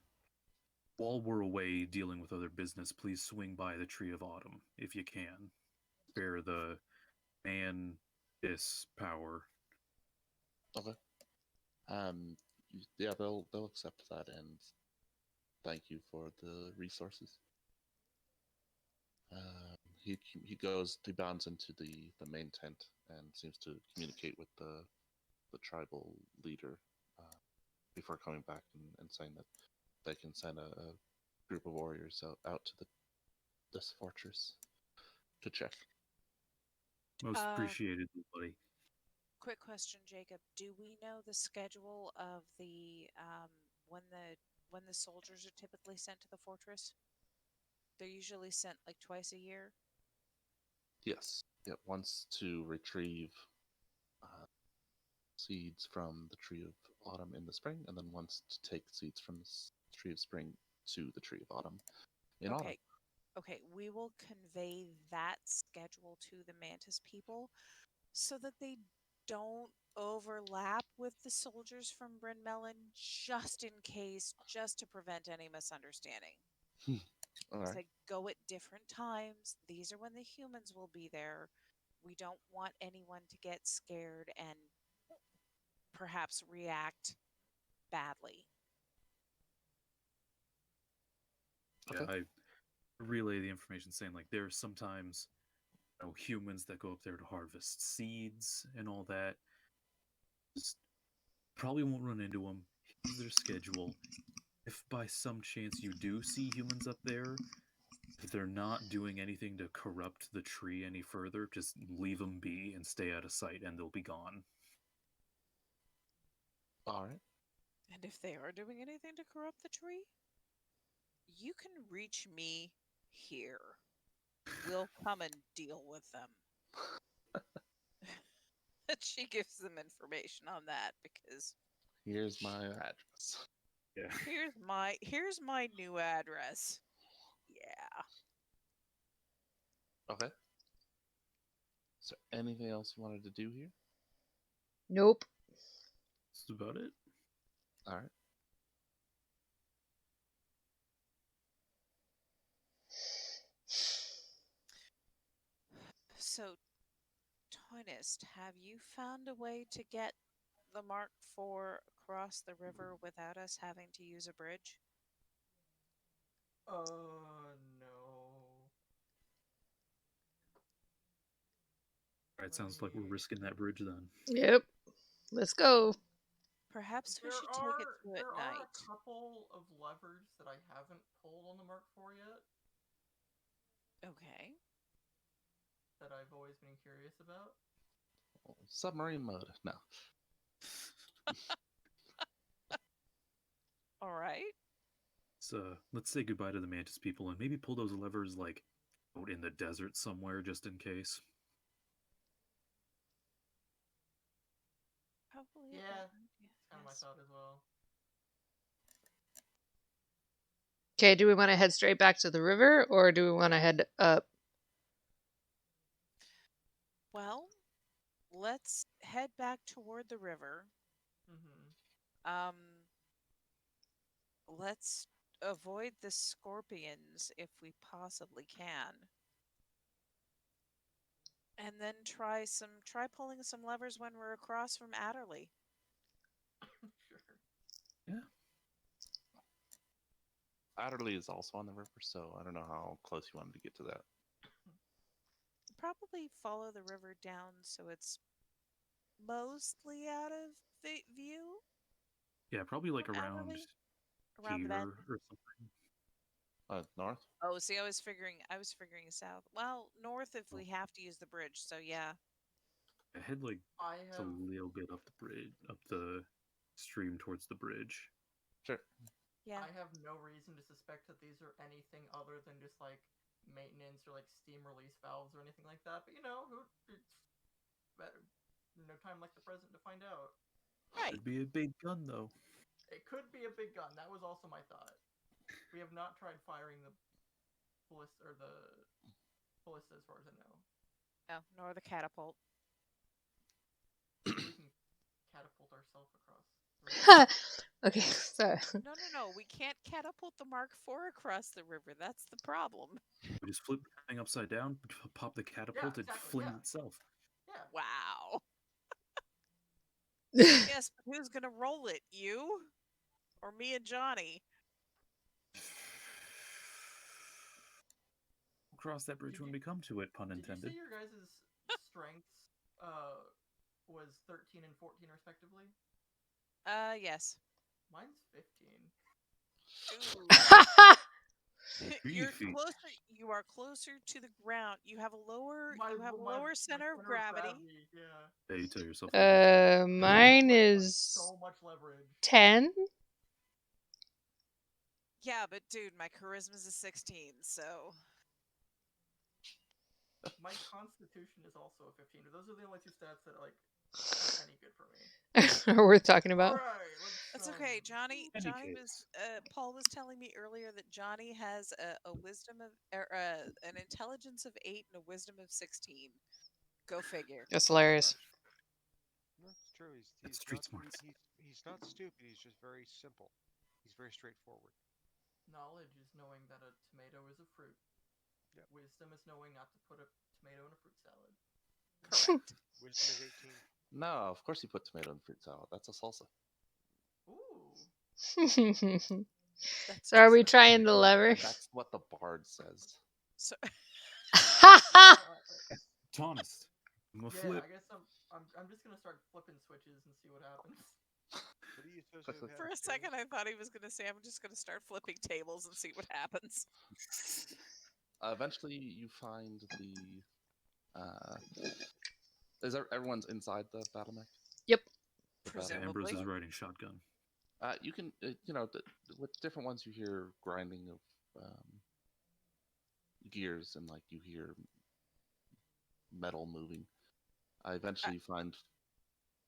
while we're away dealing with other business, please swing by the Tree of Autumn if you can. Spare the man this power. Okay. Yeah, they'll accept that and thank you for the resources. He bounds into the main tent and seems to communicate with the tribal leader before coming back and saying that they can send a group of warriors out to this fortress to check. Most appreciated, buddy. Quick question, Jacob. Do we know the schedule of the when the soldiers are typically sent to the fortress? They're usually sent like twice a year. Yes. Yeah. Once to retrieve seeds from the Tree of Autumn in the spring, and then once to take seeds from the Tree of Spring to the Tree of Autumn in autumn. Okay, we will convey that schedule to the Mantis people so that they don't overlap with the soldiers from Bryn Melon, just in case, just to prevent any misunderstanding. All Because right. they go at different times. These are when the humans will be there. We don't want anyone to get scared and perhaps react badly. Yeah, Okay. I relay the information saying like there are sometimes humans that go up there to harvest seeds and all that. Just probably won't run into them. Here's their schedule. If by some chance you do see humans up there, if they're not doing anything to corrupt the tree any further, just leave them be and stay out of sight, and they'll be gone. All right. And if they are doing anything to corrupt the tree, you can reach me here. We'll come and deal with them. She gives them information on that because Here's my address. Yeah. here's my new address. Yeah. Okay. Is there anything else you wanted to do here? Nope. That's about it. All right. So, Toynist, have you found a way to get the Mark IV across the river without us having to use a bridge? No. Alright, sounds like we're risking that bridge then. Yep. Let's go. Perhaps we There should take it are through there at are night. a couple of levers that I haven't pulled on the Mark IV yet Okay. that I've always been curious about. Submarine mode. No. All right. So let's say goodbye to the Mantis people and maybe pull those levers like out in the desert somewhere just in case. Probably. a Yeah, better It's kind of my yes. thought as well. Okay, do we want to head straight back to the river or do we want to head up? Well, let's head back toward the river. Mm-hmm. Let's avoid the scorpions if we possibly can. And then try pulling some levers when we're across from Adderley. Sure. Adderley is also on the river, so I don't know how close you wanted to get to that. Probably follow the river down so it's mostly out of view Yeah, probably like from around Adderley, around here the bend. or something. North? Oh, see, I was figuring south. Well, north if we have to use the bridge. So yeah. I head like I it's a have little bit up the bridge, up the stream towards the bridge. Sure. Yeah. I have no reason to suspect that these are anything other than just like maintenance or like steam release valves or anything like that. But you know, it's better. No time like the present to find out. Right. Could be a big gun though. It could be a big gun. That was also my thought. We have not tried firing the ballista as far as I know. No, nor the catapult. We can catapult ourselves across. the river. Okay, so No. We can't catapult the Mark IV across the river. That's the problem. We just flip the thing upside down, pop the catapult, and exactly, fling yeah. itself. Yeah. Wow. Yes, but who's gonna roll it? You? Or me and Johnny? We'll cross that bridge Did when you- we come to it, pun Did intended. you say your guys' strengths was 13 and 14 respectively? Yes. Mine's 15. Ooh. Beefy. You are closer to the ground. You have a lower My center of gravity. Yeah. Yeah, you tell yourself. that. mine is So much leverage. 10. Yeah, but dude, my charisma's a 16, so My constitution is also a 15. But those are the only two stats that like are any good for me. Are we talking about? Alright, that's okay. Johnny Any was Paul was telling me earlier that Johnny has a wisdom of an intelligence of 8 and a wisdom of 16. Go figure. That's hilarious. No, it's true. That's He's street not, smarts. he's not stupid. He's just very simple. He's very straightforward. Knowledge is knowing that a tomato is a fruit. Yep. Wisdom is knowing not to put a tomato in a fruit salad. Correct. Wisdom is 18. No, of course you put tomato in fruit salad. That's a salsa. Ooh. That's So are we just- trying the lever? That's what the bard says. So, Honest. I'm gonna Yeah, flip. I guess I'm just gonna start flipping switches and see what happens. What are you supposed to have? for a second, I thought he was going to say, "I'm just going to start flipping tables and see what happens." Eventually, you find the. Everyone's inside the battle mech? Yep. The battle- Yeah, Ambrose Presumably. is riding shotgun. You can, with different ones, you hear grinding of gears and like you hear metal moving. Eventually, you find.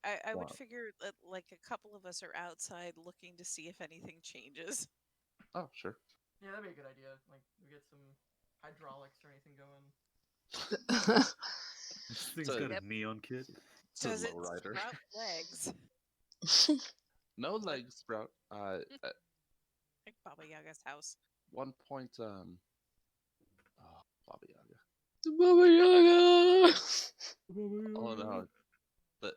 I would Wow. figure that like a couple of us are outside looking to see if anything changes. Oh, sure. Yeah, that'd be a good idea. Like we get some hydraulics or anything going. This thing's So- got Yep. a neon kit. It's a Does it lowrider. sprout legs? No legs, Sprout. Like Baba Yaga's house. One point, Baba Yaga. Baba Yaga. Oh no, but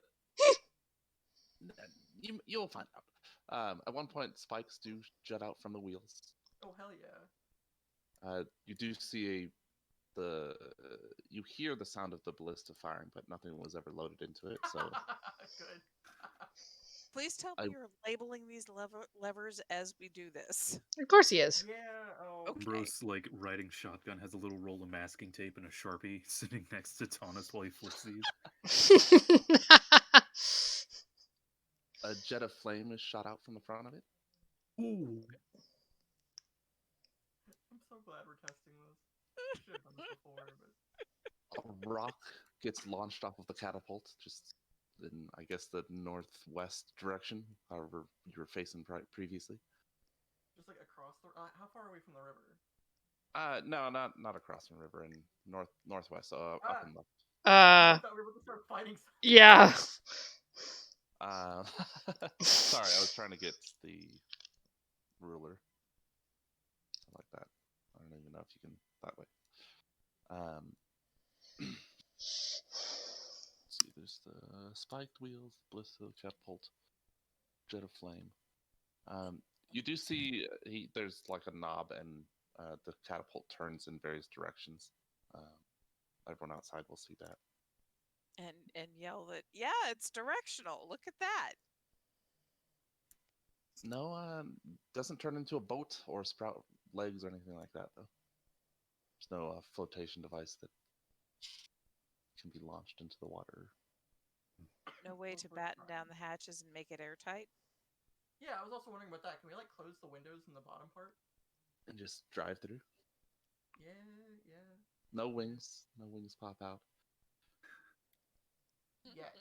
you'll find out. At one point, spikes do jut out from the wheels. Oh hell yeah. You do see you hear the sound of the ballista firing, but nothing was ever loaded into it. So Good. Please tell me you're labeling these levers as we do this. Of course he is. Yeah. Oh. Okay. Ambrose, like, riding shotgun, has a little roll of masking tape and a Sharpie sitting next to Taunus while he flicks these. A jet of flame is shot out from the front of it. Ooh. I'm so glad we're testing this. We should have done this before, but A rock gets launched off of the catapult, just in, I guess, the northwest direction, however you were facing previously. just like across the. How far are we from the river? No, not across the river, in northwest, up and left. I thought we were about to start fighting. Yeah. Sorry, I was trying to get the ruler like that. I don't even know if you can that way. Let's see, there's the spiked wheels, bliss of catapult, jet of flame. You do see there's like a knob, and the catapult turns in various directions. Everyone outside will see that. And yell that, yeah, it's directional. Look at that. No, doesn't turn into a boat or sprout legs or anything like that, though. There's no flotation device that can be launched into the water. No way to batten down the hatches and make it airtight. Yeah, I was also wondering about that. Can we like close the windows in the bottom part? And just drive through. Yeah, yeah. No wings pop out. Yet.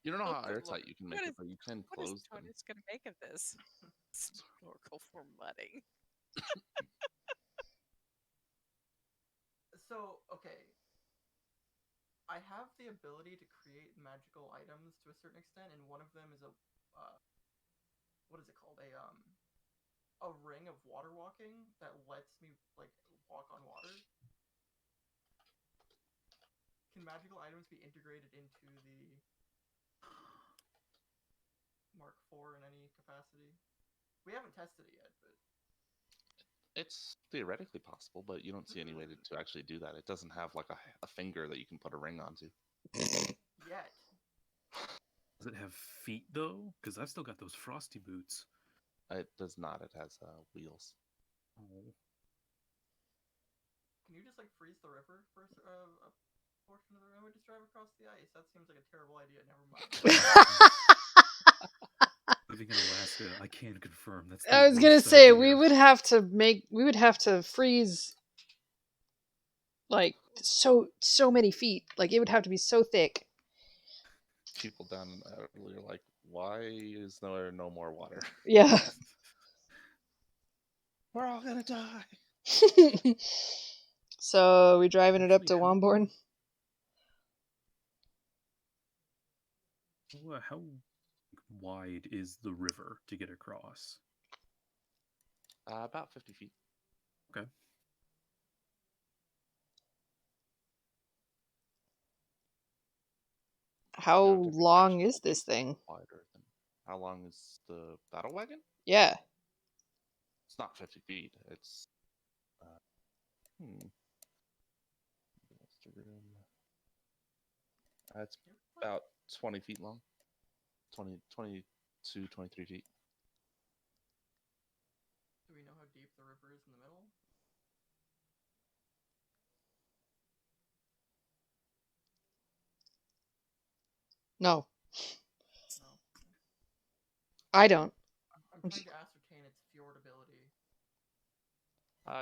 You don't know how Okay, look, airtight you can make it, but you can What is close them. Tony's going to make of this? Snorkel for mudding. So, okay. I have the ability to create magical items to a certain extent, and one of them is a what is it called? A ring of water walking that lets me like walk on water. Can magical items be integrated into the Mark IV in any capacity? We haven't tested it yet, but It's theoretically possible, but you don't see any way to actually do that. It doesn't have like a finger that you can put a ring onto. yet. Does it have feet, though? Because I've still got those frosty boots. It does not. It has wheels. Oh. Can you just like freeze the river for a portion of the road? Just drive across the ice. That seems like a terrible idea. Never mind. Living in Alaska, I can confirm that's. I was gonna say we would have to freeze like so many feet. Like it would have to be so thick. People down in Adderley are like, why is there no more water? Yeah. We're all gonna die. So are we driving it up to Womborn? How wide is the river to get across? About 50 feet. Okay. How No, different long sections is will be this thing? Wider than. How long is the battle wagon? Yeah. It's not 50 feet. It's. It's about 20 feet long. 22, 23 feet. Do we know how deep the river is in the middle? No. No. I don't. I'm trying to ascertain its fjord ability.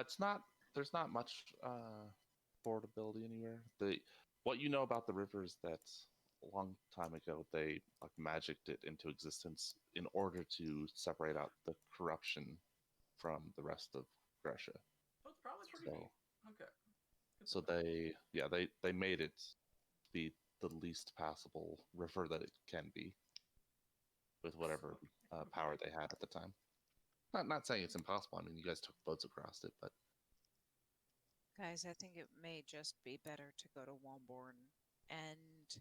It's not. There's not much fordability anywhere. What you know about the river is that a long time ago they like magicked it into existence in order to separate out the corruption from the rest of Grescia. So it's probably pretty So- deep. Okay. Good So to know. they made it be the least passable river that it can be, with whatever power they had at the time. Not saying it's impossible. I mean, you guys took boats across it, but Guys, I think it may just be better to go to Womborn and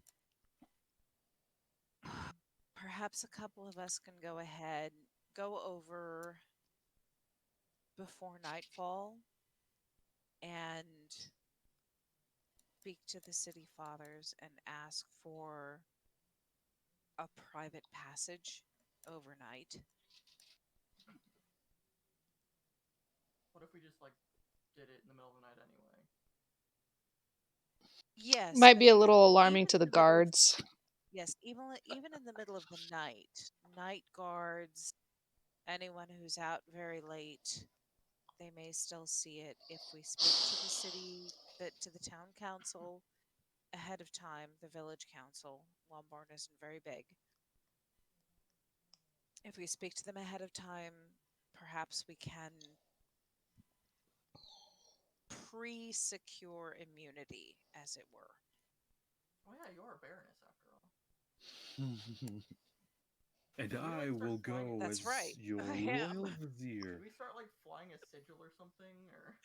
perhaps a couple of us can go ahead, go over before nightfall and speak to the city fathers and ask for a private passage overnight. What if we just like did it in the middle of the night anyway? Yes, Might but be a even little alarming even to in the the middle of guards. yes, even in the middle of the night, night guards, anyone who's out very late, they may still see it if we speak to the city, to the town council ahead of time, the village council. Lombarn isn't very big. If we speak to them ahead of time, perhaps we can pre-secure immunity, as it were. Oh yeah, you are a baroness after all. And Should we, I like, start will flying go it? That's as right. your I am. royal Should vizier. we start like flying a sigil or something? Or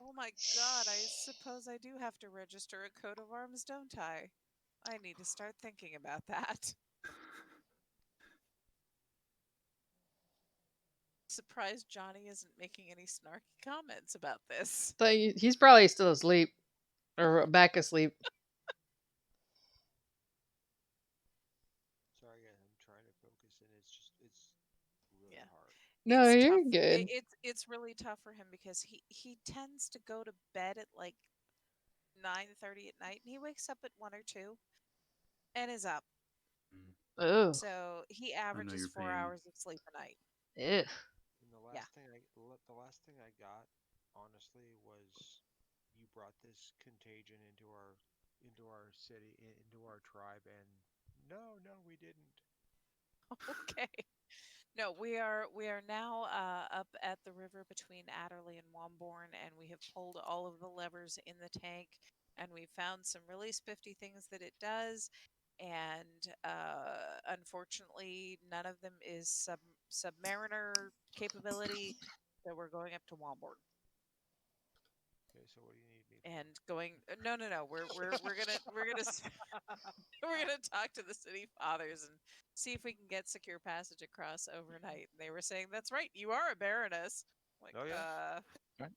Oh my god, I suppose I do have to register a coat of arms, don't I? I need to start thinking about that. Surprised Johnny isn't making any snarky comments about this. He's probably still asleep or back asleep. Sorry, guys, I'm trying to focus, and it's really Yeah. hard. No, It's you're tough. good. It's really tough for him because he tends to go to bed at like 9:30 at night, and he wakes up at 1 or 2 and is up. Oh, So he know averages your 4 hours of sleep a night. ew. And the Yeah. last thing I got, honestly, was you brought this contagion into our city, into our tribe, and no, we didn't. Okay. No, we are now up at the river between Adderley and Womborn, and we have pulled all of the levers in the tank, and we found some really spiffy things that it does, and unfortunately, none of them is submariner capability. So we're going up to Womborn Okay, so what do you need me and going. No. We're gonna we're gonna talk to the city fathers and see if we can get secure passage across overnight. And they were saying, "That's right, you are a baroness." Like, Oh, yeah? Right.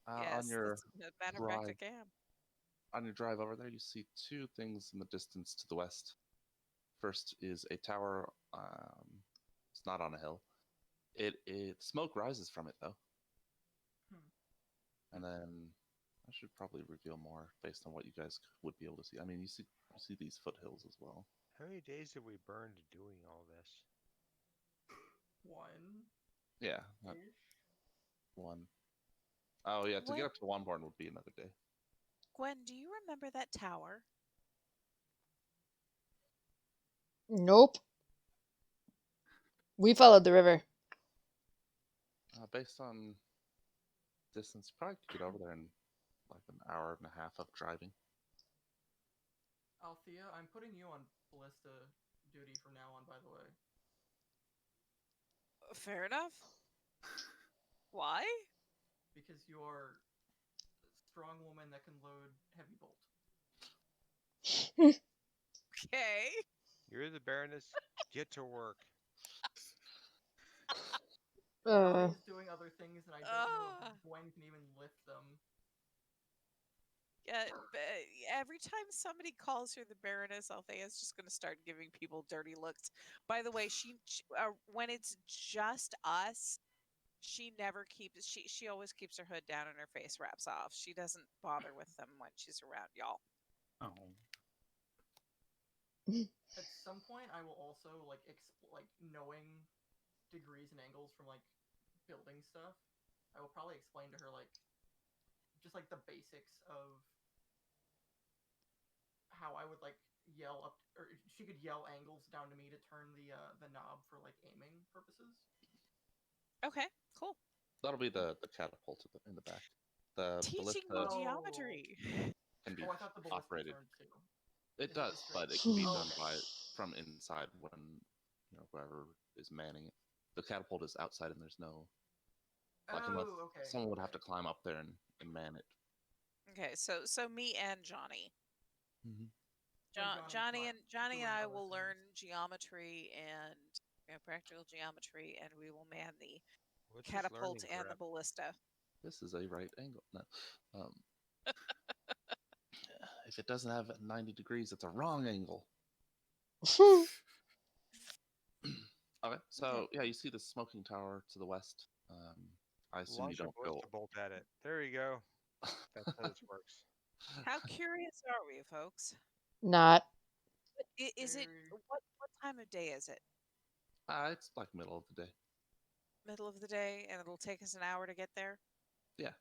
On yes, your that's, as a matter of fact, I drive, can. on your drive over there, you see two things in the distance to the west. First is a tower. It's not on a hill. It smoke rises from it though, Hmm. and then I should probably reveal more based on what you guys would be able to see. I mean, you see these foothills as well. How many days did we burn doing all this? one Yeah, not ish. one. Oh yeah, to Gwen, get up to Womborn would be another day. Gwen, do you remember that tower? Nope. We followed the river. Based on distance, you probably could get over there in like an hour and a half of driving. Althea, I'm putting you on ballista duty from now on. By the way, Fair enough. Why? because you are a strong woman that can load heavy bolt. Okay. You're the Baroness. Get to work. Johnny's doing other things, and I don't know Ah. if Gwen can even lift them. Yeah, every time somebody calls her the Baroness, Althea's just going to start giving people dirty looks. By the way, when it's just us, she never keeps she always keeps her hood down and her face wraps off. She doesn't bother with them when she's around y'all. Oh. At some point, I will also like knowing degrees and angles from like building stuff. I will probably explain to her like just like the basics of how I would like yell up, or she could yell angles down to me to turn the knob for like aiming purposes. Okay, cool. That'll be the catapult in the back. The Teaching me ballista geometry. can be Oh, I thought the ballista operated. turned too. It Is does, straight? but it can be Oh, done okay. from inside when whoever is manning it. The catapult is outside, and there's no unless Oh, okay. someone would have to okay. climb up there and man it. Okay, so me and Johnny. Mm-hmm. Johnny and doing I other will learn things. geometry and practical geometry, and we will man the What's this catapult learning and the crap? ballista. This is a right angle. No. If it doesn't have 90 degrees, it's a wrong angle. Okay, so yeah, you see the smoking tower to the west. I assume you Launch a don't go. ballista bolt at it. There you go. That's how this works. How curious are we, folks? Not. Is it Very- what time of day is it? It's like middle of the day. Middle of the day, and it'll take us an hour to get there. Yeah.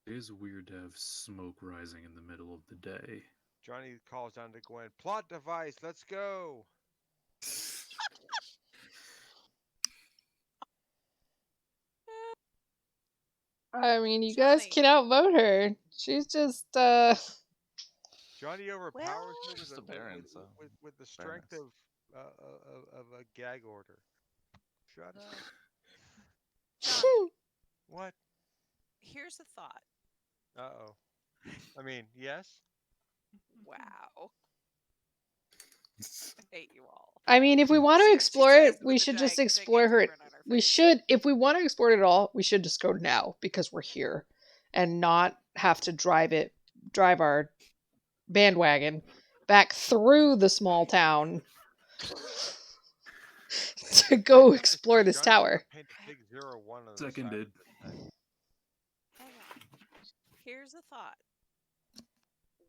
It is weird to have smoke rising in the middle of the day. Johnny calls down to Gwen. Plot device. Let's go. I mean, you guys Johnny. can outvote her. She's just Johnny overpowers Well- her Just with, a baron, so with the strength fairness. of a gag order. Shut up. Johnny, What? here's a thought. Uh-oh. I mean, yes? Wow. I hate you all. I mean, if we want to She explore says it, with we a should just gigantic explore her. grin on her We face. should, if we want to explore it at all, we should just go now because we're here and not have to drive our bandwagon back through the small town to go explore this Johnny's gonna tower. paint a big 0-1 on the side. Seconded. Hang on. Here's a thought.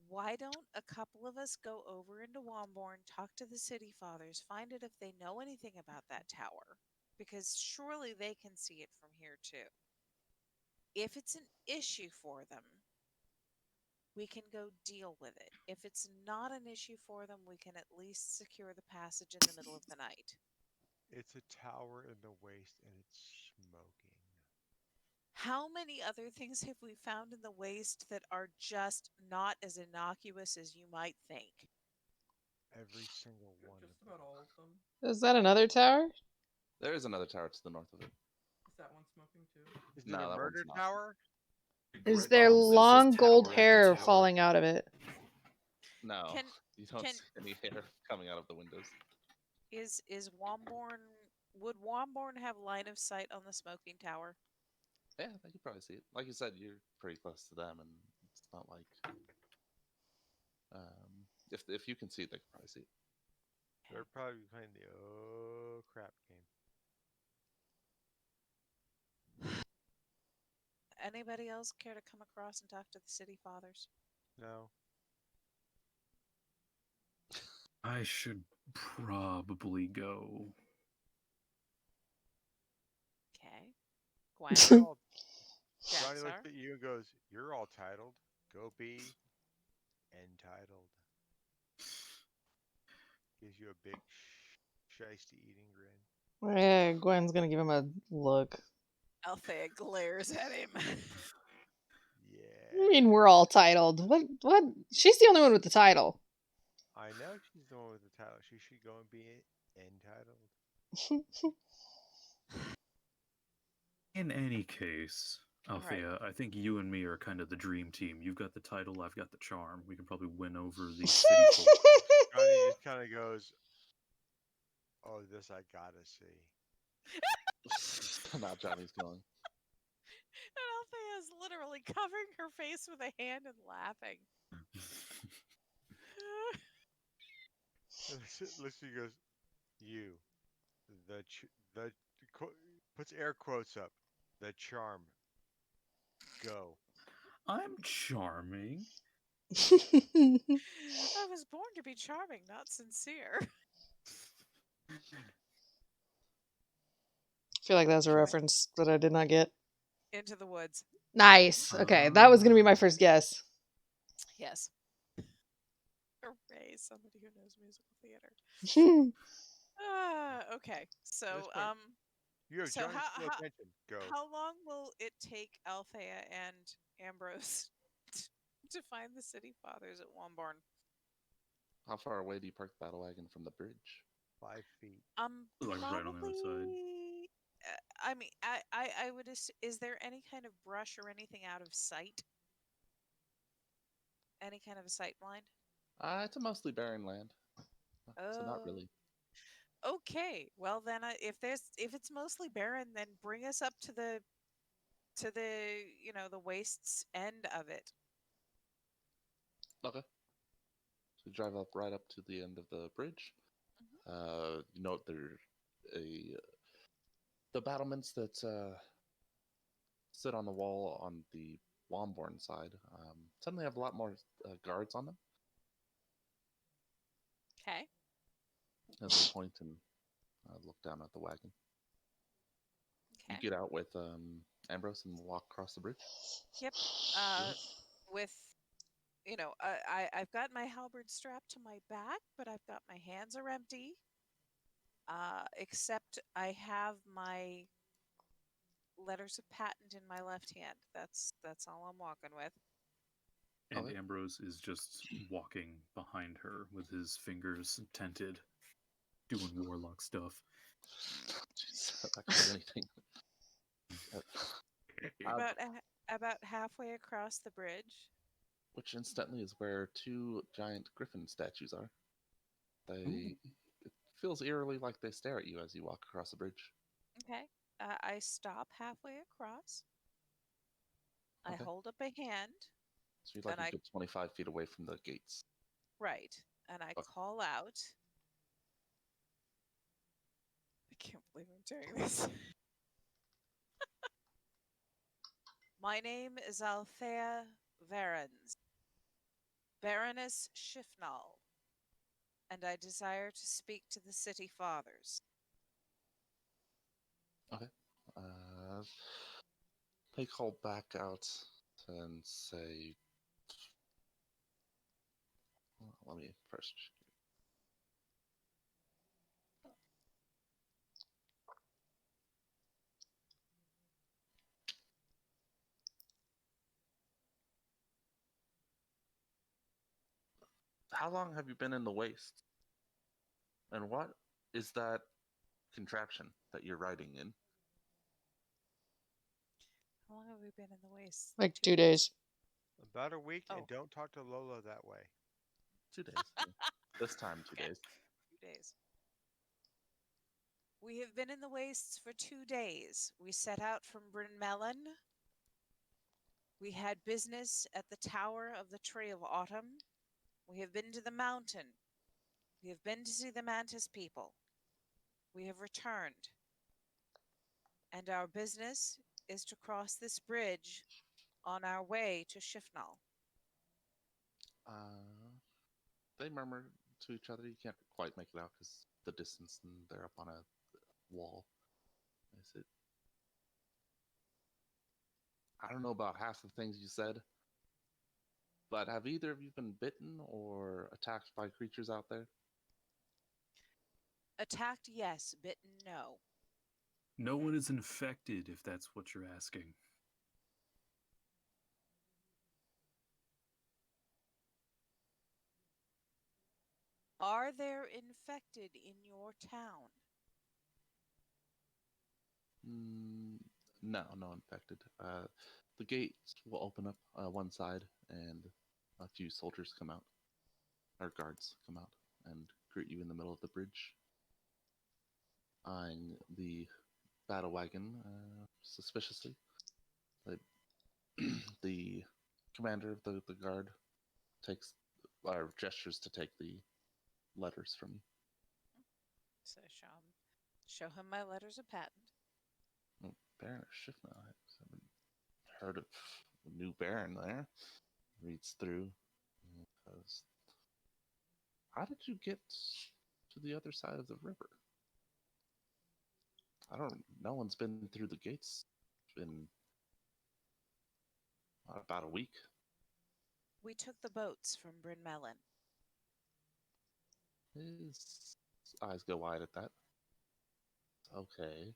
Why don't a couple of us go over into Womborn, talk to the city fathers, find out if they know anything about that tower? Because surely they can see it from here too. If it's an issue for them, we can go deal with it. If it's not an issue for them, we can at least secure the passage in the middle of the night. It's a tower in the waste and it's smoking. How many other things have we found in the waste that are just not as innocuous as you might think? Every single one Just of about them. all of them. Is that another tower? There is another tower to the north of it. Is that one smoking too? Is it No, a that one's murder not. tower? Is Great there bombs. This is long gold tower after hair tower. falling out of it? No, Can- you don't can- see any hair coming out of the windows. Is Womborn would Womborn have line of sight on the smoking tower? Yeah, they could probably see it. Like you said, you're pretty close to them, and it's not like if you can see it, they can probably see it. They're probably playing the oh crap game. Anybody else care to come across and talk to the city fathers? No. I should probably go. Okay. Gwen? You're all- Yes, Johnny sir? looks at you and goes, "You're all titled. Go be entitled." Gives you a big shiesty eating grin. Yeah, Gwen's gonna give him a look. Althea glares at him. I Yeah. mean, we're all titled. What? She's the only one with the title. I know she's the one with the title. She should go and be entitled. In any case, Right. Althea, I think you and me are kind of the dream team. You've got the title, I've got the charm. We can probably win over these city folk. Johnny just kind of goes, "Oh, this I gotta see." Now Johnny's going. And Althea is literally covering her face with a hand and laughing. Lucy goes, "You, the puts air quotes up. The charm. Go." I'm charming. I was born to be charming, not sincere. I feel like that was a reference that I did not get. Into the woods. Nice. Okay, that was gonna be my first guess. Yes. Hooray, somebody who knows musical theater. Okay. So, This point- You have So Johnny's how- full how- attention. Go. how long will it take Althea and Ambrose to find the city fathers at Womborn? How far away do you park the battle wagon from the bridge? 5 feet. Like right on the other side. Probably. I mean, I would. Is there any kind of brush or anything out of sight? Any kind of a sight blind? It's a mostly barren land, so not Oh. really. Okay. Well, then, if it's mostly barren, then bring us up to the the wastes end of it. Okay. So you drive up right up to the end of the bridge. You note there a the battlements that sit on the wall on the Womborn side suddenly have a lot more guards on them. Okay. As they point and look down at the wagon. You Okay. get out with Ambrose and walk across the bridge. Yep. With, I've got my halberd strapped to my back, but I've got my hands are empty. Except I have my letters of patent in my left hand. That's all I'm walking with. And Okay. Ambrose is just walking behind her with his fingers tented, doing warlock stuff. Jeez, that could be anything. About halfway across the bridge. Which incidentally is where two giant griffin statues are. It feels eerily like they stare at you as you walk across the bridge. Okay. I stop halfway across. I Okay. hold up a hand. So you're like And a good 25 feet away from the gates. Right. And I Okay. call out. I can't believe I'm doing this. My name is Althea Varens, Baroness Shifnal, and I desire to speak to the city fathers. Okay. They call back out and say, well, let me first. How long have you been in the waste? And what is that contraption that you're riding in? How long have we been in the waste? Like 2 days. About a week, Oh. and don't talk to Lola that way. 2 days. This time, 2 Okay. days. 2 days. We have been in the wastes for 2 days. We set out from Bryn Melon. We had business at the Tower of the Tree of Autumn. We have been to the mountain. We have been to see the Mantis people. We have returned. And our business is to cross this bridge on our way to Shifnal. They murmur to each other. You can't quite make it out because the distance, and they're up on a wall. Is it? I don't know about half the things you said, but have either of you been bitten or attacked by creatures out there? Attacked, yes. Bitten, no. No one is infected, if that's what you're asking. Are there infected in your town? No, no infected. The gates will open up one side, and a few soldiers come out, or guards come out, and greet you in the middle of the bridge, eyeing the battle wagon suspiciously. The commander of the guard takes gestures to take the letters from you. So show him my letters of patent. Baron Shifna. I haven't heard of a new Baron there. Reads through. Goes, how did you get to the other side of the river? No one's been through the gates in about a week. We took the boats from Bryn Melon. His eyes go wide at that. Okay.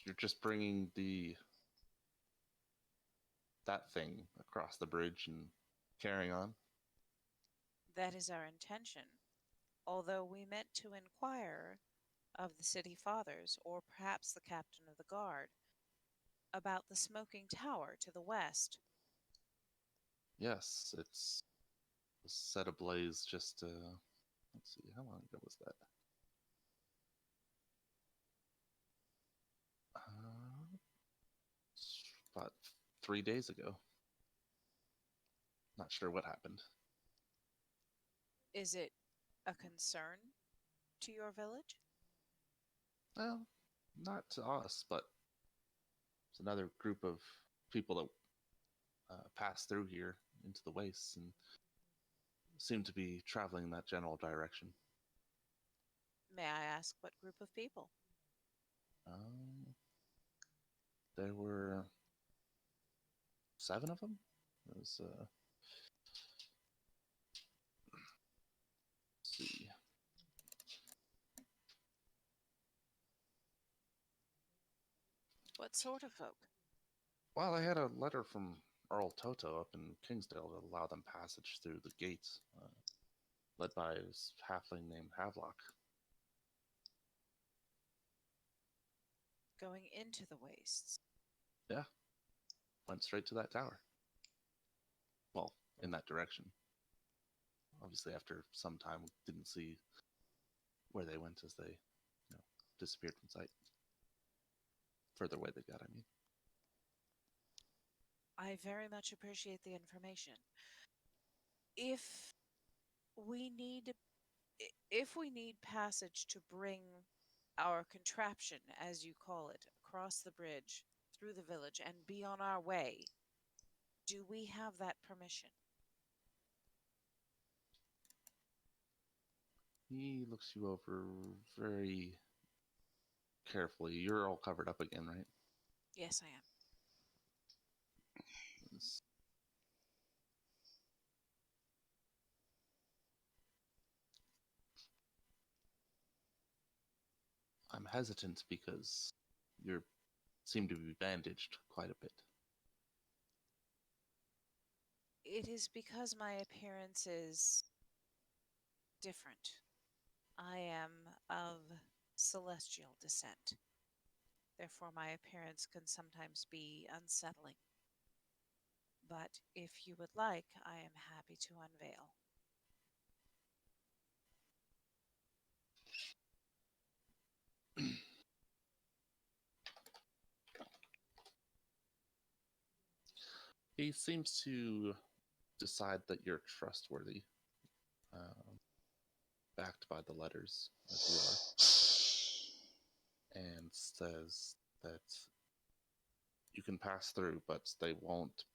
You're just bringing that thing across the bridge and carrying on? That is our intention. Although we meant to inquire of the city fathers, or perhaps the captain of the guard, about the smoking tower to the west. Yes, it's set ablaze just, let's see, how long ago was that? About 3 days ago. Not sure what happened. Is it a concern to your village? Well, not to us, but it's another group of people that pass through here into the wastes and seem to be traveling in that general direction. May I ask what group of people? There were 7 of them. It was, let's see. What sort of folk? Well, I had a letter from Earl Toto up in Kingsdale to allow them passage through the gates, led by his halfling named Havelock. Going into the wastes. Yeah, went straight to that tower. Well, in that direction. Obviously, after some time, we didn't see where they went as they, disappeared from sight. Further away they got, I mean. I very much appreciate the information. If we need passage to bring our contraption, as you call it, across the bridge, through the village, and be on our way, do we have that permission? He looks you over very carefully. You're all covered up again, right? Yes, I am. It's- I'm hesitant because you seem to be bandaged quite a bit. It is because my appearance is different. I am of celestial descent. Therefore, my appearance can sometimes be unsettling. But if you would like, I am happy to unveil. He seems to decide that you're trustworthy, backed by the letters, as you are, and says that you can pass through, but they won't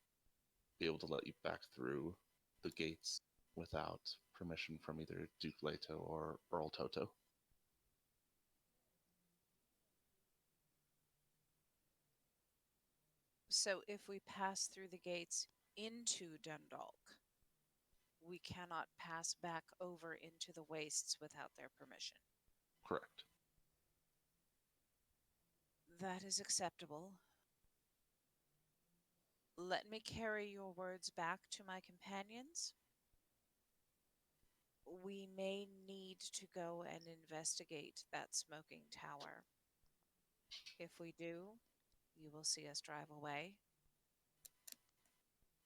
be able to let you back through the gates without permission from either Duke Leto or Earl Toto. So if we pass through the gates into Dundalk, we cannot pass back over into the wastes without their permission. Correct. That is acceptable. Let me carry your words back to my companions. We may need to go and investigate that smoking tower. If we do, you will see us drive away.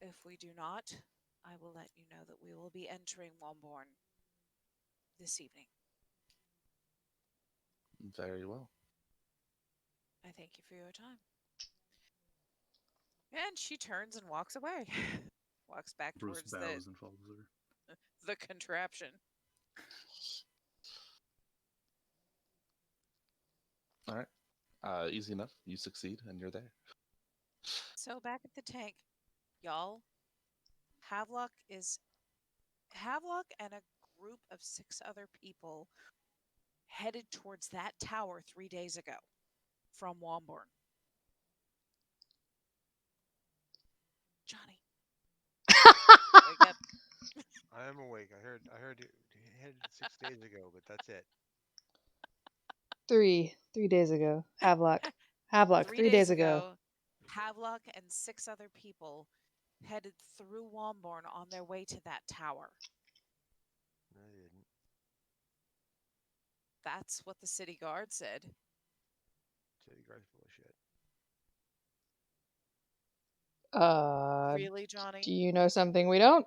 If we do not, I will let you know that we will be entering Womborn this evening. Very well. I thank you for your time. And she turns and walks away. Walks back Bruce towards bows and follows her. the contraption. All right. Easy enough. You succeed, and you're there. So back at the tank, y'all, Havelock and a group of 6 other people headed towards that tower 3 days ago from Womborn. Johnny. Wake up. I am awake. I heard you headed 6 days ago, but that's it. 3 days ago. Havelock. 3 days ago. Havelock and 6 other people headed through Womborn on their way to that tower. No, I didn't. That's what the city guard said. City guard's full of shit. Really, Johnny? Do you know something we don't?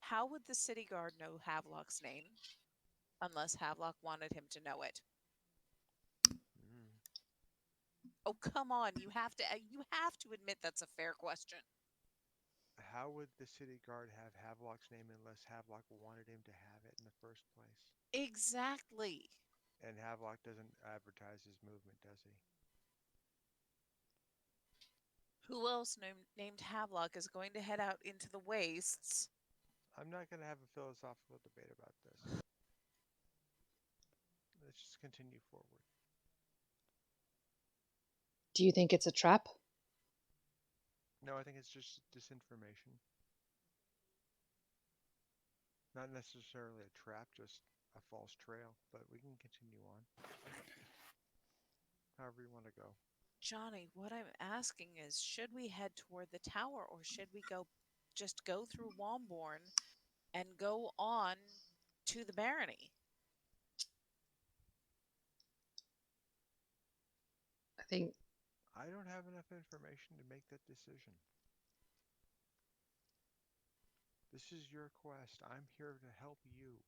How would the city guard know Havelock's name? Unless Havelock wanted him to know it. Oh, come on! You have to admit that's a fair question. How would the city guard have Havelock's name unless Havelock wanted him to have it in the first place? Exactly. And Havelock doesn't advertise his movement, does he? Who else named Havelock is going to head out into the wastes? I'm not going to have a philosophical debate about this. Let's just continue forward. Do you think it's a trap? No, I think it's just disinformation. Not necessarily a trap, just a false trail, but we can continue on. However you want to go. Johnny, what I'm asking is, should we head toward the tower, or should we just go through Womborn and go on to the barony? I think I don't have enough information to make that decision. This is your quest. I'm here to help you.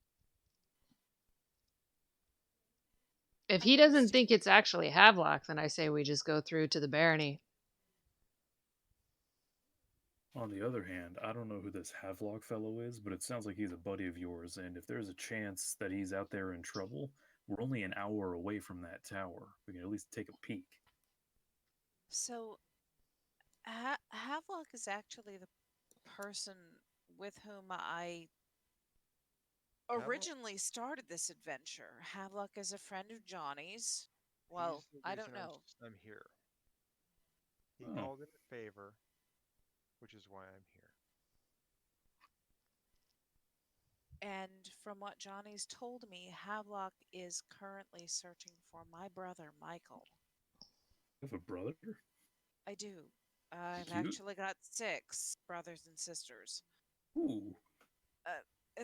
if he doesn't think it's actually Havelock, then I say we just go through to the barony. On the other hand, I don't know who this Havelock fellow is, but it sounds like he's a buddy of yours, and if there's a chance that he's out there in trouble, we're only an hour away from that tower. We can at least take a peek. So, Havelock is actually the person with whom I originally started this adventure. Havelock is a friend of Johnny's. Well, He's the I don't reason know. I'm here. He Oh. called in a favor, which is why I'm here. And from what Johnny's told me, Havelock is currently searching for my brother, Michael. You have a brother? I do. I've Cute. actually got 6 brothers and sisters. Ooh.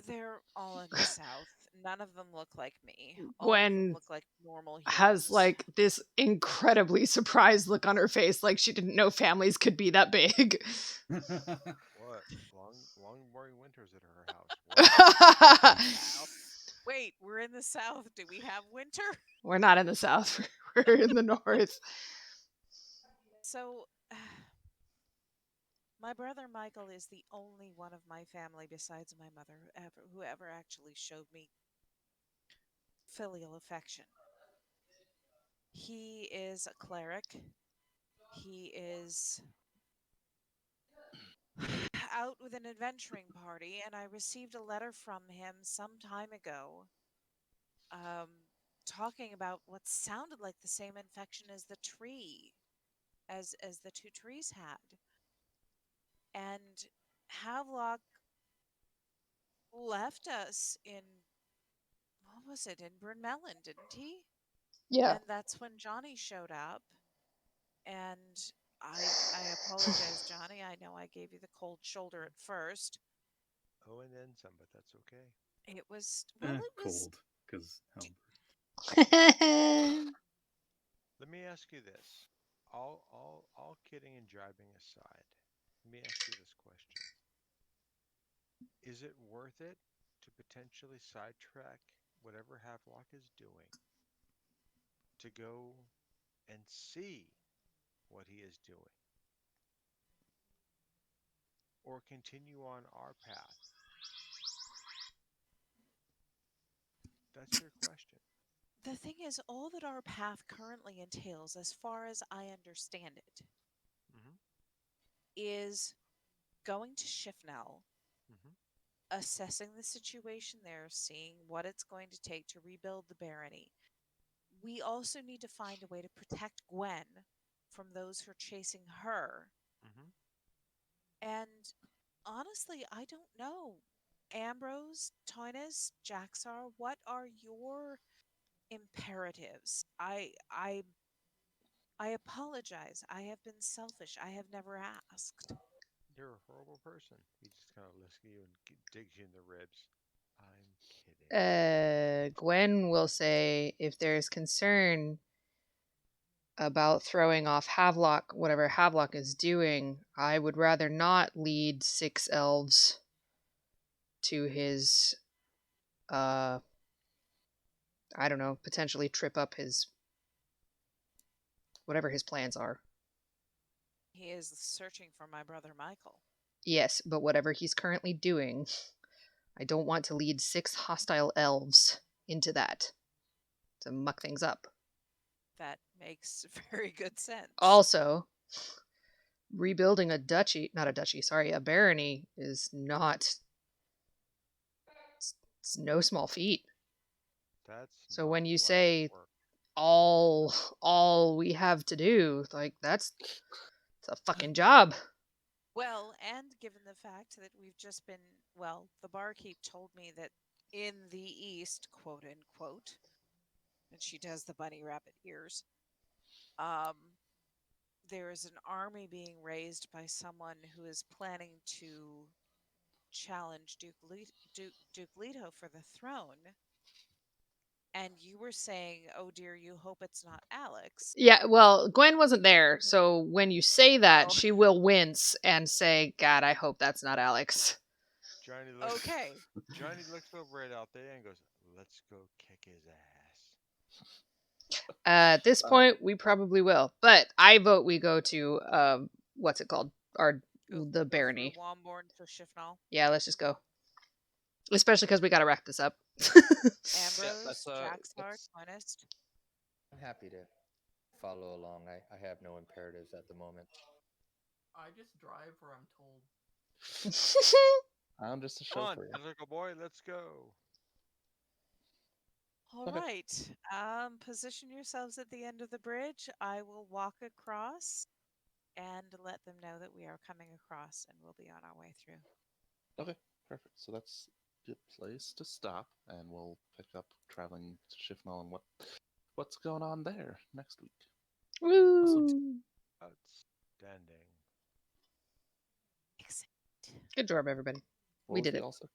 They're all in the south. None of them look like me. All of Gwen them look like normal humans. has like this incredibly surprised look on her face, like she didn't know families could be that big. What? Long boring winters at her house. Wow. Wait, we're in the south. Do we have winter? We're not in the south. We're in the north. So, my brother Michael is the only one of my family besides my mother who ever actually showed me filial affection. He is a cleric. He is out with an adventuring party, and I received a letter from him some time ago talking about what sounded like the same infection as the tree, as the 2 trees had. And Havelock left us in, what was it, in Brunmelon, didn't he? Yeah. And that's when Johnny showed up. And I apologize, Johnny. I know I gave you the cold shoulder at first. Oh, and then some, but that's okay. It was, well, it was Cold, because Let me ask you this. All kidding and jibing aside, let me ask you this question. Is it worth it to potentially sidetrack whatever Havelock is doing to go and see what he is doing? Or continue on our path? That's your question. The thing is, all that our path currently entails, as far as I understand it, is going to Shifnel, assessing the situation there, seeing what it's going to take to rebuild the barony. We also need to find a way to protect Gwen from those who are chasing her. And honestly, I don't know. Ambrose, Toynus, Jaxar, what are your imperatives? I apologize. I have been selfish. I have never asked. You're a horrible person. He just kind of looks at you and digs you in the ribs. I'm kidding. Gwen will say if there's concern about throwing off Havelock, whatever Havelock is doing, I would rather not lead 6 elves to his, I don't know, potentially trip up his whatever his plans are. He is searching for my brother Michael. Yes, but whatever he's currently doing, I don't want to lead 6 hostile elves into that to muck things up. That makes very good sense. Also, rebuilding a barony is not. It's no small feat. That's So not when you light say work. all we have to do, like it's a fucking job. Well, and given the fact that we've just been, well, the barkeep told me that in the East, quote unquote, and she does the bunny rabbit ears, there is an army being raised by someone who is planning to challenge Duke Leto for the throne. And you were saying, oh dear, you hope it's not Alex. Yeah, well, Gwen wasn't there, so when you say that, Oh. she will wince and say, God, I hope that's not Alex. Johnny looks, Okay. Johnny looks over it out there and goes, "Let's go kick his ass." At this point, we probably will. But I vote we go to, what's it called? The Go barony. through Womborn to Shifnal. Yeah, let's just go. Especially because we gotta wrap this up. Ambrose, that's, Jaxar, that's- Twinist. I'm happy to follow along. I have no imperatives at the moment. I just drive where I'm told. I'm just a Come on, chauffeur. little boy, let's go. All Okay. right. Position yourselves at the end of the bridge. I will walk across and let them know that we are coming across and we'll be on our way through. Okay, perfect. So that's a good place to stop, and we'll pick up traveling to Shifnal and what's going on there next week. Woo! Outstanding. Excellent. Good job, everybody. What We was did the it. Also?